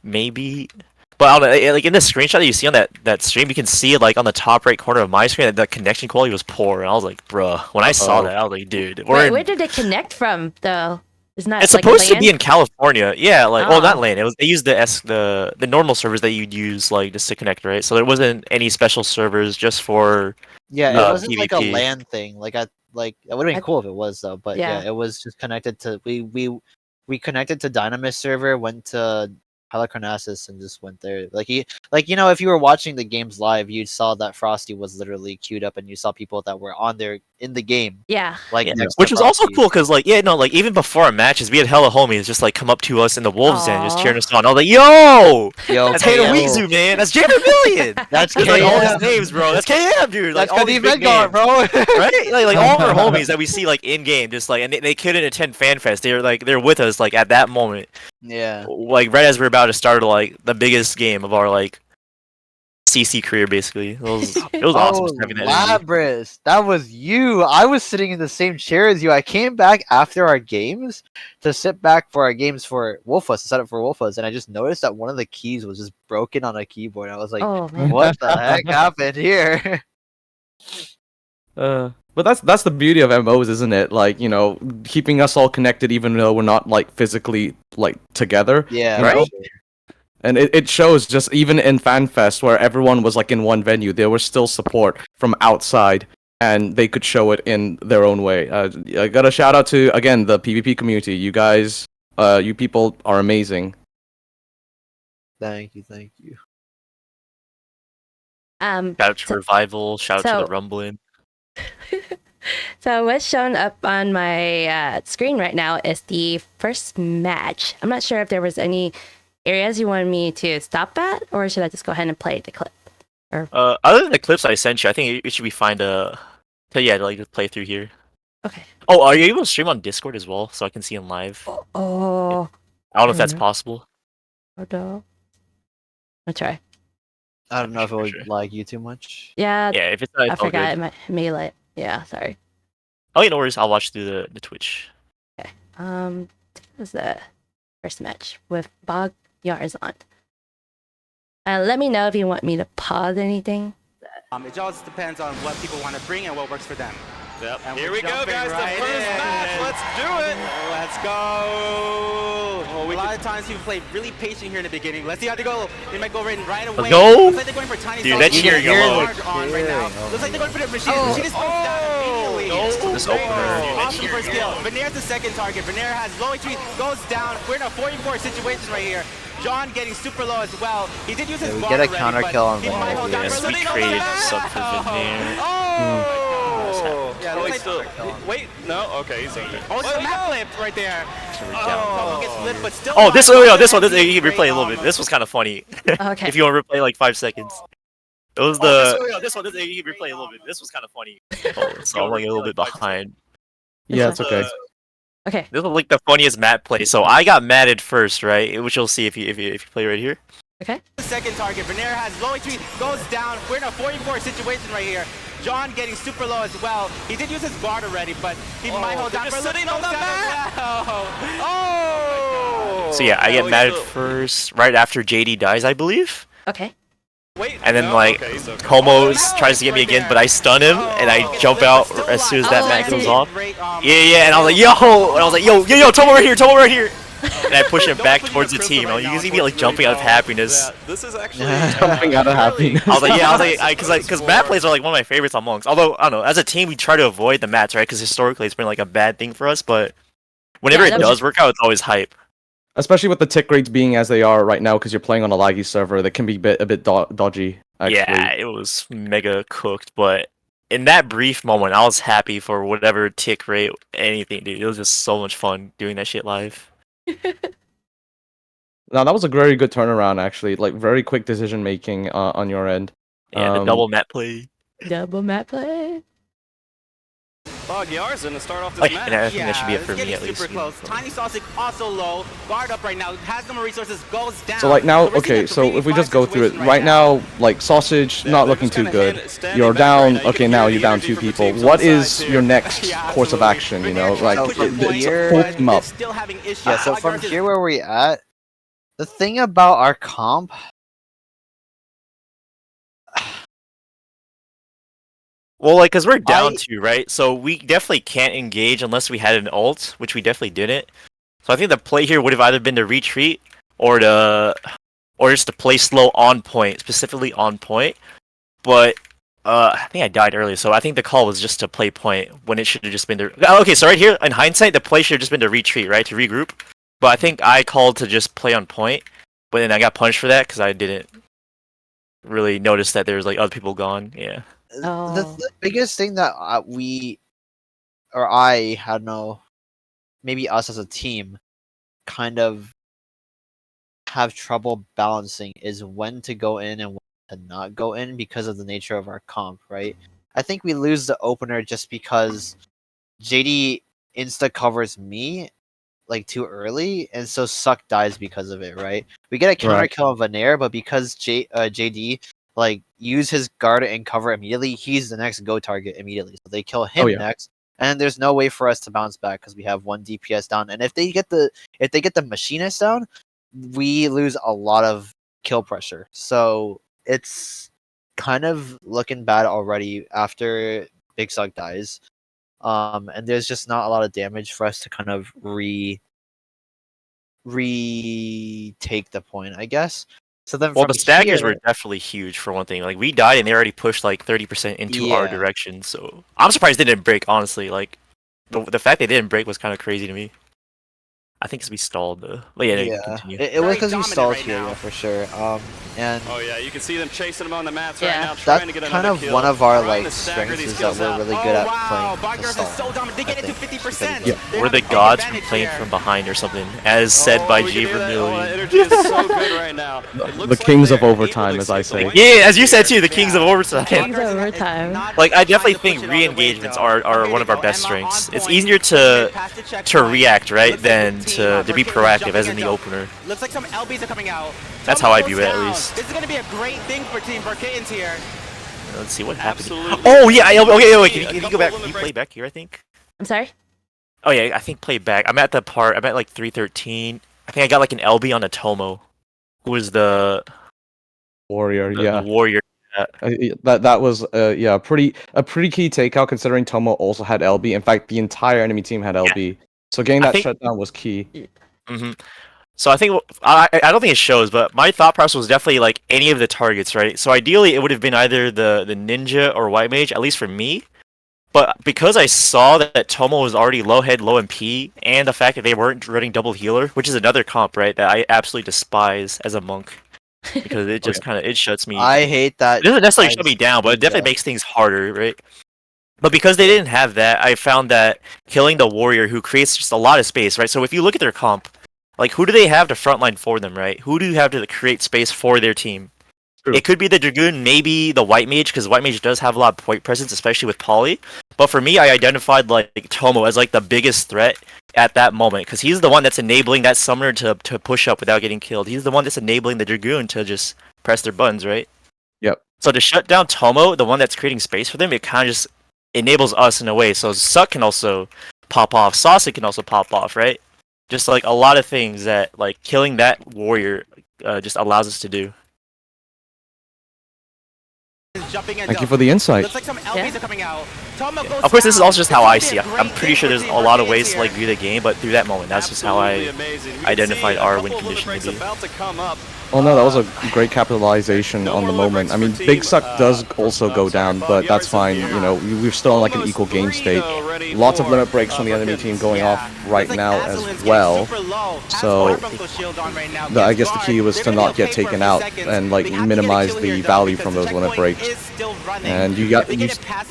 maybe. But I don't know, like in the screenshot that you see on that stream, you can see it like on the top right corner of my screen that the connection quality was poor, and I was like, bruh. When I saw that, I was like, dude, Where did it connect from, though? Isn't that it's like supposed to LAN? be in California, yeah. Like, well, not Oh. LAN. They used the normal servers that you'd use like just to connect, right? So there wasn't any special servers just for. Yeah, it wasn't like a PvP. LAN thing. Like it would have been cool if it was though. But yeah, Yeah. it was just connected to we connected to Dynamis server, went to Halicarnassus and just went there. Like if you were watching the games live, you saw that Frosty was literally queued up, and you saw people that were on there in the game, Yeah. like Yeah. next Which to was also Frosty. cool because like even before our matches, we had hella homies just like come up to us in the Wolves Den, just Aw. cheering us on. I was like, yo, Yo, that's Hater KM. Weezu, man. That's Jamer Million. That's That's like all his KM. names, bro. That's KM, dude. Like That's all these Cody big Vanguard, names, bro. right? Like all of our homies that we see like in game, just like and they couldn't attend FanFest. They're with us like at that moment, Yeah. like right as we're about to start like the biggest game of our like CC career basically. It was awesome just having that energy. Labris, that was you. I was sitting in the same chair as you. I came back after our games to sit back for our games for Wolfus, to set up for Wolfus, and I just noticed that one of the keys was just broken on a keyboard. I was like, Oh man. what the heck happened here? But that's the beauty of MMOs, isn't it? Like, you know, keeping us all connected even though we're not like physically like together. Yeah, you know? Right? And it shows just even in FanFest where everyone was like in one venue, there was still support from outside and they could show it in their own way. I got a shout out to again the PvP community. You guys, you people are amazing. Thank you, thank you. Shout out to Revival, shout out to the Rumbling. So what's shown up on my screen right now is the first match. I'm not sure if there was any areas you wanted me to stop at, or should I just go ahead and play the clip? Other than the clips I sent you, I think it should be fine to like just play through here. Okay. Oh, are you able to stream on Discord as well so I can see him live? Oh. I don't know if that's possible. Hold on. I'll try. I don't know if it would Sure. lag you too much. Yeah, Yeah, if it's not, I it's all forgot good. it may like. Yeah, sorry. Oh, no worries. I'll watch through the Twitch. Okay. This is the first match with Bog Yarzon. Let me know if you want me to pause anything. It just depends on what people want to bring and what works for them. Yep. And Here we're we go, jumping guys. right The first match. in. Let's do it. Let's go. A lot of times people play really patient here in the beginning. Let's see how they go. They might go right away. go. Looks like they're going for Tiny. Dude, that cheering alone. on right now. Looks like they're going for the machine. Oh. The machine is going down immediately. This opener. Awesome first kill. Veneer's the second target. Veneer has low HP, goes down. We're in a 4v4 situation right here. John getting super low as well. He did use his Yeah, we bar get a already, counter but kill on he might Veneer hold down here. for a Yes, we little traded bit. sub for Veneer. Oh! Yeah, Oh, looks wait, like wait, no, okay, he's injured. Oh, it's the map flip right there. Oh, gets lit, but still Oh, this alive. this one, you can replay a little bit. This was kind of funny. Okay. If you want to replay like 5 seconds. It was the. This one, you can replay a little bit. This was kind of funny. Oh, so I'm like a little bit behind. Yeah, it's okay. Okay. This was like the funniest map play. So I got matted first, right? Which you'll see if you play right here. Okay. The second target. Veneer has low HP, goes down. We're in a 4v4 situation right here. John getting super low as well. He did use his guard already, but he might hold down for a little bit. Oh! So yeah, I get matted first, right after JD dies, I believe. Okay. Wait, And then no, like okay, he's okay. Como tries to get me again, but I stun him and I jump out as soon as that Oh, mat I goes see. off. Yeah, and I was like, yo, and I was like, yo, Tomo right here, and I push him back towards the team. You can see me like jumping out of happiness. Yeah, this is actually Jumping out of happiness. I was like, because mat plays are like one of my favorites on Monks. Although I don't know, as a team we try to avoid the mats, right? Because historically it's been like a bad thing for us, but whenever Yeah, it does work out, it's always hype. Especially with the tick rates being as they are right now, because you're playing on a laggy server, that can be a bit dodgy. Actually. Yeah, it was mega cooked, but in that brief moment, I was happy for whatever tick rate, anything, dude. It was just so much fun doing that shit live. Now that was a very good turnaround, actually. Like very quick decision making on your end. Yeah, the double mat play. Double map play. Bog Yarzon to start off this Like, match. and I think that should be it it's for me getting at least. super close. Tiny Sausage also low. Guard up right now. Has no more resources. Goes down. So like now, we're seeing okay, a so if we 3v5 just go through it, situation right now, like Sausage Yeah, not they're looking just too kinda good. standing You're back down, right now. You okay, can now hear you're the down energy 2 from the people. teams on What the is side, your too. next Yeah, course of absolutely. action, you Veneer know? trying Like, to push from the point, here- pull but him up. they're still having issues. Yeah, so Bog from Yarzon- here where we at, the thing about our comp, Well, like, cause we're down I- 2, right? So we definitely can't engage unless we had an ult, which we definitely didn't. So I think the play here would have either been to retreat or just to play slow on point, specifically on point. But I think I died earlier, so I think the call was just to play point when it should have just been to. Okay, so right here in hindsight, the play should have just been to retreat, right, to regroup. But I think I called to just play on point, but then I got punished for that because I didn't really notice that there was like other people gone. Yeah. Oh. the biggest thing that I don't know, maybe us as a team, kind of have trouble balancing is when to go in and when to not go in because of the nature of our comp, right? I think we lose the opener just because JD insta covers me like too early, and so Suck dies because of it, right? We get a counter Right. kill on Veneer, but because JD like use his guard and cover immediately, he's the next go target immediately. So they kill him next, and there's no way for us to bounce back because we have 1 DPS down. And if they get the machinist down, we lose a lot of kill pressure. So it's kind of looking bad already after Big Suck dies. And there's just not a lot of damage for us to kind of retake the point, I guess. So then, well, the staggers were definitely huge for one thing. Like we died, and they already pushed like 30% into our direction. So I'm surprised they didn't break. Honestly, like the fact they didn't break was kind of crazy to me. I think because we stalled though. But continue. It was because we stalled here, for sure. And oh yeah, you can see them chasing them on the mats right now, that's trying to get kind of kill. one of our like strengths is that we're really good at playing the stall. So dominant. They get it to 50%. We're the gods who playing from behind or something, as said by G Vermillion. Oh, energy is so good right now. The kings of overtime, as I say. Yeah, as you said too, the kings of overtime. Kings of overtime. Like I definitely think re-engagements are one of our best strengths. It's easier to react, right, than to be proactive, as in the opener. Looks like some LBs are coming out. That's how I view it, at least. This is going to be a great thing for Team Verkittens here. Let's see what happened. Absolutely. Oh yeah, okay, can you go back? Can you play back here? I think. I'm sorry? Oh yeah, I think play back. I'm at like 313. I think I got like an LB on a Tomo, who was the warrior. the warrior. That was a pretty key takeout considering Tomo also had LB. In fact, the entire enemy team had LB. So getting that shutdown was key. Mm-hmm. So I think I don't think it shows, but my thought process was definitely like any of the targets, right? So ideally it would have been either the ninja or white mage, at least for me. But because I saw that Tomo was already low head, low MP, and the fact that they weren't running double healer, which is another comp, right, that I absolutely despise as a monk. Because it just it shuts me. I hate that. It doesn't necessarily shut me down, but it definitely makes things harder, right? But because they didn't have that, I found that killing the warrior, who creates just a lot of space, right? So if you look at their comp, like who do they have to frontline for them, right? Who do you have to create space for their team? True. It could be the Dragoon, maybe the White Mage, because White Mage does have a lot of point presence, especially with Poly. But for me, I identified like Tomo as like the biggest threat at that moment, because he's the one that's enabling that summoner to push up without getting killed. He's the one that's enabling the Dragoon to just press their buttons, right? Yep. So to shut down Tomo, the one that's creating space for them, it kind of just enables us in a way. So Suck can also pop off, Saucy can also pop off, right? Just like a lot of things that like killing that warrior just allows us to do. Thank you for the insight. Looks like some LBs are coming out. Of course, this is also just how I see it. I'm pretty sure there's a lot of ways to like view the game, but through that moment, that's just how I identified our win condition to be. Oh no, that was a great capitalization on the moment. I mean, Big Suck does also go down, but that's fine. You know, we're still in like an equal game state. Lots of limit breaks from the enemy team going off right now as well. So I guess the key was to not get taken out and like minimize the value from those limit breaks. And you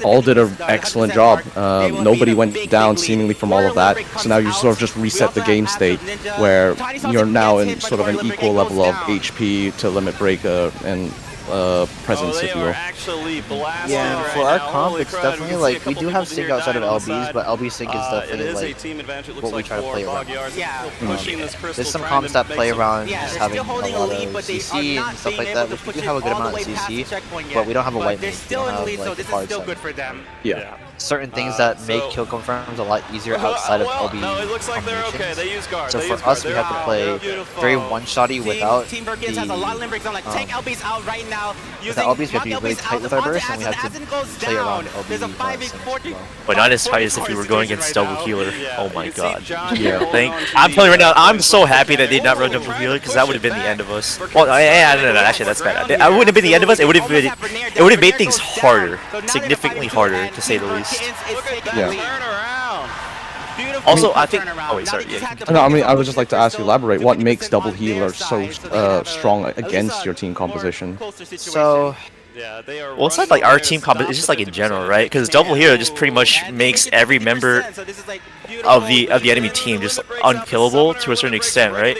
all did an excellent job. Nobody went down seemingly from all of that. So now you sort of just reset the game state where you're now in sort of an equal level of HP to limit break and presence, if you will. Yeah, and for our comp, it's definitely like we do have sync outside of LBs, but LB sync is definitely like what we try to play around. There's some comps that play around just having a lot of CC and stuff like that, which we do have a good amount of CC, but we don't have a white mage. We don't have like hard side. Yeah. Certain things that make kill confirms a lot easier outside of LB combinations. So for us, we have to play very one-shotty without the with the LBs, we have to be really tight with our burst, and we have to play around LB. But not as tight as if we were going against double healer. Oh my god. Yeah. I'm telling you right now, I'm so happy that they did not run double healer, because that would have been the end of us. Well, no, actually that's bad. It wouldn't have been the end of us. It would have made things harder, significantly harder, to say the least. Yeah. Also, I think. Oh wait, sorry. Yeah. No, I mean, I would just like to ask you, elaborate. What makes double healer so strong against your team composition? So. Well, it's not like our team composition. It's just like in general, right? Because double healer just pretty much makes every member of the enemy team just unkillable to a certain extent, right?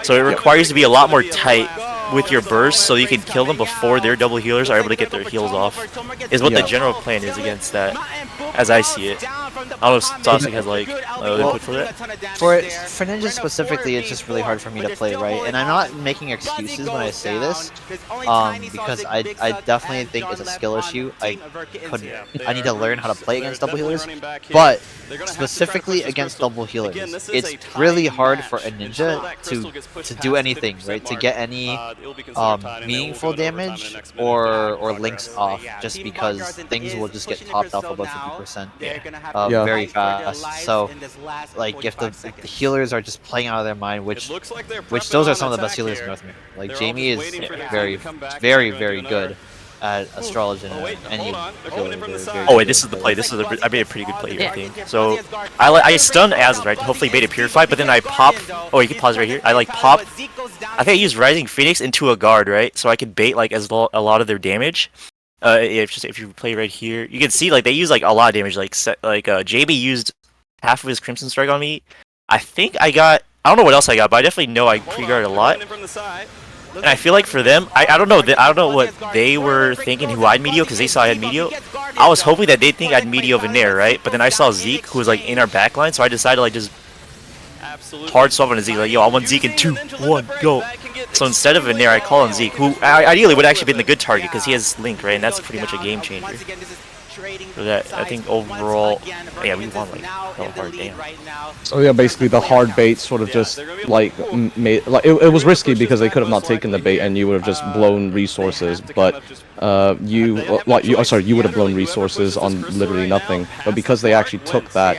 So it requires you to be a lot more tight with your burst so you can kill them before their double healers are able to get their heals off. Is what the general plan is against that, as I see it. I don't know if Sasuke has like input for that. For Ninja specifically, it's just really hard for me to play, right? And I'm not making excuses when I say this, because I definitely think it's a skill issue. I need to learn how to play against double healers, but specifically against double healers, it's really hard for a Ninja to do anything, right? To get any meaningful damage or links off, just because things will just get topped off above 50% very fast. So, like, if the healers are just playing out of their mind, which those are some of the best healers in North America. Like, Jamie is very good at astrology and any Oh wait, this is the play. I made a pretty good play here, I think. So I stun Az, right? Hopefully bait a purify, but then I pop. Oh, you can pause right here. I like pop. I think I use Rising Phoenix into a guard, right? So I can bait like a lot of their damage. If you play right here, you can see like they use like a lot of damage. Like JB used half of his Crimson Strike on me. I think I don't know what else I got, but I definitely know I pre-guard a lot. And I feel like for them, I don't know what they were thinking who I'd Meteor, because they saw I had Meteor. I was hoping that they'd think I'd Meteor Veneer, right? But then I saw Zeke, who was like in our backline, so I decided to like just hard swap on Zeke, like, yo, I want Zeke in 2, 1, go. So instead of Veneer, I call on Zeke, who ideally would actually been the good target, because he has Link, right? And that's pretty much a game changer. So that, I think overall, yeah, we won like hell hard, damn. So yeah, basically the hard bait sort of just like made like it was risky because they could have not taken the bait and you would have just blown resources, but you would have blown resources on literally nothing. But because they actually took that,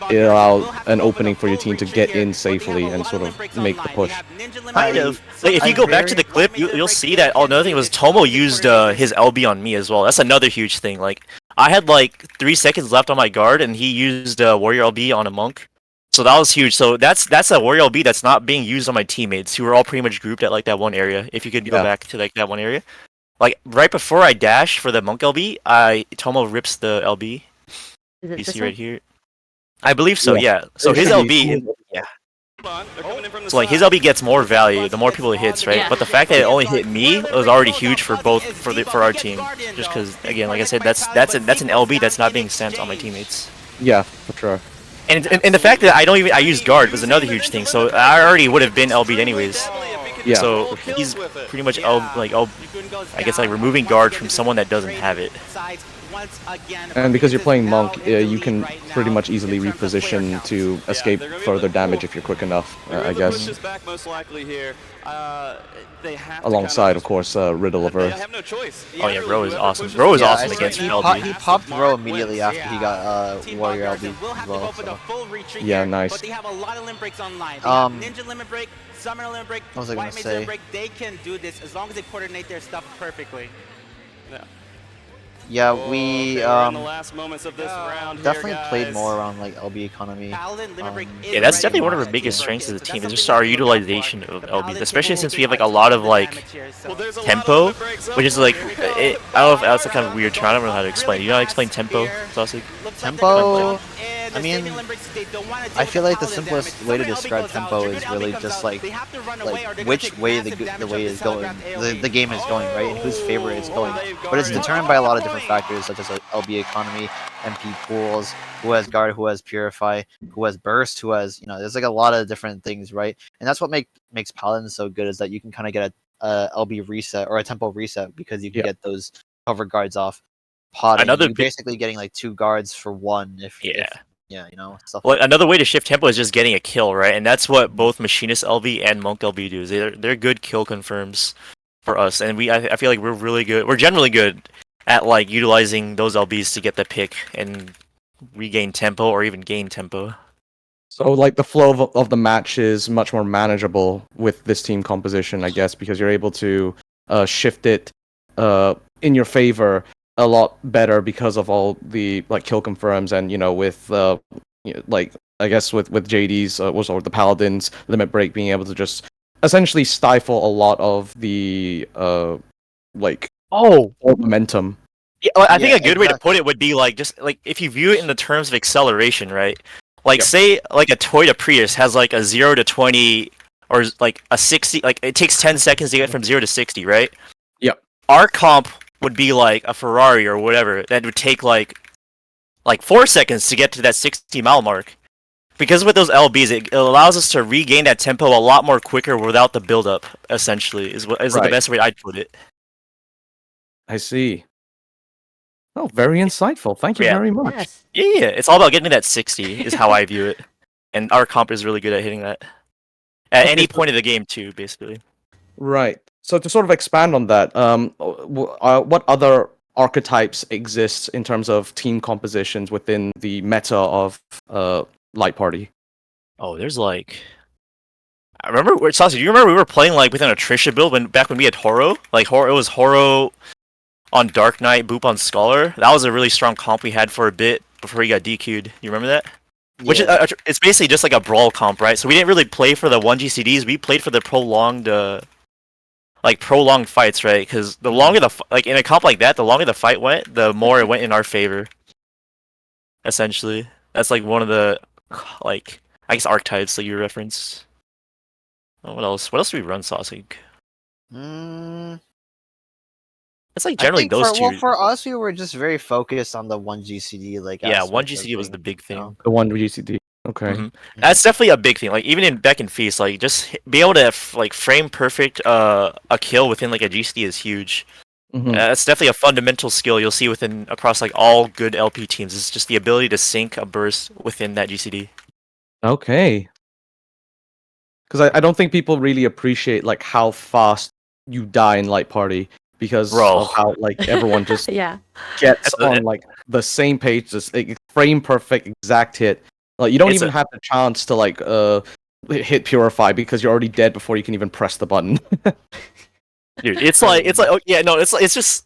it allowed an opening for your team to get in safely and sort of make the push. Kind of. Like, if you go back to the clip, you'll see that. Oh, another thing was Tomo used his LB on me as well. That's another huge thing. Like, I had like 3 seconds left on my guard, and he used Warrior LB on a monk. So that was huge. So that's a Warrior LB that's not being used on my teammates, who were all pretty much grouped at like that one area. If you could go back to like that one area, like right before I dash for the monk LB, Tomo rips the LB. You see right here. I believe so. Yeah. So his LB. Yeah. So like his LB gets more value the more people it hits, right? Yeah. But the fact that it only hit me was already huge for our team. Just because, again, like I said, that's an LB that's not being sent on my teammates. Yeah, for sure. And the fact that I used guard was another huge thing. So I already would have been LB'd anyways. Yeah. So he's pretty much I guess like removing guard from someone that doesn't have it. And because you're playing Monk, you can pretty much easily reposition to escape further damage if you're quick enough, I guess. Alongside, of course, Riddle of Earth. Oh yeah, Ro is awesome. Ro is awesome against LB. He popped Ro immediately after he got Warrior LB as well. So. Yeah, nice. They have a lot of limit breaks online. They have Ninja limit break, Summoner limit break, what was I gonna White Mage say? limit break. They can do this as long as they coordinate their stuff perfectly. Yeah, we definitely here, played more around like LB economy. Yeah, that's definitely one of our biggest strengths as a team, is just our utilization of LBs, especially since we have like a lot of like tempo, which is like, I don't know if that's a kind of weird term, I don't know how to explain it. You know how to explain tempo, Sasuke? Tempo? I mean, I feel like the simplest way to describe tempo is really just like which way the way is going, the game is going, right, and whose favor it's going. But it's determined by a lot of different factors, such as like LB economy, MP pools, who has guard, who has purify, who has burst, who has, there's like a lot of different things, right? And that's what makes Paladin so good, is that you can kind of get a LB reset or a tempo reset, because you can get those cover guards off. Potting, you're basically getting like 2 guards for 1 if stuff. Well, another way to shift tempo is just getting a kill, right? And that's what both Machinist LB and Monk LB do. They're good kill confirms for us, and I feel like we're really good. We're generally good at like utilizing those LBs to get the pick and regain tempo or even gain tempo. So like the flow of the match is much more manageable with this team composition, I guess, because you're able to shift it in your favor a lot better because of all the like kill confirms, and with like I guess with JD's or the Paladins limit break being able to just essentially stifle a lot of the momentum. Yeah, I think a good way to put it would be like, just like if you view it in the terms of acceleration, right? Like say like a Toyota Prius has like a 0 to 20 or like a 60. Like it takes 10 seconds to get from 0 to 60, right? Yep. Our comp would be like a Ferrari or whatever that would take like 4 seconds to get to that 60-mile mark. Because with those LBs, it allows us to regain that tempo a lot more quicker without the build-up. Essentially, is the Right. best way I'd put it. I see. Oh, very insightful. Thank you Yeah. very much. Yes. Yeah, it's all about getting to that 60 is how I view it. And our comp is really good at hitting that. At Okay, any so- point of the game too, basically. Right. So to sort of expand on that, what other archetypes exist in terms of team compositions within the meta of Light Party? Oh, there's like... I remember, Saucy, do you remember we were playing like within a Trisha build back when we had Horo? Like, it was Horo on Dark Knight, Boop on Scholar. That was a really strong comp we had for a bit before he got DQ'd. You remember that? Which is it's basically just like a brawl comp, right? So we didn't really play for the 1GCDs. We played for the prolonged fights, right? Because the longer like in a comp like that, the longer the fight went, the more it went in our favor. Essentially, that's like one of the like I guess archetypes that you referenced. Oh, what else? What else do we run, Saucy? It's like generally those two. Well, for us, we were just very focused on the 1GCD. Like, Yeah, aspect of 1GCD was the things, big you know? thing. The one UCD. Okay. Mhm. That's definitely a big thing. Like even back in Feast, like just be able to like frame perfect a kill within like a GCD is huge. Mhm. That's definitely a fundamental skill you'll see within across like all good LP teams. It's just the ability to sync a burst within that GCD. Okay. Because I don't think people really appreciate like how fast you die in Light Party because Bro. of how like everyone just Yeah. gets That's on like the same page, just like, frame perfect exact hit. Like you don't It's even have the chance to like hit Purify because you're already dead before you can even press the button. Dude, it's like oh yeah, no, it's just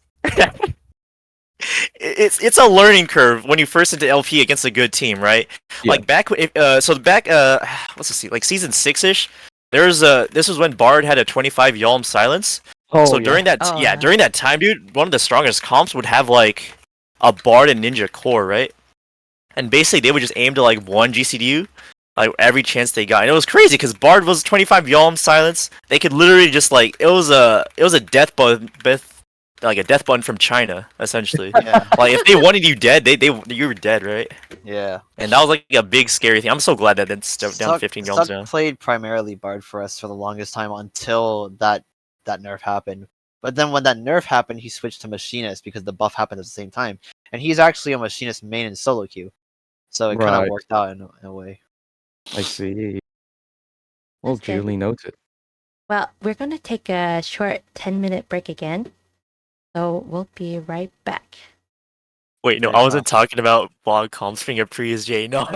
it's a learning curve when you first into LP against a good team, right? Yeah. Like back what's this, like season 6ish, this was when Bard had a 25 Yalm silence. So during that Oh, yeah. during that time, dude, one of the strongest comps would have like a Bard and Ninja core, right? And basically they would just aim to like one GCDU like every chance they got. And it was crazy because Bard was 25 Yalm silence. They could literally just like it was a death button like a death button from China, essentially. Yeah, Like if they wanted you dead, you were dead, right? yeah. And that was like a big scary thing. I'm so glad that it's down to 15 Yalms Suck now. played primarily Bard for us for the longest time until that nerf happened. But then when that nerf happened, he switched to Machinist because the buff happened at the same time. And he's actually a Machinist main in solo queue. So it kind Right. of worked out in a way. I see. Well, That's good. duly noted. Well, we're going to take a short 10-minute break again. So we'll be right back. Wait, no, Very I wasn't fast. talking about blog comps being a pre-J. No.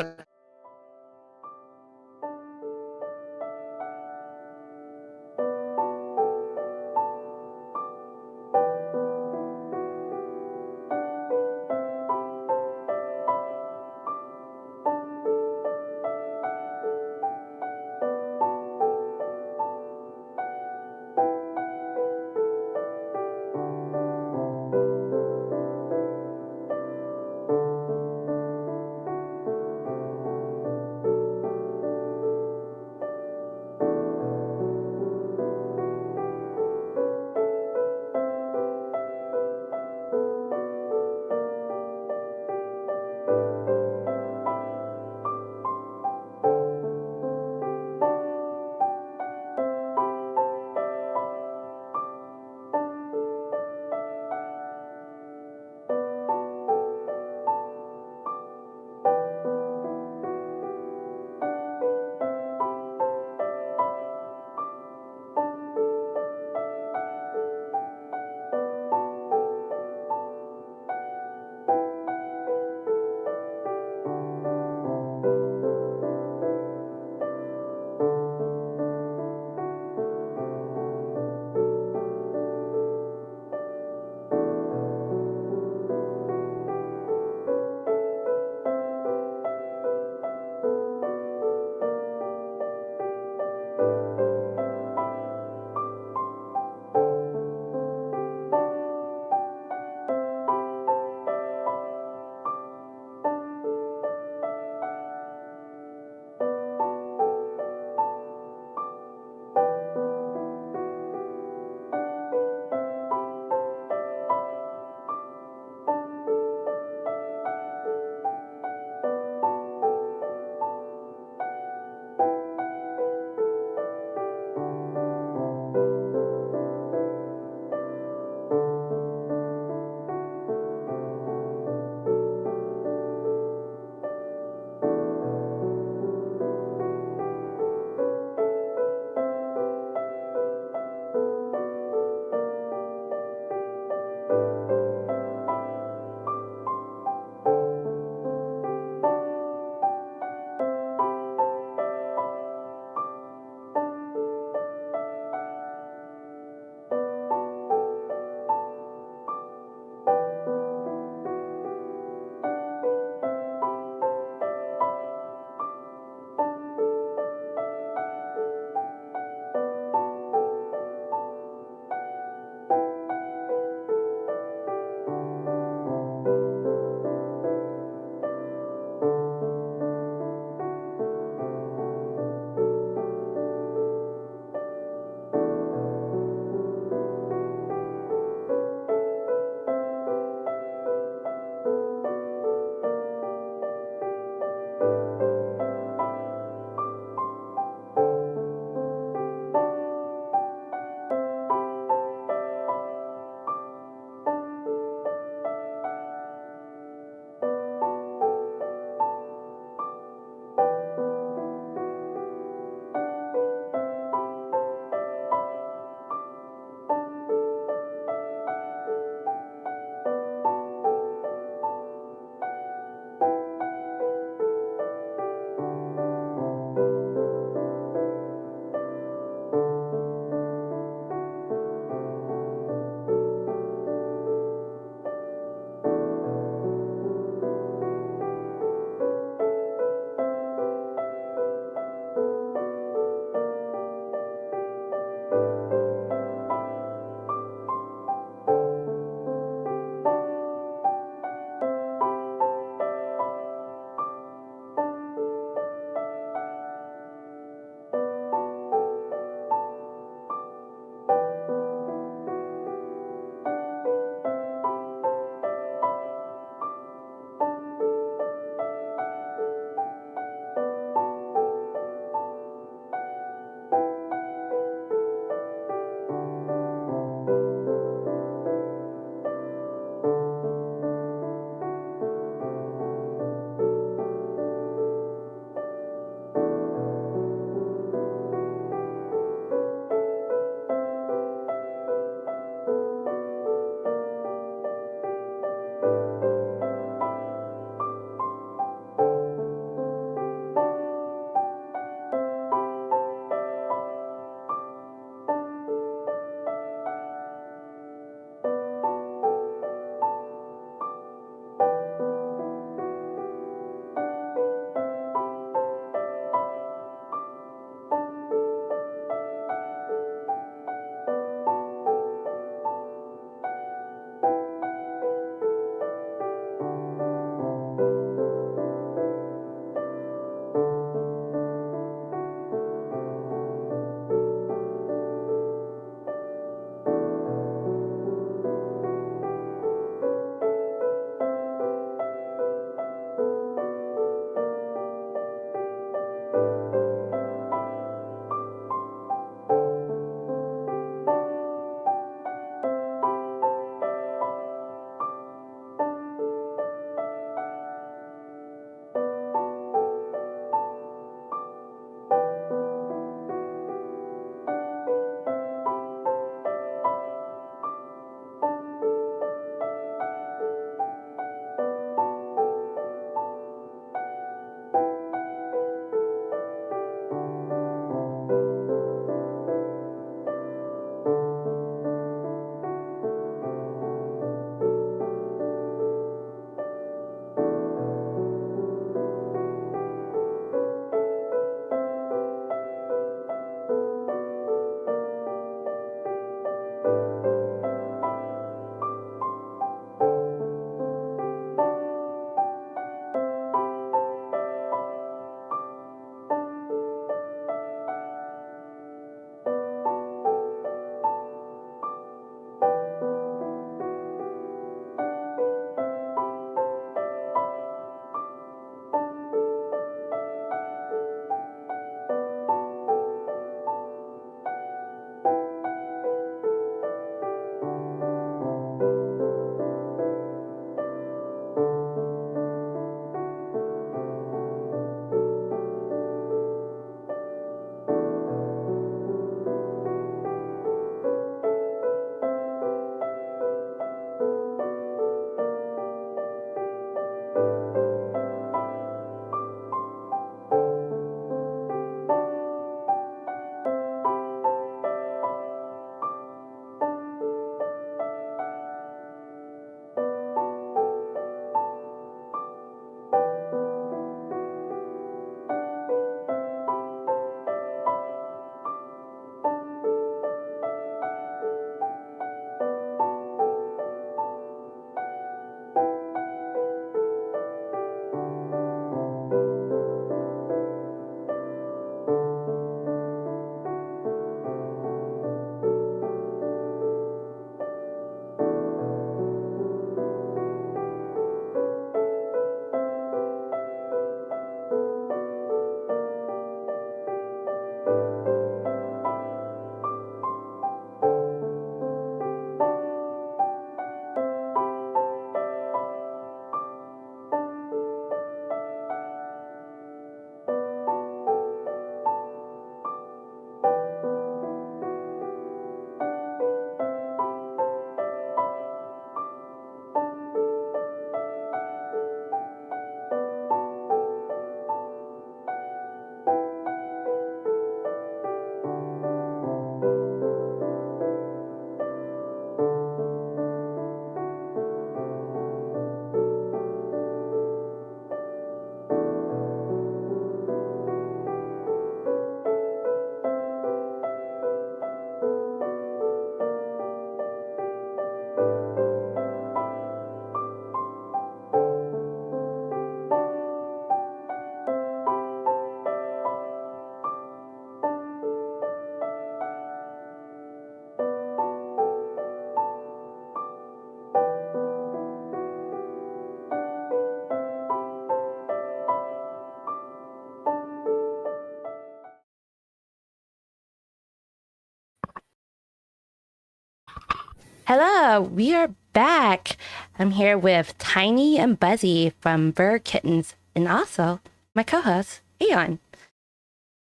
Hello, we are back. I'm here with Tiny and Buzzy from Verkittens, and also my co-host Aeon.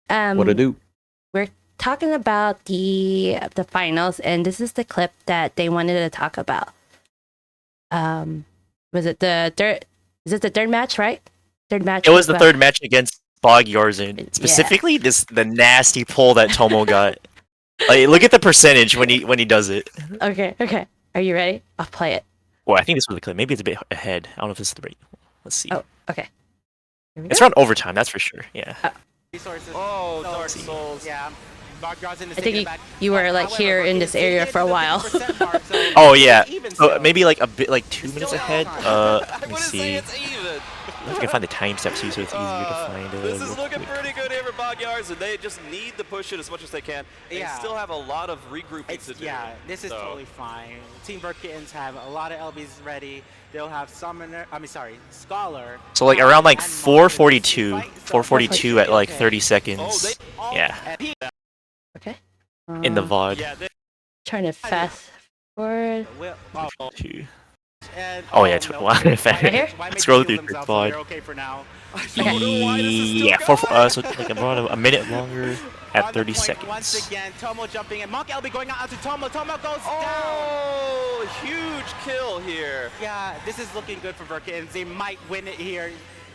What to do? We're talking about the finals, and this is the clip that they wanted to talk about. Was it the third? Is it the third match? Right? Third match. It was the third match against Bog Yarzin. Specifically, the nasty pull that Tomo got. Like, look at the percentage when he does it. Okay. Are you ready? I'll play it. Well, I think this was the clip. Maybe it's a bit ahead. I don't know if this is the right. Let's see. Oh, okay. It's around overtime, that's for sure. Yeah. Resources. Oh, Dark Souls. Yeah. Bog Yarzin is I taking think it back. you were like However, here in Verkittens this did area get for a to the while. 50% mark, so Oh yeah. even So still. maybe like a bit, like 2 minutes still ahead. on Let me wouldn't say see. it's even. If I can find the timestamp too, so it's easier to find it. This is real looking quick. pretty good here for Bog Yarzin. They just need to push it as much as they can. They Yeah. still have a lot of regrouping to do. Yeah, this is So, totally fine. Team Verkittens have a lot of LBs ready. They'll have Summoner, Scholar. So like around like and 442, Monk to fight, so 442 at like okay. 30 Oh, seconds. they all Yeah. at- Okay. In the VOD. yeah, they, Trying to fast forward. Well, Two. and, Oh, yeah, no, wow, Why here? make Scroll heal through themselves, VOD. so they're okay for now. I don't know why this is still Yeah, going. so like around a minute longer On at the 30 point seconds. Once again, Tomo jumping in. Monk LB going out to Tomo. Tomo goes down. Oh, huge kill here. Yeah, this is looking good for Verkittens. They might win it here.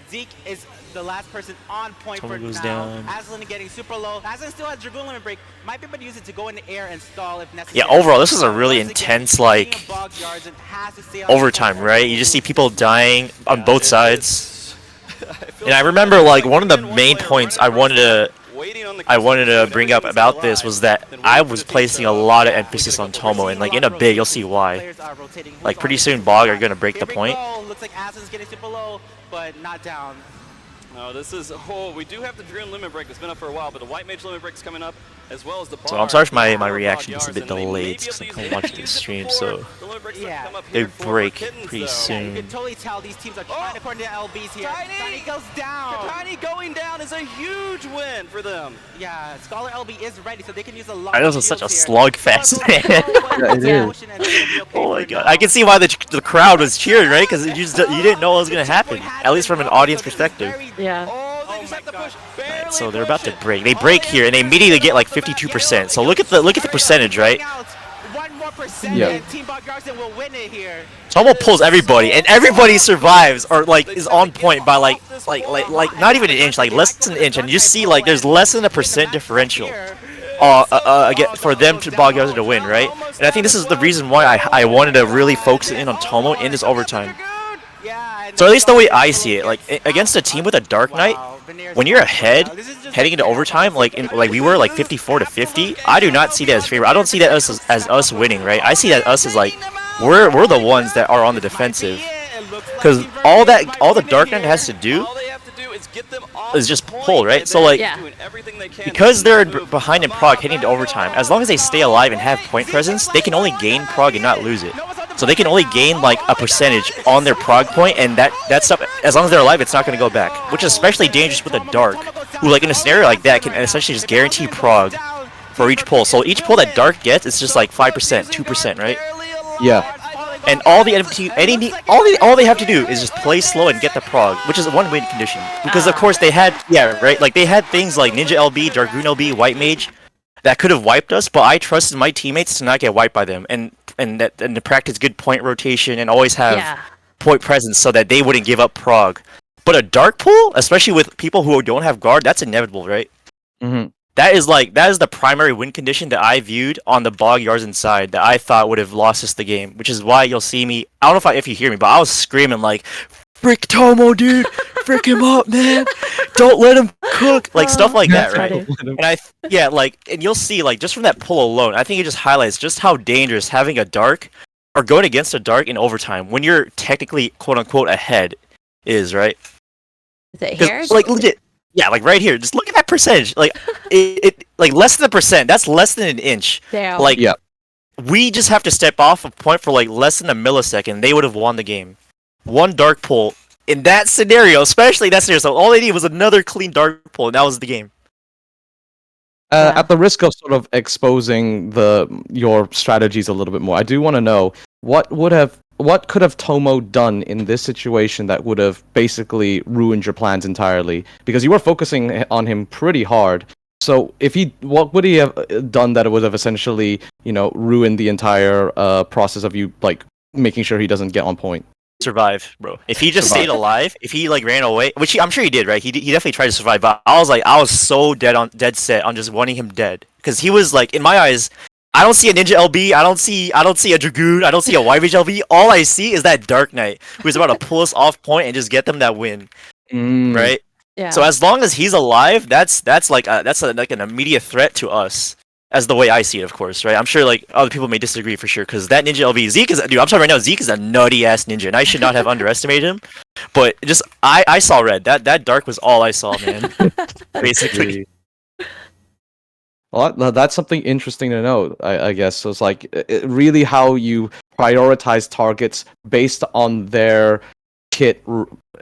Zeke is the last person on point Tomo for goes now. down. Aslan getting super low. Aslan still has Dragoon Limit Break. Might be able to use it to go in the air and stall if necessary. Yeah, overall, this is a really Once again, intense, King like, of Bog Yarzin has to stay on overtime, point. right? You just see people dying on Yeah, both it- sides. feel And I so remember bad. like Like, one of the even one main player points running I wanted to waiting on the I wanted to customer, bring up everything's about still this alive, was that then I wait for was the team placing a to lot of yeah, emphasis push it on up the Tomo, court. and like in a bit you'll see why. Players are rotating. Who's Like on pretty the soon team? Bog are gonna break Here the we point. go. Looks like Aslan's getting super low, but not down. No, this is. Oh, we do have the Dragoon Limit Break that's been up for a while, but the White Mage Limit Break's coming up as well as the bar. So I'm sorry for my for Bog reaction is a bit Yarzin. They may delayed be because able I'm to kind of use watching it the stream, before so the limit breaks Yeah. come up they here for break Verkittens, pretty though. soon. You can totally tell these teams are trying to according to LBs here. Tiny! goes down. Tiny going down is a huge win for them. Yeah, Scholar LB is ready, so they can use a lot. I know this was such a slugfest, man. Oh my god! I can see why the crowd was cheering, right? Because you didn't know what was gonna happen, at least from an audience perspective. Yeah. Oh, they just have to push. Right, so they're about to break. They break here, and they immediately get like 52%. So look at the percentage, right? One more percent, Yeah. and Team Bog Yarzin will win it here. Tomo pulls everybody, and everybody survives, or like is on point by like not even an inch, like less than an inch, and you see like there's less than a percent differential. Again, for them to Bog Yarzin to win, right? And I think this is the reason why I wanted to really focus in on Tomo in this overtime. So at least the way I see it, like against a team with a Dark Knight, when you're ahead, heading into overtime, like we were like 54 to 50, I do not see that as favor. I don't see that as us winning, right? I see that us as like we're the ones that are on the defensive, because all the Dark Knight has to do All they have to do is get them off is just the point, pull, right? and So they're like Yeah. doing everything they can because to they're move behind in them prog off. heading to overtime, as long as they stay alive and have point presence, they can only gain prog and not lose it. So they can only gain like a percentage on their prog point, and that stuff, as long as they're alive, it's not going to go back. Which is especially dangerous with a Dark, who like in a scenario like that can essentially just guarantee prog for each pull. So each pull that Dark gets, it's just like 5%, 2%, right? Yeah. And all they have to do is just play slow and get the prog, which is a one-win condition. Because of course they had like they had things like Ninja LB, Dragoon LB, White Mage that could have wiped us, but I trusted my teammates to not get wiped by them and to practice good point rotation and always have Yeah. point presence so that they wouldn't give up prog. But a Dark pull, especially with people who don't have guard, that's inevitable, right? Mm-hmm. That is the primary win condition that I viewed on the Bog Yarzin side that I thought would have lost us the game, which is why you'll see me. I don't know if you hear me, but I was screaming like, "Frick Tomo, dude! Frick him up, man! Don't let him cook!" Like stuff like that, That's right? funny. And and you'll see like just from that pull alone, I think it just highlights just how dangerous having a Dark or going against a Dark in overtime when you're technically quote unquote ahead is, right? Is it here? Because like legit. Yeah, like right here. Just look at that percentage. Like it like less than a percent. That's less than an inch. Damn. Like Yeah. we just have to step off a point for like less than a millisecond. They would have won the game. One Dark pull in that scenario, especially that scenario. So all they needed was another clean Dark pull, and that was the game. Yeah. At the risk of sort of exposing your strategies a little bit more, I do want to know what could have Tomo done in this situation that would have basically ruined your plans entirely? Because you were focusing on him pretty hard. So what would he have done that would have essentially, ruined the entire process of you like making sure he doesn't get on point? Survive, bro. If he just stayed alive, if he like ran away, which I'm sure he did, right? He definitely tried to survive. But I was so dead set on just wanting him dead because he was like, in my eyes, I don't see a Ninja LB, I don't see a Dragoon, I don't see a White LB. All I see is that Dark Knight who's about to pull us off point and just get them that win, right? Yeah. So as long as he's alive, that's like an immediate threat to us. As the way I see it, of course, right? I'm sure like other people may disagree for sure, because that Ninja LV Zeke is, dude. I'm sorry right now, Zeke is a nutty ass ninja, and I should not have underestimated him. But just I saw red. That dark was all I saw, man. Basically. Well, that's something interesting to know, I guess. So it's like really how you prioritize targets based on their kit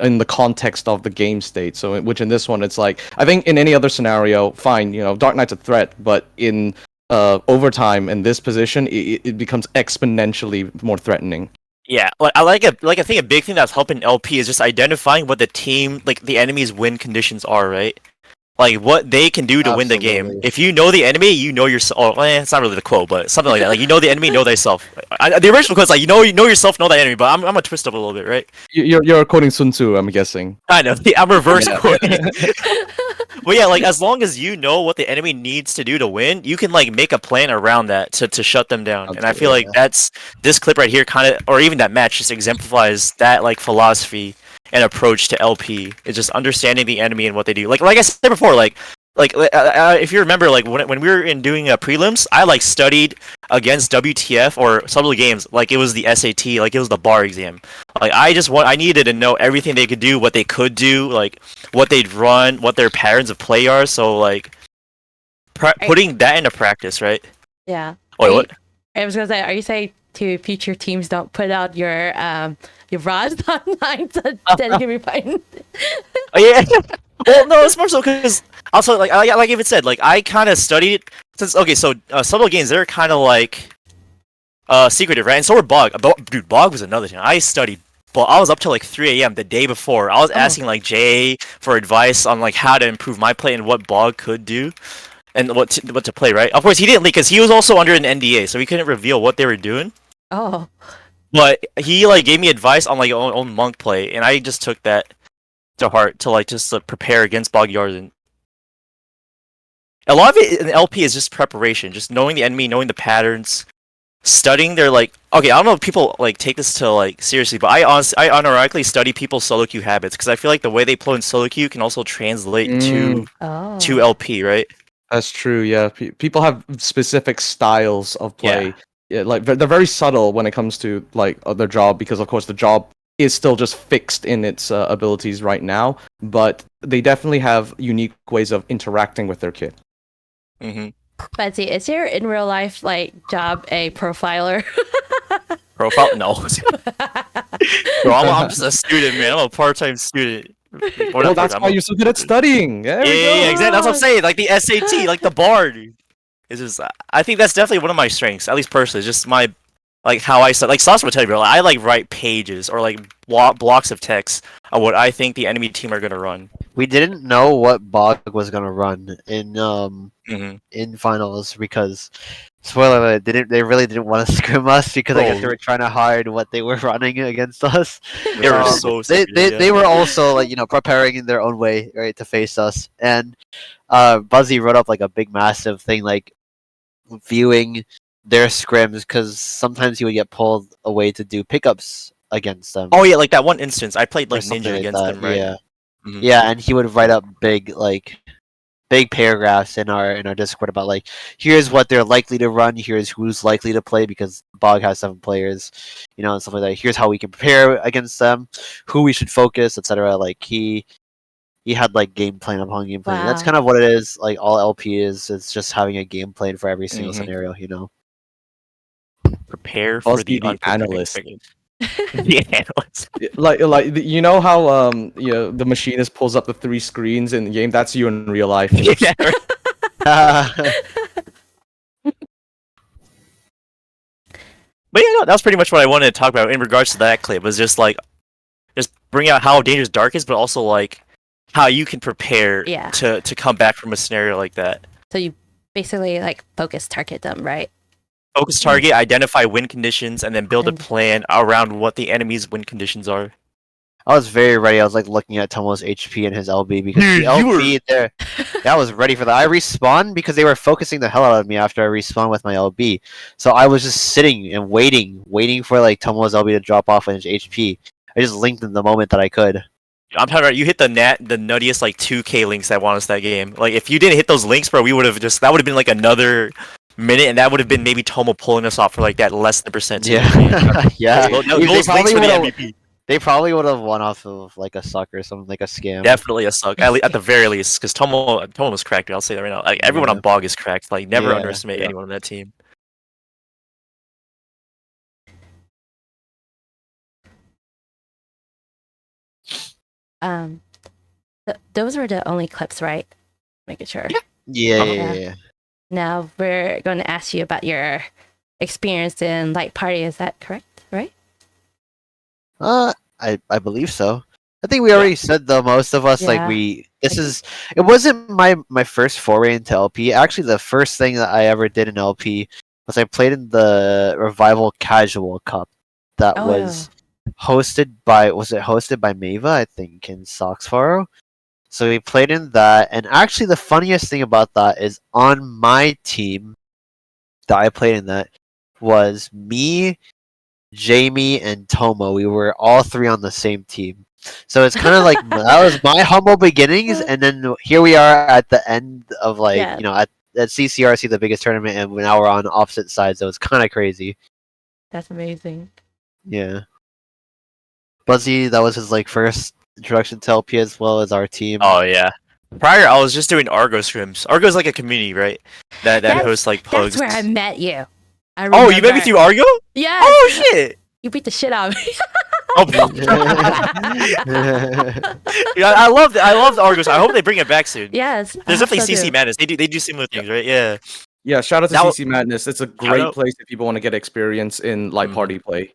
in the context of the game state. So, which in this one, it's like, I think in any other scenario, fine, Dark Knight's a threat, but in overtime in this position, it becomes exponentially more threatening. Yeah, I think a big thing that's helping LP is just identifying what the team, like the enemy's win conditions are, right? Like what they can do to win the game. If you know the enemy, you know yourself. Oh, it's not really the quote, but something like that. Like you know the enemy, know thyself. The original quote's like you know yourself, know that enemy. But I'm gonna twist up a little bit, right? You're quoting Sun Tzu, I'm guessing. I know. I'm reverse quoting. But yeah, like as long as you know what the enemy needs to do to win, you can like make a plan around that to shut them down. And I feel like that's this clip right here, kind of, or even that match, just exemplifies that like philosophy and approach to LP. It's just understanding the enemy and what they do. Like I said before, if you remember, like when we were doing prelims, I like studied against WTF or some of the games like it was the SAT, like it was the bar exam. Like I needed to know everything they could do, what they could do, like what they'd run, what their patterns of play are. So like putting that into practice, right? Yeah. Wait, what? I was gonna say, are you saying to future teams don't put out your rods online so that you can be fine? Oh yeah. Well, no, it's more so because also like even said, like I kind of studied since so some of the games they're kind of like secretive, right? And so were Bog. Dude, Bog was another thing. I studied, but I was up till like 3 a.m. the day before. I was asking like Jay for advice on like how to improve my play and what Bog could do. And what to play, right? Of course, he didn't leak because he was also under an NDA, so he couldn't reveal what they were doing. Oh. But he like gave me advice on like own monk play, and I just took that to heart to like just prepare against Bog Yarden. A lot of it in LP is just preparation, just knowing the enemy, knowing the patterns, studying their like. Okay, I don't know if people like take this to like seriously, but I unironically study people's solo queue habits because I feel like the way they play in solo queue can also translate to LP, right? That's true. Yeah, people have specific styles of play. Yeah, like they're very subtle when it comes to like their job, because of course the job is still just fixed in its abilities right now, but they definitely have unique ways of interacting with their kit. Mm-hmm. Betsy, is your in real life like job a profiler? Profile? No. Bro, I'm just a student, man. I'm a part-time student. Well, that's why you're so good at studying. Yeah, exactly. That's what I'm saying. Like the SAT, like the bar, dude. It's just, I think that's definitely one of my strengths, at least personally. Just my, like how I study. Like Sauce would tell you, bro. I like write pages or like blocks of text of what I think the enemy team are gonna run. We didn't know what Bog was gonna run in in finals because, spoiler alert, they really didn't want to scrim us because I guess they were trying to hide what they were running against us. They were so they were also like preparing in their own way, right, to face us. And Buzzy wrote up like a big massive thing like viewing their scrims because sometimes he would get pulled away to do pickups against them. Oh yeah, like that one instance I played like Ninja against them, right? Yeah. Mm-hmm. Yeah, and he would write up big paragraphs in our Discord about like, here's what they're likely to run, here's who's likely to play because Bog has 7 players, and stuff like that. Here's how we can prepare against them, who we should focus, etc. Like he had like game plan upon game plan. Wow. That's kind of what it is. Like all LP is, it's just having a game plan for every single scenario. Prepare for the analyst. The analyst. Like how the machinist pulls up the 3 screens in the game. That's you in real life. Yeah. But yeah, no, that was pretty much what I wanted to talk about in regards to that clip. Was just like, just bring out how dangerous Dark is, but also like how you can prepare Yeah. to come back from a scenario like that. So you basically like focus target them, right? Focus target, identify win conditions, and then build a And- plan around what the enemy's win conditions are. I was very ready. I was like looking at Tomo's HP and his LB because Dude, the you were- LB there. Yeah, I was ready for that. I respawned because they were focusing the hell out of me after I respawned with my LB. So I was just sitting and waiting for like Tomo's LB to drop off on his HP. I just linked in the moment that I could. I'm talking about you hit the nuttiest like 2K links that won us that game. Like if you didn't hit those links, bro, we would have that would have been like another minute, and that would have been maybe Tomo pulling us off for like that less than percent. Yeah, yeah. Those They links probably were the would've- MVP. They probably would have won off of like a suck or something, like a scam. Definitely a suck. At the very least, because Tomo was cracked. I'll say that right now. Like everyone Yeah. on Bog is cracked. Like never Yeah, underestimate yeah. anyone on that team. Those were the only clips, right? Making sure. Yeah, Uh-huh. yeah. Now we're going to ask you about your experience in Light Party. Is that correct? Right? I believe so. I think we already said though. Most of us Yeah. it wasn't my first foray into LP. Actually, the first thing that I ever did in LP was I played in the Revival Casual Cup that Oh. was hosted by Mava, I think, in Soxfaro. So we played in that, and actually the funniest thing about that is on my team that I played in that was me, Jamie, and Tomo. We were all three on the same team. So it's kind of like that was my humble beginnings, and then here we are at the end of like Yeah. at CCRC, the biggest tournament, and now we're on opposite sides. So it's kind of crazy. That's amazing. Yeah. Buzzy, that was his like first introduction to LP as well as our team. Oh yeah. Prior, I was just doing Argo scrims. Argo's like a community, right? That That's- hosts like pugs. That's where I met you. I Oh, you met me remember. through Argo? Yeah. Oh shit! You beat the shit out of me. Oh, yeah, I love Argos. I hope they bring it back soon. Yes. There's I definitely hope so CC too. Madness. They do similar things, right? Yeah. Yeah, shout out to That wa- CC Madness. It's a great out. place if people want to get experience in light Mhm. party play.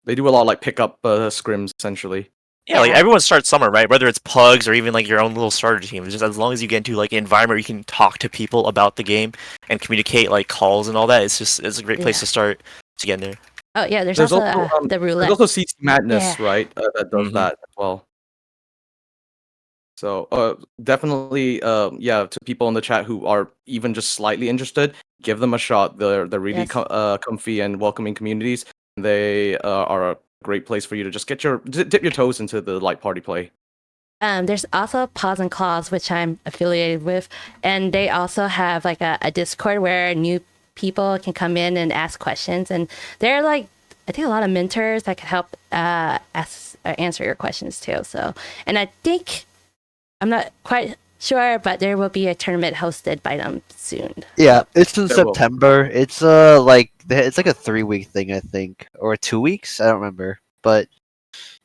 They do a lot of like pickup scrims essentially. Yeah, like Yeah. everyone starts somewhere, right? Whether it's pugs or even like your own little starter team. It's just as long as you get into like an environment where you can talk to people about the game and communicate like calls and all that, it's a great place Yeah. to start to get in there. Oh yeah, there's There's also also, the There's roulette. also CC Madness, Yeah. right? That does Mhm. that as well. So definitely, yeah, to people in the chat who are even just slightly interested, give them a shot. They're really Yes. comfy and welcoming communities. They are a great place for you to just get dip your toes into the light party play. There's also Paws and Claws, which I'm affiliated with, and they also have like a Discord where new people can come in and ask questions, and they're like, I think a lot of mentors that can help answer your questions too. So, and I think I'm not quite sure, but there will be a tournament hosted by them soon. Yeah, it's in There will. September. It's it's like a 3-week thing, I think, or 2 weeks. I don't remember, but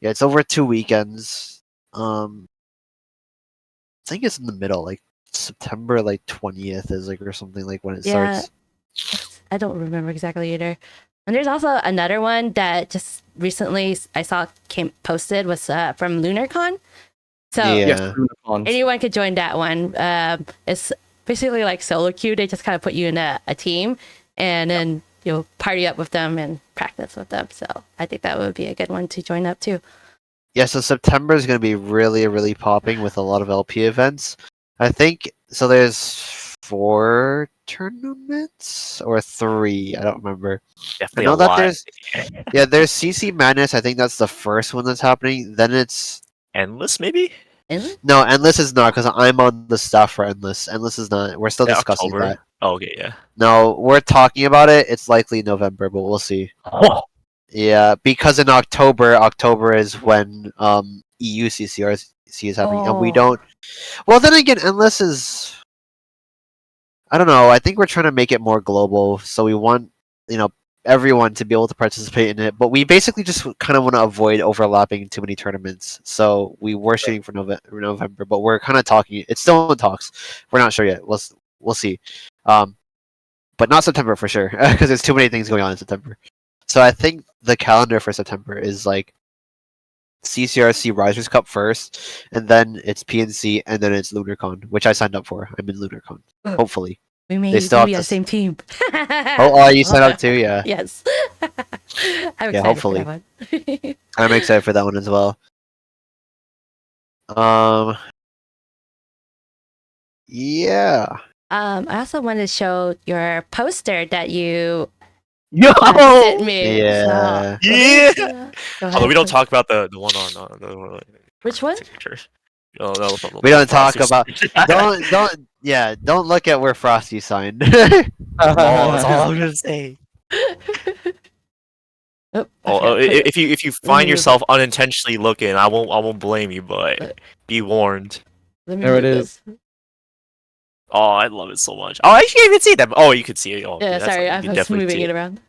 yeah, it's over 2 weekends. I think it's in the middle, like September, like 20th is like or something like when it Yeah. starts. I don't remember exactly either. And there's also another one that just recently I saw came posted was from LunarCon. So Yeah. Yes, Lunacons. anyone could join that one. It's basically like solo queue. They just kind of put you in a team, and then you'll party up with them and practice with them. So I think that would be a good one to join up too. Yeah, so September is going to be really, really popping with a lot of LP events. I think so. There's 4 tournaments or 3. I don't remember. Definitely I know a that lot. there's CC Madness. I think that's the first one that's happening. Then it's Endless, maybe? Inland? no Endless is not because I'm on the staff for Endless. Endless is not. We're still Yeah, discussing October. that. Oh, okay, yeah. No, we're talking about it. It's likely November, but we'll see. Oh, Yeah, because in October is when EU CCRC is happening, and we Oh. don't. Well, then again, Endless is. I don't know. I think we're trying to make it more global, so we want everyone to be able to participate in it, but we basically just kind of want to avoid overlapping too many tournaments. So we were shooting for November, but we're kind of talking. It's still in talks. We're not sure yet. We'll see. But not September for sure, because there's too many things going on in September. So I think the calendar for September is like CCRC Risers Cup first, and then it's PNC, and then it's LunarCon, which I signed up for. I'm in LunarCon. Hopefully. We may They still be have on to the same team. Oh, you signed up too? Yeah. Yes. I'm excited hopefully. for that one. I'm excited for that one as well. Yeah. I also want to show your poster that you Yo! sent me. Yeah. Yeah. Go ahead. Although we don't talk about the one on the Which one? signature. No, no, We don't talk Frosty. about. Don't look at where Frosty signed. Oh, that's all I'm gonna say. Oh, Oh, okay. if you me find move yourself unintentionally looking, I won't blame you, but be warned. Let me There it move is. this. Oh, I love it so much. Oh, I can't even see that. Oh, you could see it. Oh, Yeah, that's sorry, you I can was definitely moving see it around.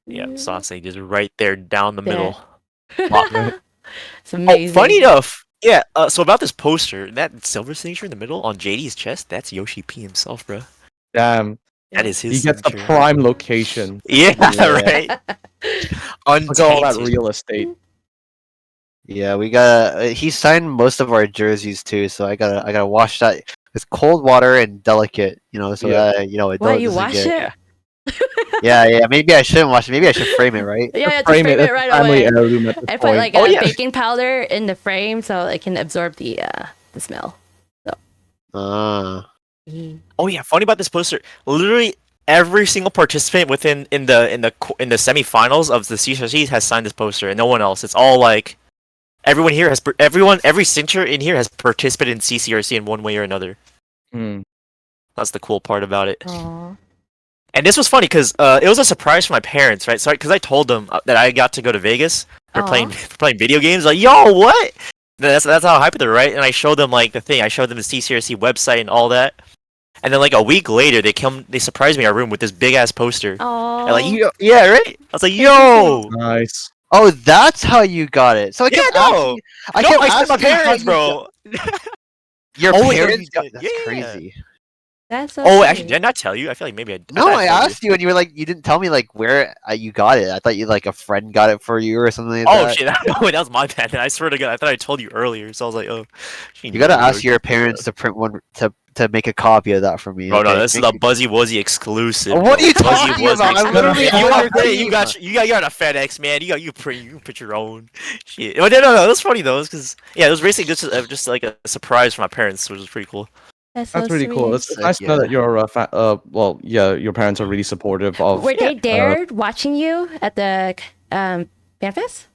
Yeah, Sasha just right there down the There. middle. It's amazing. Oh, funny enough. Yeah. So about this poster, that silver signature in the middle on JD's chest, that's Yoshi-p himself, bro. Damn. That is his. He gets the signature. prime location. Yeah, Yeah. right. Look at all that Untainted. real estate. Yeah, we got. He signed most of our jerseys too, so I gotta wash that. It's cold water and delicate, so Yeah. that it Why you doesn't wash get. it? Yeah. Maybe I shouldn't wash it. Maybe I should frame it, right? Yeah, just Frame frame it. it It's right family away. heirloom at this I put point. like Oh, a yeah. baking powder in the frame so it can absorb the smell. Oh yeah, funny about this poster. Literally every single participant within in the semi-finals of the CCRC has signed this poster, and no one else. It's all like everyone here has every signature in here has participated in CCRC in one way or another. Hmm. That's the cool part about it. Aww. And this was funny because it was a surprise for my parents, right? So because I told them that I got to go to Vegas for playing video games. Like, yo, what? That's how hyped they're, right? And I showed them like the thing. I showed them the CCRC website and all that. And then like a week later, they surprised me in our room with this big ass poster. Aww. And, like, yeah, right? I was like, yo. Nice. Oh, that's how you got it. So I kept no. asking. I kept said my asking how parents, you bro. Your Oh, wait, no, parents you got did. that's Yeah. crazy. That's so Oh, sweet. actually, did I not tell you? I feel like maybe I. No, I asked you, and you were like, you didn't tell me like where you got it. I thought you like a friend got it for you or something like Oh that. shit! No, that was my bad. I swear to God, I thought I told you earlier. So I was like, oh. You gotta ask your parents to print one to make a copy of that for me. Oh no, okay? this is a Buzzy Wuzzy exclusive. What are you bro. Buzzy talking Wuzzy about? I'm exclusive. literally You on want your it, team. you're on a FedEx, man. You put your own shit. Oh, no, that's funny though, because yeah, it was basically just like a surprise for my parents, which was pretty cool. That's so That's really cool. sweet. It's nice to know that you're your parents are really supportive of. Were they there watching you at the Fanfest?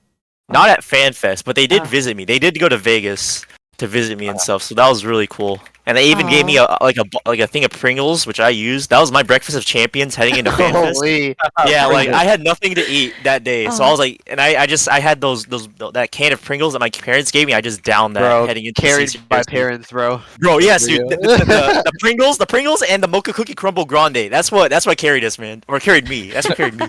Not at Fanfest, but they did Oh. visit me. They did go to Vegas to visit me and stuff, so that was really cool. And they even gave me a thing of Pringles, which I used. That was my breakfast of champions heading into Fanfest. Holy. Yeah, like I had nothing to eat that day, so I Oh. was like, and I had that can of Pringles that my parents gave me. I just downed that Bro, heading into carried CCRC. by parents, bro. Bro, yes, For dude. you. The Pringles, and the Mocha Cookie Crumble Grande. That's what carried us, man. Or carried me. That's what carried me.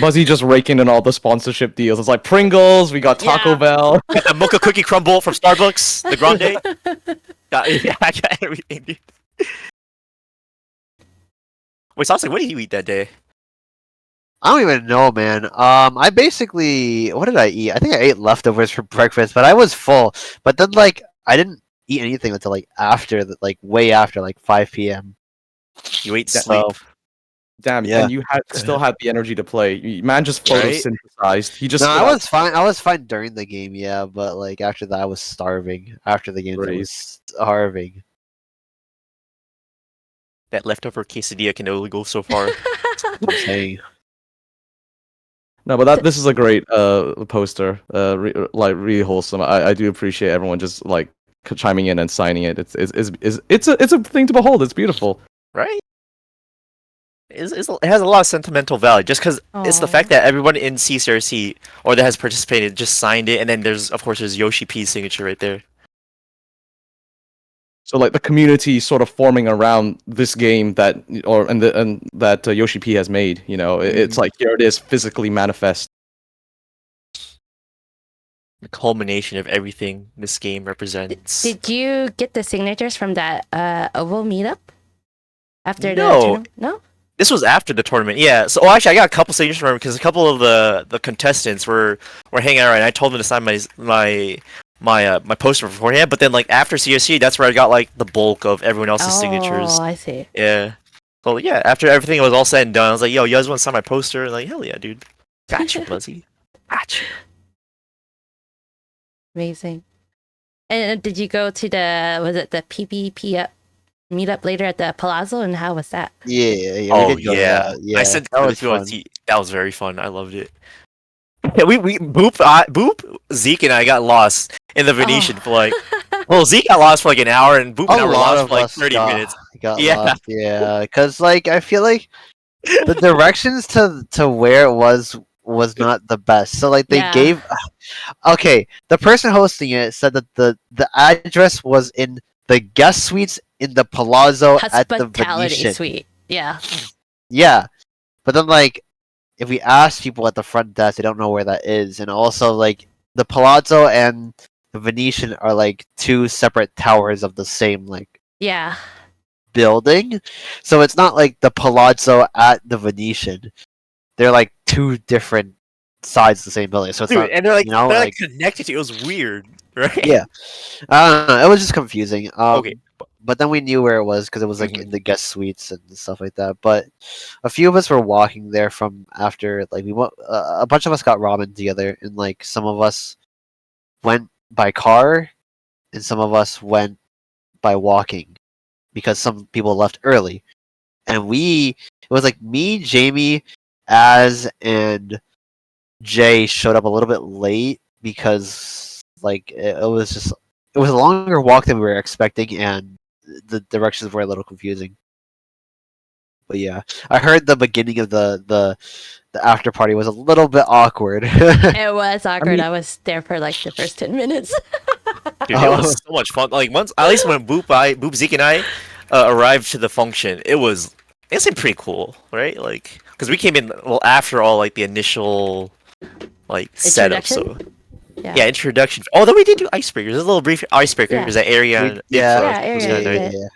Buzzy just raking in all the sponsorship deals. It's like Pringles, we got Taco Yeah. Bell. Got the Mocha Cookie Crumble from Starbucks, the Grande. I got everything, dude. Wait, Sasha, what did you eat that day? I don't even know, man. I basically, what did I eat? I think I ate leftovers for breakfast, but I was full. But then, like, I didn't eat anything until like after, way after, like 5 p.m. You ate That- sleep. Damn, Yeah. and you still had the energy to play. Man just Right? photosynthesized. He just No, I was fine. I was fine during the game, yeah. But like after that, I was starving. After the game, I was starving. That leftover quesadilla can only go so far. I'm saying. No, but this is a great poster. Really wholesome. I do appreciate everyone just like chiming in and signing it. It's a thing to behold. It's beautiful. Right? It has a lot of sentimental value just because it's the fact that everyone in CCRC or that has participated just signed it, and then there's Yoshi-p's signature right there. So like the community sort of forming around this game that that Yoshi-p has made. It's like here it is physically manifest. The culmination of everything this game represents. Did you get the signatures from that oval meetup after the No. tournament? No. This was after the tournament, yeah. So, actually, I got a couple signatures from him because a couple of the contestants were hanging out, and I told them to sign my poster beforehand. But then, like after CSC, that's where I got like the bulk of everyone else's signatures. Oh, I see. Yeah. So yeah, after everything was all said and done, I was like, "Yo, you guys want to sign my poster?" And like, hell yeah, dude. Gotcha, Buzzy. Gotcha. Amazing. And did you go to the PvP meetup later at the Palazzo, and how was that? Yeah. Oh we did go to yeah. that. Yeah, I sent that that was fun. That was very fun. I loved it. Yeah, we Boop, Zeke and I got lost in the Venetian for like. Well, Zeke got lost for like an hour, and Boop and I A were lot lost of for like us 30 minutes. got Yeah. lost. Yeah, because like I feel like the directions to where it was not the best. So like they Yeah. gave. Okay, the person hosting it said that the address was in the guest suites in the Palazzo at the Hospitality Venetian. suite. Yeah. Yeah, but then like if we ask people at the front desk, they don't know where that is, and also like the Palazzo and the Venetian are like two separate towers of the same like Yeah. building, so it's not like the Palazzo at the Venetian. They're like two different sides of the same building, so it's Dude, not. and they're like you know, they're like- like connected to. It was weird, right? Yeah, I don't know. It was just confusing. Okay. But then we knew where it was because it was like Mhm. in the guest suites and stuff like that. But a few of us were walking there from after, like we went. A bunch of us got ramen together, and like some of us went by car, and some of us went by walking because some people left early, and it was like me, Jamie, Az, and Jay showed up a little bit late because like it was a longer walk than we were expecting, and the directions were a little confusing. But yeah, I heard the beginning of the after party was a little bit awkward. It was awkward. I mean- was there for like the first 10 minutes. Dude, it was so much fun. Like once, at least when Boop, Zeke, and I arrived to the function, it seemed pretty cool, right? Like, because we came in after all like the initial like setup. So Introduction? yeah, introduction. Oh, then we did do icebreakers. There's a little brief icebreaker Yeah. because that area. Yeah, was area, kinda nice. yeah.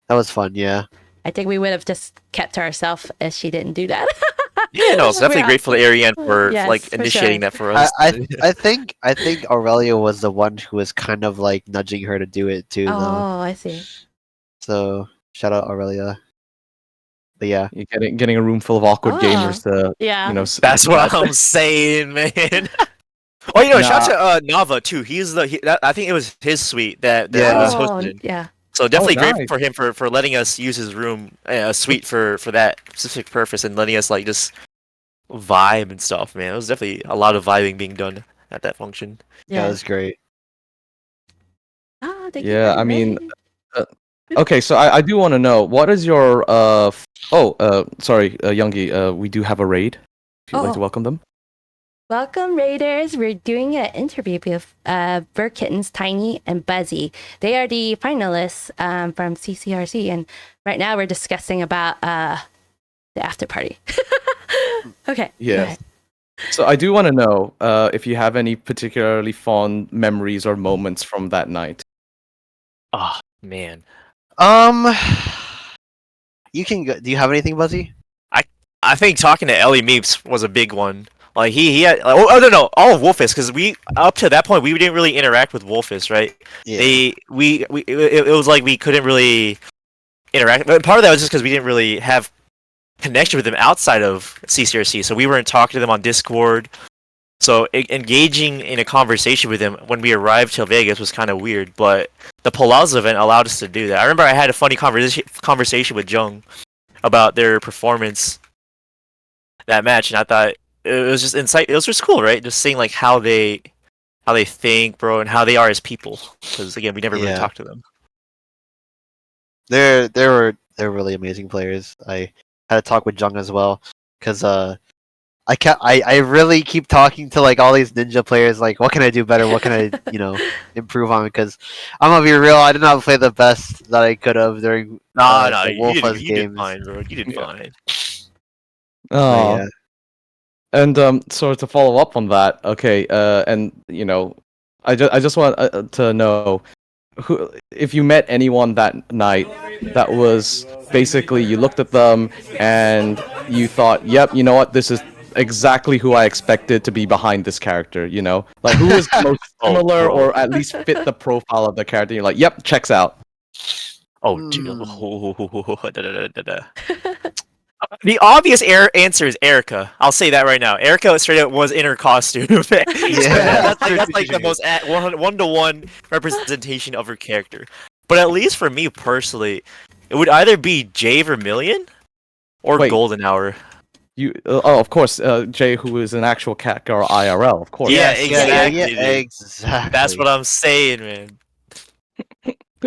That was fun. Yeah. I think we would have just kept to ourselves if she didn't do that. Yeah, no, it's definitely We're grateful to Ariane for Yes, like for initiating sure. that for us. I think Aurelia was the one who was kind of like nudging her to do it too, though. Oh, I see. So shout out Aurelia. But yeah, You're getting a room full of awkward Oh. gamers to Yeah. That's what I'm saying, man. Oh, shout out to Nava too. I think it was his suite that Yeah. was Oh, hosted. yeah. So definitely nice. grateful for him for letting us use his room, suite for that specific purpose, and letting us like just vibe and stuff. Man, it was definitely a lot of vibing being done at that function. that Yeah. was great. Oh, thank you Yeah, for I mean, that. okay, so I do want to know what is your sorry, Yungie, we do have a raid. If you'd like to Oh. welcome them. Welcome, Raiders. We're doing an interview with Verkittens, Tiny and Buzzy. They are the finalists from CCRC, and right now we're discussing about the after party. Okay. Yeah. go ahead. So I do want to know if you have any particularly fond memories or moments from that night. Oh man, You can go. Do you have anything, Buzzy? I think talking to Ellie Meeps was a big one. Like he had no, all of Wolfist, because we up to that point we didn't really interact with Wolfist, right? Yeah. It was like we couldn't really interact. But part of that was just because we didn't really have connection with them outside of CCRC, so we weren't talking to them on Discord. So engaging in a conversation with them when we arrived to Vegas was kind of weird, but the Palazzo event allowed us to do that. I remember I had a funny conversation with Jung about their performance that match, and I thought it was just insight. It was just cool, right? Just seeing like how they think, bro, and how they are as people. Because again, we never really Yeah. talked to them. They're really amazing players. I had a talk with Jung as well because I really keep talking to like all these ninja players. Like, what can I do better? What can I improve on? Because I'm gonna be real. I did not play the best that I could have during Nah, the Wolfus you did games. fine, bro. You did Yeah. fine. But Oh, yeah. and so to follow up on that, okay, and I just want to know who, if you met anyone that night that was basically you looked at them and you thought, yep, you know what, this is exactly who I expected to be behind this character, like who was the most Oh, similar bro. or at least fit the profile of the character. You're like, yep, checks out. Oh, dude. The obvious answer is Erica. I'll say that right now. Erica straight up was in her costume. Yeah. that's like the most one-to-one representation of her character. But at least for me personally, it would either be Jay Vermillion or Wait. Golden Hour. Of course, Jay, who is an actual cat girl IRL, of course. Yeah, Yeah, exactly. dude. exactly. That's what I'm saying, man.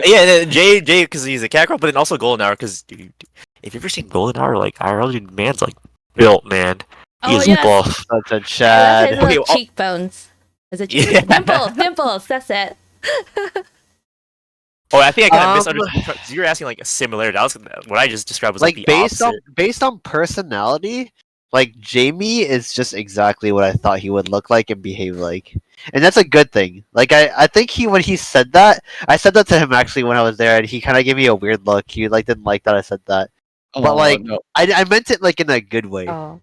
Yeah, and then Jay, because he's a cat girl, but then also Golden Hour, because dude, if you've ever seen Golden Hour, like IRL, dude, man's like built, man. He Oh, is yes. buff. Such a I love Chad. his little Okay, cheekbones. Is it Yeah. dimples? That's it. Oh, I think I kind of Um, misunderstood. 'Cause you were asking like a similarity. What I just described was like, Like the opposite. based on personality, like Jamie is just exactly what I thought he would look like and behave like. And that's a good thing. Like I think when he said that, I said that to him actually when I was there, and he kind of gave me a weird look. He like didn't like that I said that. But like no. I meant it like in a good way. Oh.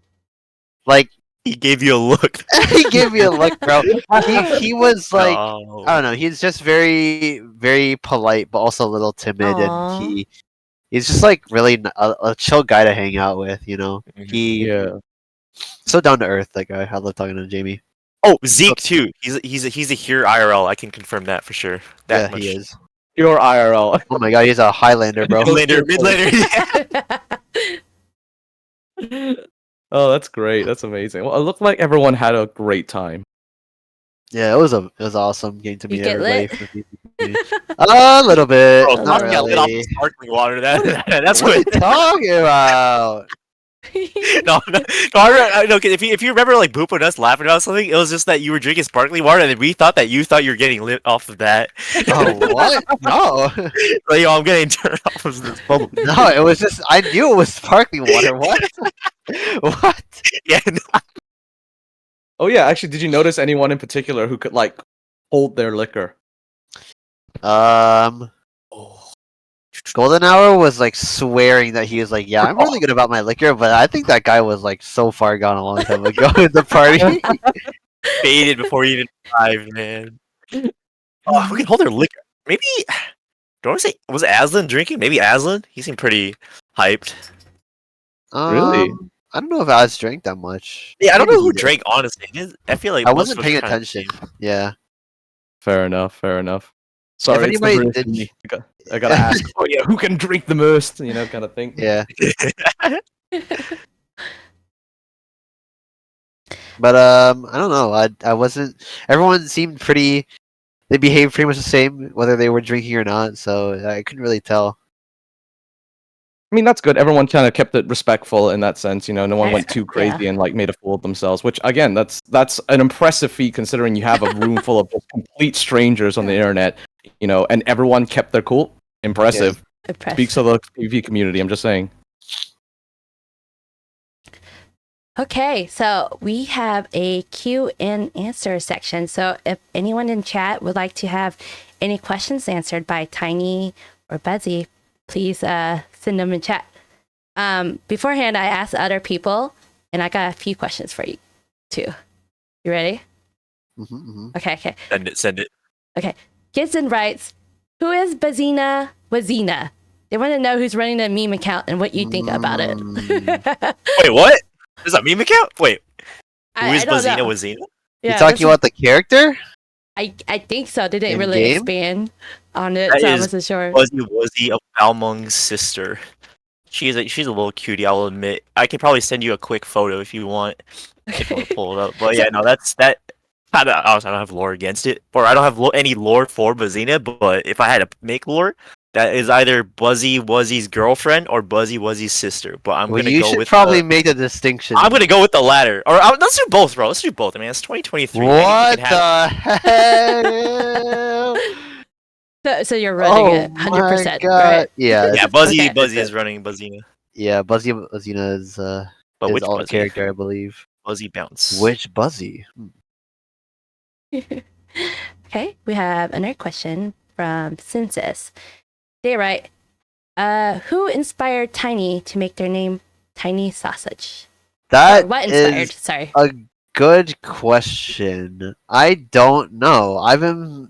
Like He gave you a look. he gave me a look, bro. He was like No. I don't know. He's just very very polite, but also a little timid, Aw. and he's just like really a chill guy to hang out with. He Yeah. so down to earth. That guy. I love talking to Jamie. Oh, Zeke too. He's a here IRL. I can confirm that for sure. That Yeah, much. he is. Pure IRL. Oh my god, he's a Highlander, bro. Midlaner. Oh, that's great. That's amazing. Well, it looked like everyone had a great time. Yeah, it was awesome getting to You meet get everybody. lit? A little bit. Bro, Not Sasuke got lit off really. the sparkling water. That's What are you what. talking about? No, no. 'Cause if you remember, like Boop and us laughing about something, it was just that you were drinking sparkling water, and we thought you were getting lit off of that. Oh, what? No. Like, yo, I'm getting turned off of this bubble. No, it was just I knew it was sparkling water. What? What? Yeah. No. Oh yeah, actually, did you notice anyone in particular who could like hold their liquor? Golden Hour was like swearing that he was like, yeah, I'm really good about my liquor, but I think that guy was like so far gone a long time ago in the party. Faded before he even arrived, man. Oh, we can hold their liquor. Maybe. Don't I say was Aslan drinking? Maybe Aslan. He seemed pretty hyped. Really? I don't know if I drank that much. Yeah, I don't Maybe know he who did. drank. Honestly, I feel like I most wasn't of us paying were kinda attention. the same. Yeah. Fair enough. Fair enough. Sorry, it's the anybody British did- in me. I gotta ask. Oh yeah, who can drink the most? Kind of thing. Yeah. But I don't know. I wasn't. Everyone seemed pretty. They behaved pretty much the same, whether they were drinking or not. So I couldn't really tell. I mean, that's good. Everyone kind of kept it respectful in that sense. No one went too crazy Yeah. and like made a fool of themselves. Which again, that's an impressive feat considering you have a room full of just complete strangers on the internet. And everyone kept their cool. Impressive. Speaks of the PvP community. I'm just saying. Okay, so we have a Q and answer section. So if anyone in chat would like to have any questions answered by Tiny or Buzzy, please send them in chat. Beforehand, I asked other people, and I got a few questions for you too. You ready? Okay. Send it. Okay. Gibson writes, "Who is Bazina Wazina?" They want to know who's running the meme account and what you think about it. Wait, what? Is that meme account? Wait, who I is don't Bazina know. Wazina? Yeah, You talking about the character? I think so. They didn't In really game? expand on it, That so I is wasn't sure. Wuzzy of Balmung's sister. She's a little cutie, I'll admit. I can probably send you a quick photo if you want. If you want to pull it up. But yeah, no, that's that. I don't have lore against it, or I don't have any lore for Bazina. But if I had to make lore, that is either Buzzy Wuzzy's girlfriend or Buzzy Wuzzy's sister. But I'm Well, gonna you go should with probably the. make the distinction. I'm gonna go with the latter. Or let's do both, bro. Let's do both. I mean, it's 2023. What Anything can happen. the hell? So you're running Oh it my 100%, god! right? Yeah, Yeah, Buzzy Okay. Buzzy is running Buzzina. yeah. Buzzy Buzzina is But his which alt Buzzy? character, I believe. Buzzy Bounce. Which Buzzy? Okay, we have another question from Census. They write, who inspired Tiny to make their name Tiny Sausage? That Or what inspired? is Sorry. a good question. I don't know.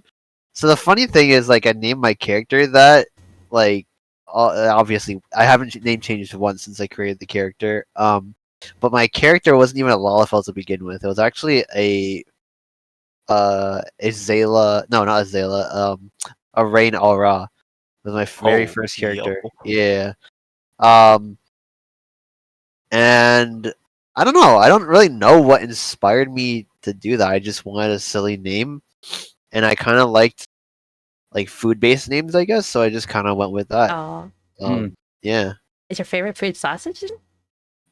So the funny thing is, like, I named my character that, like, obviously I haven't name changed once since I created the character. But my character wasn't even a Lalafell to begin with. It was actually a Zayla. No, not a Zayla. A Rain Aura was my very Oh, first yo. character. Yeah. Um, and I don't know. I don't really know what inspired me to do that. I just wanted a silly name, and I kind of liked like food-based names, I guess. So I just kind of went with that. Oh, Yeah. is your favorite food sausage?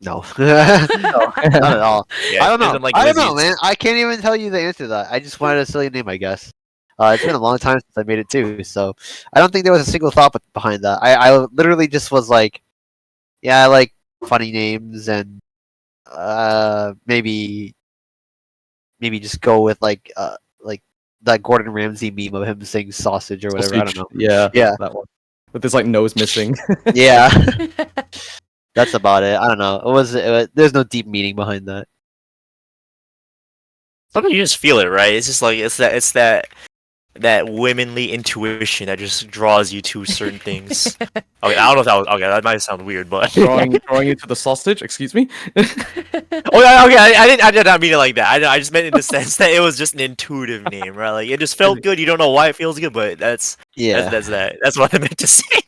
No. No, not at all. Yeah, I don't know. isn't like I don't know, Wizzy's. man. I can't even tell you the answer to that. I just wanted a silly name, I guess. It's been a long time since I made it too, so I don't think there was a single thought behind that. I literally just was like, yeah, I like funny names, and maybe just go with like that Gordon Ramsay meme of him saying sausage or whatever. I don't know. Yeah, Yeah. that one with his like nose missing. Yeah, that's about it. I don't know. There's no deep meaning behind that. Sometimes you just feel it, right? It's just like it's that womanly intuition that just draws you to certain things. Okay, I don't know if that was okay. That might sound weird, but drawing you to the sausage. Excuse me. oh yeah, okay. I did not mean it like that. I just meant in the sense that it was just an intuitive name, right? Like it just felt good. You don't know why it feels good, but that's that. That's what I meant to say.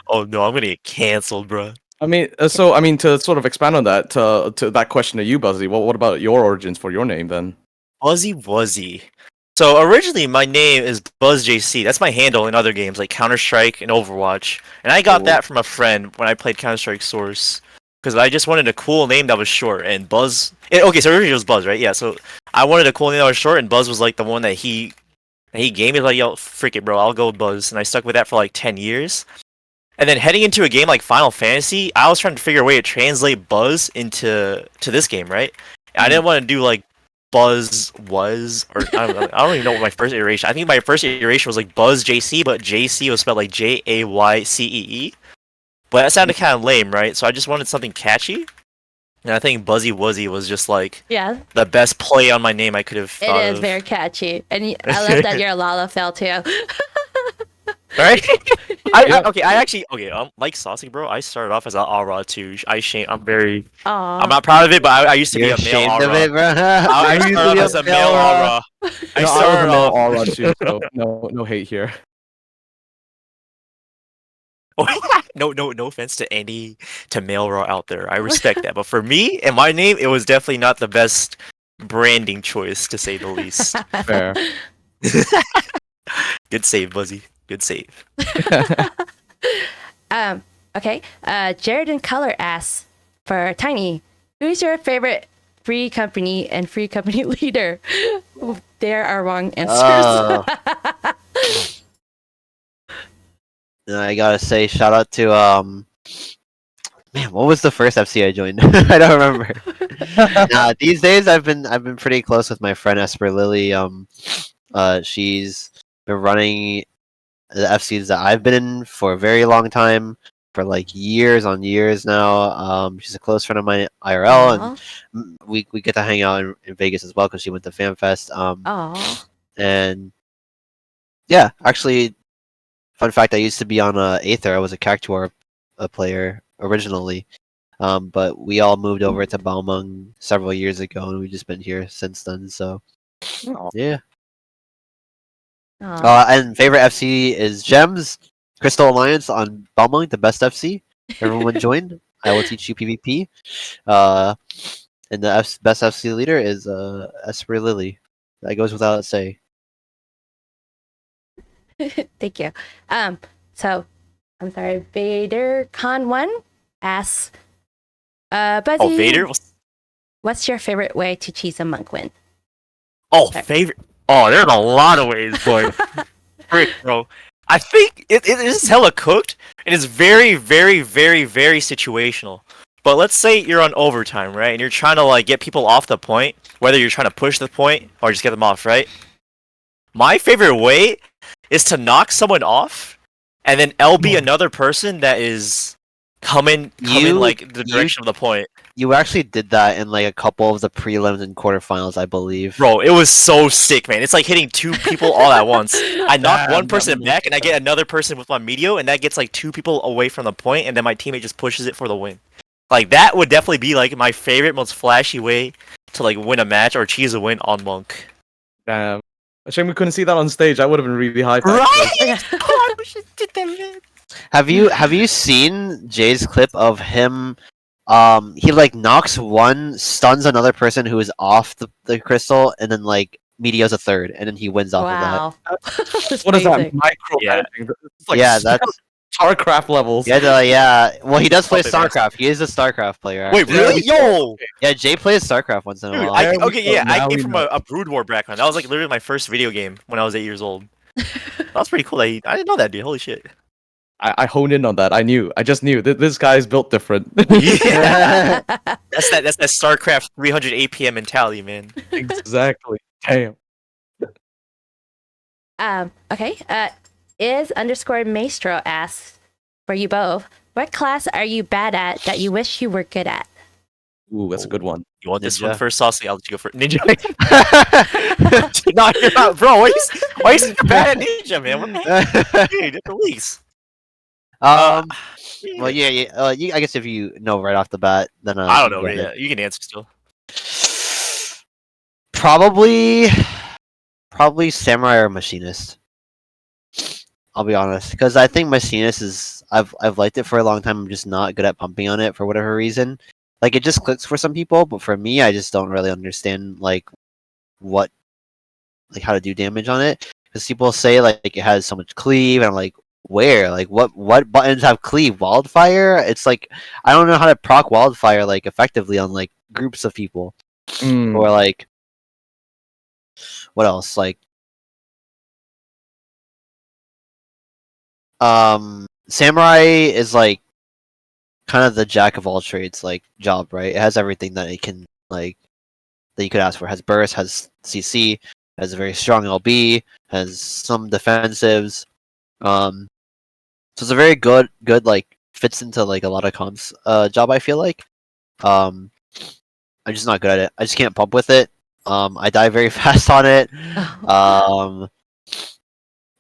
Oh no, I'm gonna get canceled, bro. I mean, to sort of expand on that, to that question to you, Buzzy. What about your origins for your name then? Buzzy Wuzzy. So originally my name is BuzzJC. That's my handle in other games like Counter-Strike and Overwatch. And I got that from a friend when I played Counter-Strike Source. Because I just wanted a cool name that was short. And Buzz... okay, so originally it was Buzz, right? Yeah, so I wanted a cool name that was short, and Buzz was like the one that he gave me. Like, yo, frick it, bro, I'll go with Buzz. And I stuck with that for like 10 years. And then heading into a game like Final Fantasy, I was trying to figure a way to translate Buzz to this game, right? I didn't want to do like Buzz was, or I don't even know what my first iteration. I think my first iteration was like Buzz JC, but JC was spelled like JAYCEE. But that sounded kind of lame, right? So I just wanted something catchy, and I think Buzzy Wuzzy was just like the best play on my name I could have thought It is of. very catchy, and I love that you're a Lalafell too. Right? Like Saucy, bro. I started off as an aura too. I'm not proud of it, but I used to be You're a male ashamed aura. of it, bro. I started off as a male aura. I was a started male off. aura too, so no hate here. No offense to male raw out there. I respect that, but for me and my name, it was definitely not the best branding choice, to say the least. Fair. Good save, Buzzy. Good save. Okay. Jared in Color asks for Tiny, who's your favorite free company and free company leader? There are wrong answers. I gotta say, shout out to man, what was the first FC I joined? I don't remember. These days I've been pretty close with my friend Esper Lily. She's been running the FCs that I've been in for a very long time, for like years on years now. She's a close friend of mine IRL, and we get to hang out in Vegas as well because she went to Fanfest. And yeah, actually, fun fact: I used to be on Aether. I was a Cactuar player originally, but we all moved over to Balmung several years ago, and we've just been here since then. So yeah. And favorite FC is Gems, Crystal Alliance on Balmung, the best FC. Everyone join. I will teach you PvP. And the best FC leader is Esper Lily. That goes without saying. Thank you. So I'm sorry, Vader Con 1 asks, Buzzy, Oh, Vader. what's your favorite way to cheese a monk win? Oh, favorite. Oh, there's a lot of ways, boy. Frick, bro. I think it is hella cooked, and it's very, very, very, very situational. But let's say you're on overtime, right? And you're trying to like get people off the point, whether you're trying to push the point or just get them off, right? My favorite way is to knock someone off, and then LB another person that is coming like the direction of the point. You actually did that in like a couple of the prelims and quarterfinals, I believe. Bro, it was so sick, man. It's like hitting two people all at once. I knock one person back, and I get another person with my meteor, and that gets like two people away from the point, and then my teammate just pushes it for the win. Like that would definitely be like my favorite, most flashy way to like win a match or cheese a win on Monk. Damn. A shame we couldn't see that on stage. That would have been really hype. Right? Oh, I wish I did that, man. Have you seen Jay's clip of him? He like knocks one, stuns another person who is off the crystal, and then like meteors a third, and then he wins off Wow. What is that? Micro managing? It's like Yeah, that's StarCraft levels. yeah. Well, he does play Something like StarCraft. He is a StarCraft player. Wait, actually. really? Yo! Yeah, Jay plays StarCraft once in a Dude, while. I- okay, yeah, now I came we from know. a Brood War background. That was like literally my first video game when I was 8 years old. That was pretty cool. I didn't know that, dude. Holy shit. I honed in on that. I just knew this guy's built different. Yeah. That's that StarCraft 300 APM mentality, man. Exactly. Damn. Okay. Is underscore Maestro asks for you both, what class are you bad at that you wish you were good at? Ooh, that's a good one. You want this Ninja. one first, Saucy? I'll let you go first. Ninja. No, you're not, bro. Why are you so bad at Ninja, man? What the heck? Dude, different leagues. Well, yeah. I guess if you know right off the bat, then I don't you know, go man. ahead. Yeah, you can answer still. Probably samurai or machinist. I'll be honest, because I think machinist is I've liked it for a long time. I'm just not good at pumping on it for whatever reason. Like it just clicks for some people, but for me, I just don't really understand like how to do damage on it. Because people say like it has so much cleave, and I'm like, where? Like what buttons have cleave? Wildfire? It's like I don't know how to proc wildfire like effectively on like groups of people. Mm. Or like what else? Like samurai is like kind of the jack of all trades like job, right? It has everything that it can like that you could ask for. It has burst, has CC, has a very strong LB, has some defensives. So it's a very good like fits into like a lot of comps job, I feel like. I'm just not good at it. I just can't pump with it. I die very fast on it.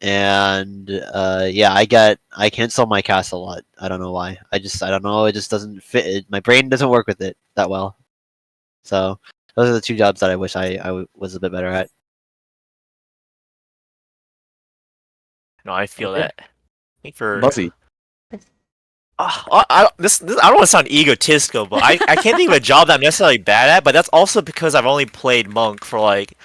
And yeah, I cancel my cast a lot. I don't know why. I don't know. It just doesn't fit. My brain doesn't work with it that well. So those are the two jobs that I wish I was a bit better at. No, I feel Okay. that. I think for Buzzy. I don't want to sound egotistical, but I can't think of a job that I'm necessarily bad at. But that's also because I've only played Monk for like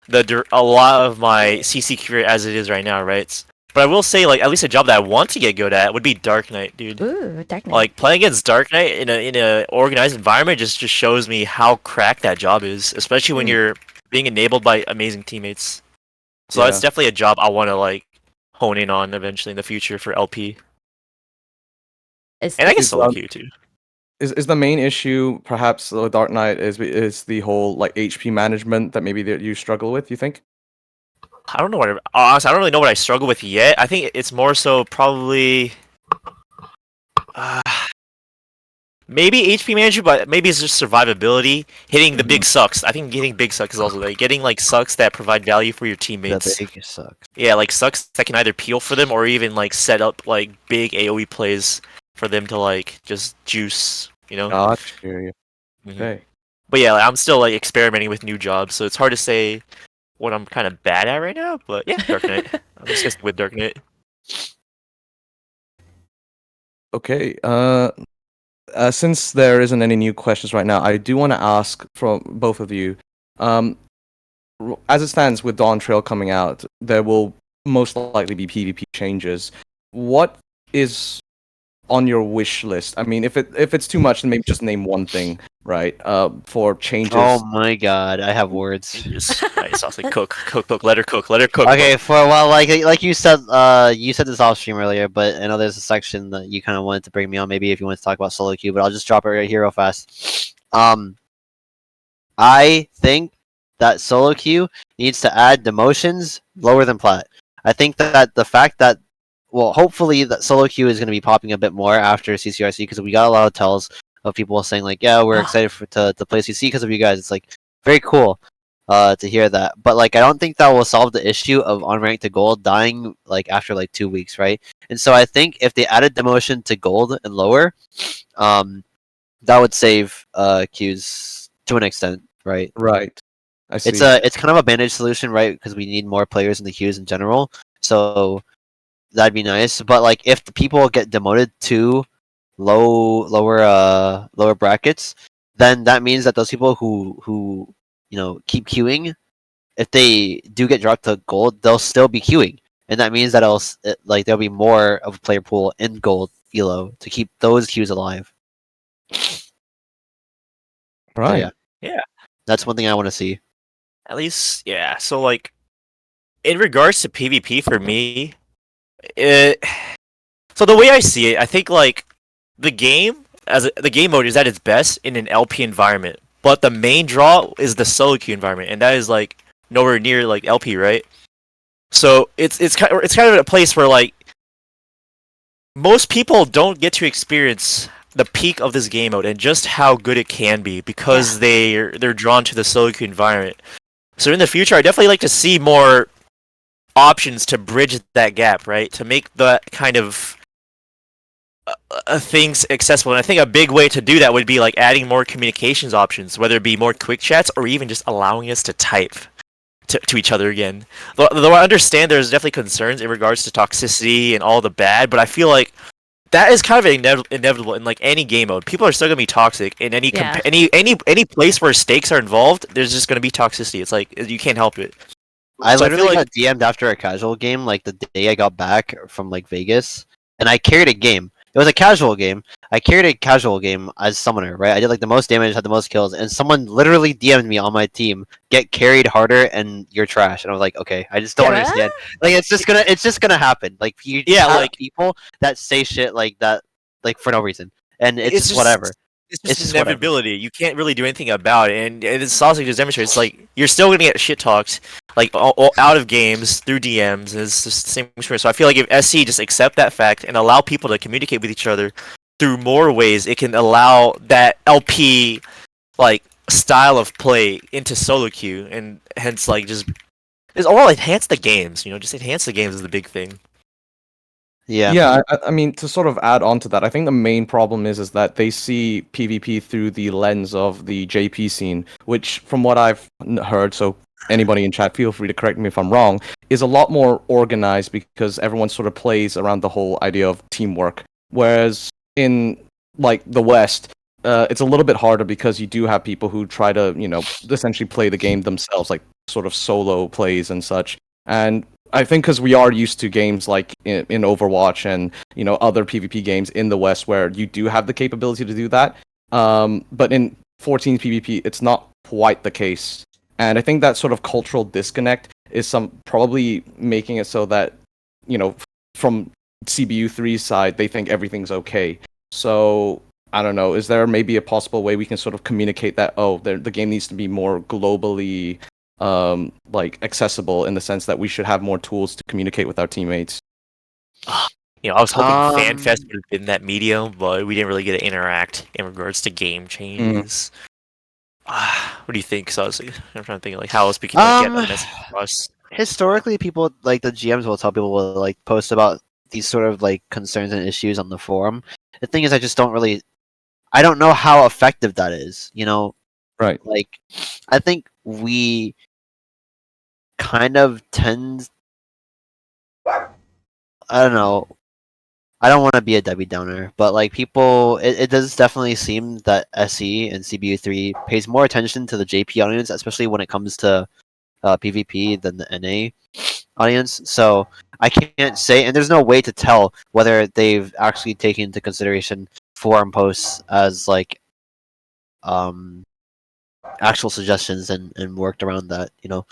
a lot of my CC career as it is right now, right? But I will say, like, at least a job that I want to get good at would be Dark Knight, dude. Ooh, Dark Knight. Like playing against Dark Knight in a organized environment just shows me how cracked that job is, especially when you're being enabled by amazing teammates. So that's Yeah. definitely a job I want to like hone in on eventually in the future for LP, Is and I guess Is, solo queue too. is the main issue perhaps the Dark Knight is the whole like HP management that maybe that you struggle with? You think? I don't know what honestly, I don't really know what I struggle with yet. I think it's more so probably maybe HP management, but maybe it's just survivability. Hitting the big sucks. I think getting big sucks is also like getting like sucks that provide value for your teammates. That big sucks. Yeah, like sucks that can either peel for them or even like set up like big AoE plays for them to like just juice, you know? Gotcha. Mhm. Okay. But yeah, like, I'm still like experimenting with new jobs, so it's hard to say what I'm kind of bad at right now. But yeah, Dark Knight. I'm just gonna stick with Dark Knight. Okay. Since there isn't any new questions right now, I do want to ask from both of you. As it stands with Dawn Trail coming out, there will most likely be PvP changes. What is on your wish list? I mean, if it's too much, then maybe just name one thing, right? For changes. Oh my god, I have words. Changes. Nice. I was like, cook. Let her cook. Okay, for well, like you said this off stream earlier, but I know there's a section that you kind of wanted to bring me on. Maybe if you want to talk about solo queue, but I'll just drop it right here real fast. I think that solo queue needs to add demotions lower than plat. I think that the fact that, well, hopefully that solo queue is going to be popping a bit more after CCRC, because we got a lot of tells of people saying like, yeah, we're excited to play CC because of you guys. It's like very cool to hear that. But like, I don't think that will solve the issue of unranked to gold dying like after like 2 weeks, right? And so I think if they added demotion to gold and lower, that would save queues to an extent, right? Right. I see. It's kind of a bandage solution, right? Because we need more players in the queues in general. So that'd be nice. But like, if the people get demoted to lower brackets, then that means that those people who keep queuing, if they do get dropped to gold, they'll still be queuing, and that means that there'll be more of a player pool in gold elo to keep those queues alive. Right. So, Yeah. that's one thing I want to see. At least, yeah. So like, in regards to PvP for me, so the way I see it, I think like the game mode is at its best in an LP environment, but the main draw is the solo queue environment, and that is like nowhere near like LP, right? So it's kind of a place where like most people don't get to experience the peak of this game mode and just how good it can be because they're drawn to the solo queue environment. So in the future, I definitely like to see more options to bridge that gap, right? To make that kind of things accessible. And I think a big way to do that would be like adding more communications options, whether it be more quick chats or even just allowing us to type to each other again. Though I understand there's definitely concerns in regards to toxicity and all the bad, but I feel like that is kind of inevitable in like any game mode. People are still gonna be toxic in any any place where stakes are involved. There's just gonna be toxicity. It's like you can't help it. I So I literally feel like- got DM'd after a casual game, like the day I got back from like Vegas, and I carried a game. It was a casual game. I carried a casual game as summoner, right? I did like the most damage, had the most kills, and someone literally DM'd me on my team, "Get carried harder, and you're trash." And I was like, okay, I just don't understand. Like it's just gonna happen. Like you just have people that say shit like that, like for no reason, and it's just whatever. It's just inevitability. You can't really do anything about it, and it's also just demonstrates it's like you're still gonna get shit talked, like out of games through DMs. And it's just the same experience. So I feel like if SC just accept that fact and allow people to communicate with each other through more ways, it can allow that LP like style of play into solo queue, and hence like just all enhance the games. Just enhance the games is the big thing. Yeah, I mean, to sort of add on to that, I think the main problem is that they see PvP through the lens of the JP scene, which, from what I've heard, so anybody in chat, feel free to correct me if I'm wrong, is a lot more organized because everyone sort of plays around the whole idea of teamwork. Whereas in, like, the West, it's a little bit harder because you do have people who try to, essentially play the game themselves, like sort of solo plays and such. And I think because we are used to games like in Overwatch and other PvP games in the West where you do have the capability to do that, but in 14 PvP it's not quite the case, and I think that sort of cultural disconnect is probably making it so that from CBU3's side they think everything's okay. So I don't know. Is there maybe a possible way we can sort of communicate that the game needs to be more globally like accessible in the sense that we should have more tools to communicate with our teammates? I was hoping Fanfest would have been that medium, but we didn't really get to interact in regards to game changes. What do you think, Suzzy? I'm trying to think like how else we can get that message across. Historically, people like the GMs will tell people will like post about these sort of like concerns and issues on the forum. The thing is, I don't know how effective that is. Right. Like, I think we kind of tend. I don't know. I don't want to be a Debbie Downer, but like people, it does definitely seem that SE and CBU3 pays more attention to the JP audience, especially when it comes to PvP than the NA. audience, so I can't say, and there's no way to tell whether they've actually taken into consideration forum posts as like actual suggestions and worked around that, you know.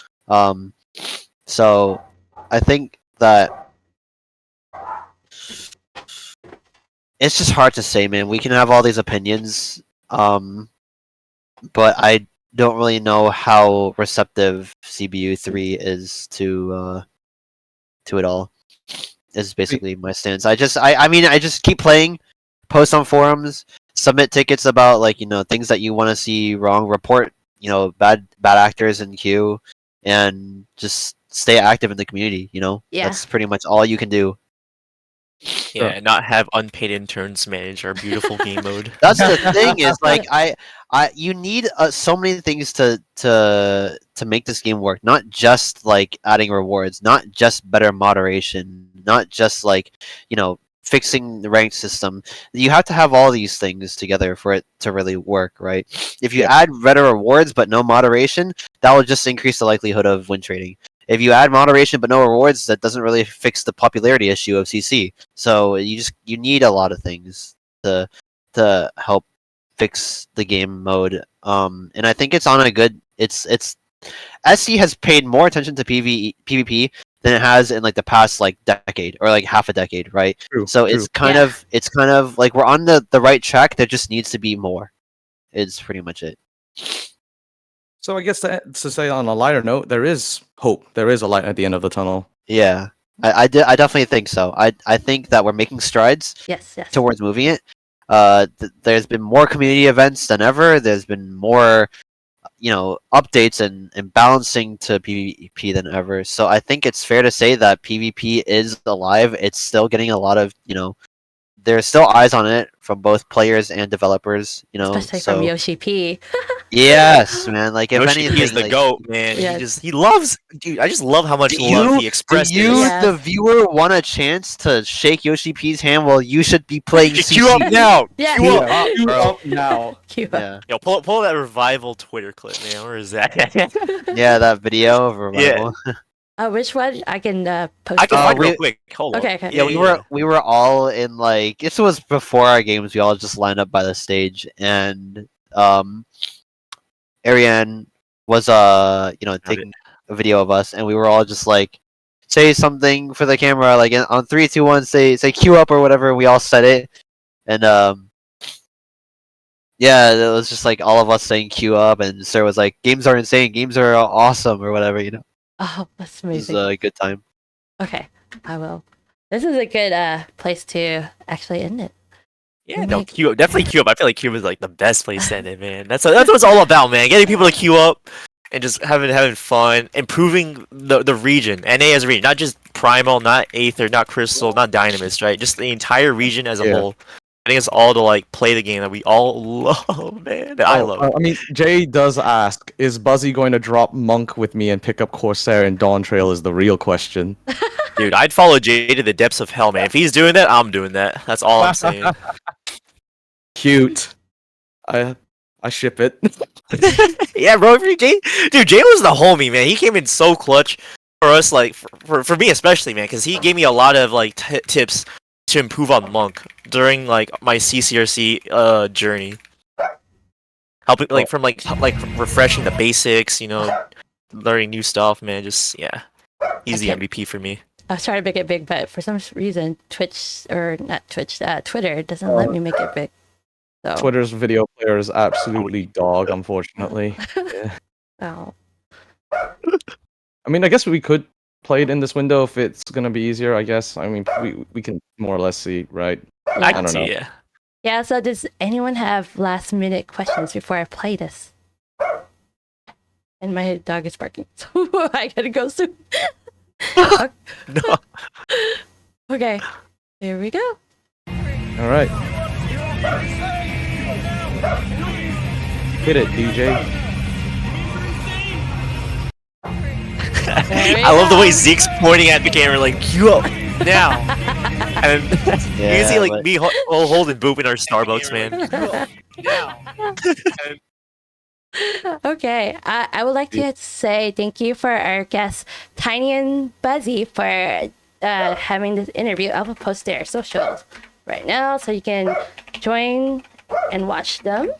So I think that it's just hard to say, man. We can have all these opinions, but I don't really know how receptive CBU 3 is to it all. Is basically my stance. I mean I just keep playing, post on forums, submit tickets about like, you know, things that you want to see wrong, report, you know, bad actors in queue, and just stay active in the community, you know? Yeah. That's pretty much all you can do. Yeah, and not have unpaid interns manage our beautiful game mode. That's the thing is like you need so many things to make this game work. Not just like adding rewards, not just better moderation, not just like, you know, fixing the ranked system. You have to have all these things together for it to really work, right? If you add better rewards but no moderation, that will just increase the likelihood of win trading. If you add moderation but no rewards, that doesn't really fix the popularity issue of CC. So you need a lot of things to help fix the game mode. And I think it's on a good. It's SC has paid more attention to PvP than it has in like the past like decade or like half a decade, right? True, so true. it's kind of like we're on the right track. There just needs to be more. It's pretty much it. So I guess to say on a lighter note, there is hope. There is a light at the end of the tunnel. Yeah, I definitely think so. I think that we're making strides Yes. towards moving it. There's been more community events than ever. There's been more, you know, updates and balancing to PvP than ever. So I think it's fair to say that PvP is alive. It's still getting a lot of, you know, there's still eyes on it from both players and developers, you know. Especially from Yoshi-p. Yes, man. Like if Yoshi-p anything, is the like, goat, man. Yes. He loves, dude. I just love how much love he expressed. Do you, Yes. the viewer, want a chance to shake Yoshi-p's hand? Well, you should be playing CC. Queue up now. Yeah. Queue up. You bro. up now. Cute. Yeah, Yo, pull that revival Twitter clip, man. Where is that? yeah, that video of Revival. Which one? I can post. I can it. find it we- real quick. Hold on. Okay. Yeah, we were all in like this was before our games. We all just lined up by the stage, and Aeon was you know, taking a video of us, and we were all just like, say something for the camera, like on 3, 2, 1, say queue up or whatever. We all said it, and yeah, it was just like all of us saying queue up, and Sir was like, games are insane, games are awesome or whatever, you know. Oh, that's It was amazing. a good time. Okay, I will. This is a good place to actually end it. Yeah, no, queue up. Definitely queue up. I feel like queue up is like the best place to end it, man. That's what it's all about, man. Getting people to queue up and just having fun, improving the region. NA as a region, not just Primal, not Aether, not Crystal, not Dynamist, right? Just the entire region as a whole. I think it's all to like play the game that we all love, man. That I love. I mean, Jay does ask, is Buzzy going to drop Monk with me and pick up Corsair and Dawn Trail is the real question. Dude, I'd follow Jay to the depths of hell, man. If he's doing that, I'm doing that. That's all I'm saying. Cute. I ship it. Yeah, bro. Jay was the homie, man. He came in so clutch for us, like for me especially, man, because he gave me a lot of like tips to improve on Monk during like my CCRC journey. Helping like from like refreshing the basics, you know, learning new stuff, man. Just he's the MVP for me. I was trying to make it big, but for some reason, Twitter doesn't let me make it big. So. Twitter's video player is absolutely dog, unfortunately. Yeah. Oh. I mean, I guess we could play it in this window if it's gonna be easier. I guess. I mean, we can more or less see, right? I can don't know. see, yeah. Yeah. So, does anyone have last-minute questions before I play this? And my dog is barking, so I gotta go soon. No. Okay, here we go. All right. Hit it, DJ. I love the way Zeke's pointing at the camera like, queue up now. And Yeah, you can see like but- me holding Boop in our Starbucks, man. Queue up now. Okay, I would like to say thank you for our guests, Tiny and Buzzy, for having this interview. I will post their socials right now so you can join and watch them.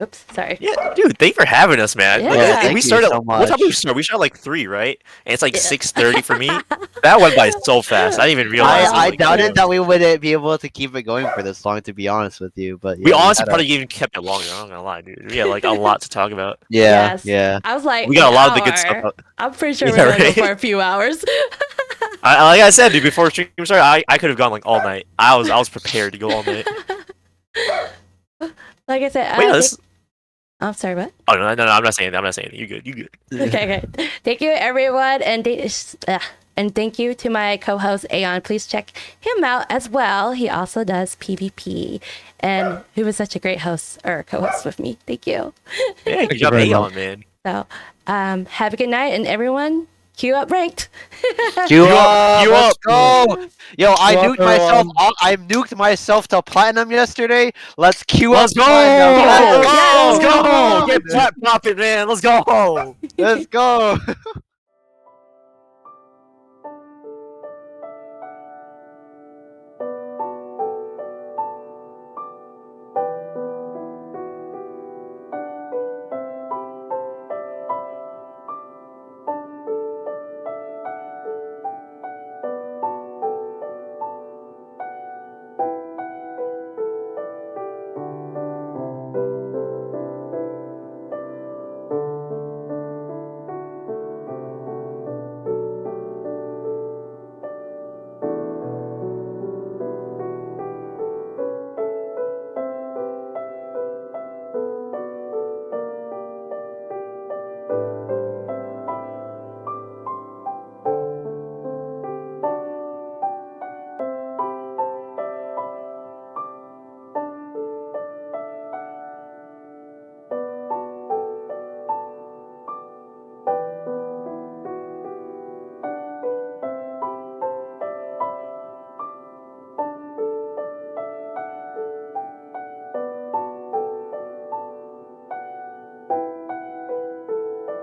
Oops, sorry. Yeah, dude, thanks for having us, man. Yeah. Like, Yeah, thank we you started. so What time much. did we start? We started like 3, right? And it's like 6:30 for me. That went by so fast. I didn't even realize. I like, doubted that we wouldn't be able to keep it going for this long, to be honest with you. But yeah, We honestly had a- probably even kept it longer. I'm not gonna lie, dude. We had like a lot to talk about. yeah, Yes. yeah. I was like, We got an a lot of the good hour. stuff out. I'm pretty sure Yeah, we're gonna right? go for a few hours. Like I said, dude, before stream started, I could have gone like all night. I was prepared to go all night. Like I said, Wait, no, this. I'm sorry, what? Oh no, I'm not saying that. I'm not saying that. You good? You good? Okay. Thank you, everyone, and thank you to my co-host Aeon. Please check him out as well. He also does PvP, and he was such a great host or co-host with me. Thank you. Yeah, good you job, very Aeon, man. So, have a good night, and everyone, queue up ranked. Queue up, queue let's up. go! Yo, I Queue up, nuked myself. everyone. I nuked myself to platinum yesterday. Let's queue Let's up. go! Platinum. Let's Yes. go! Get that profit, man. Let's go! Let's go.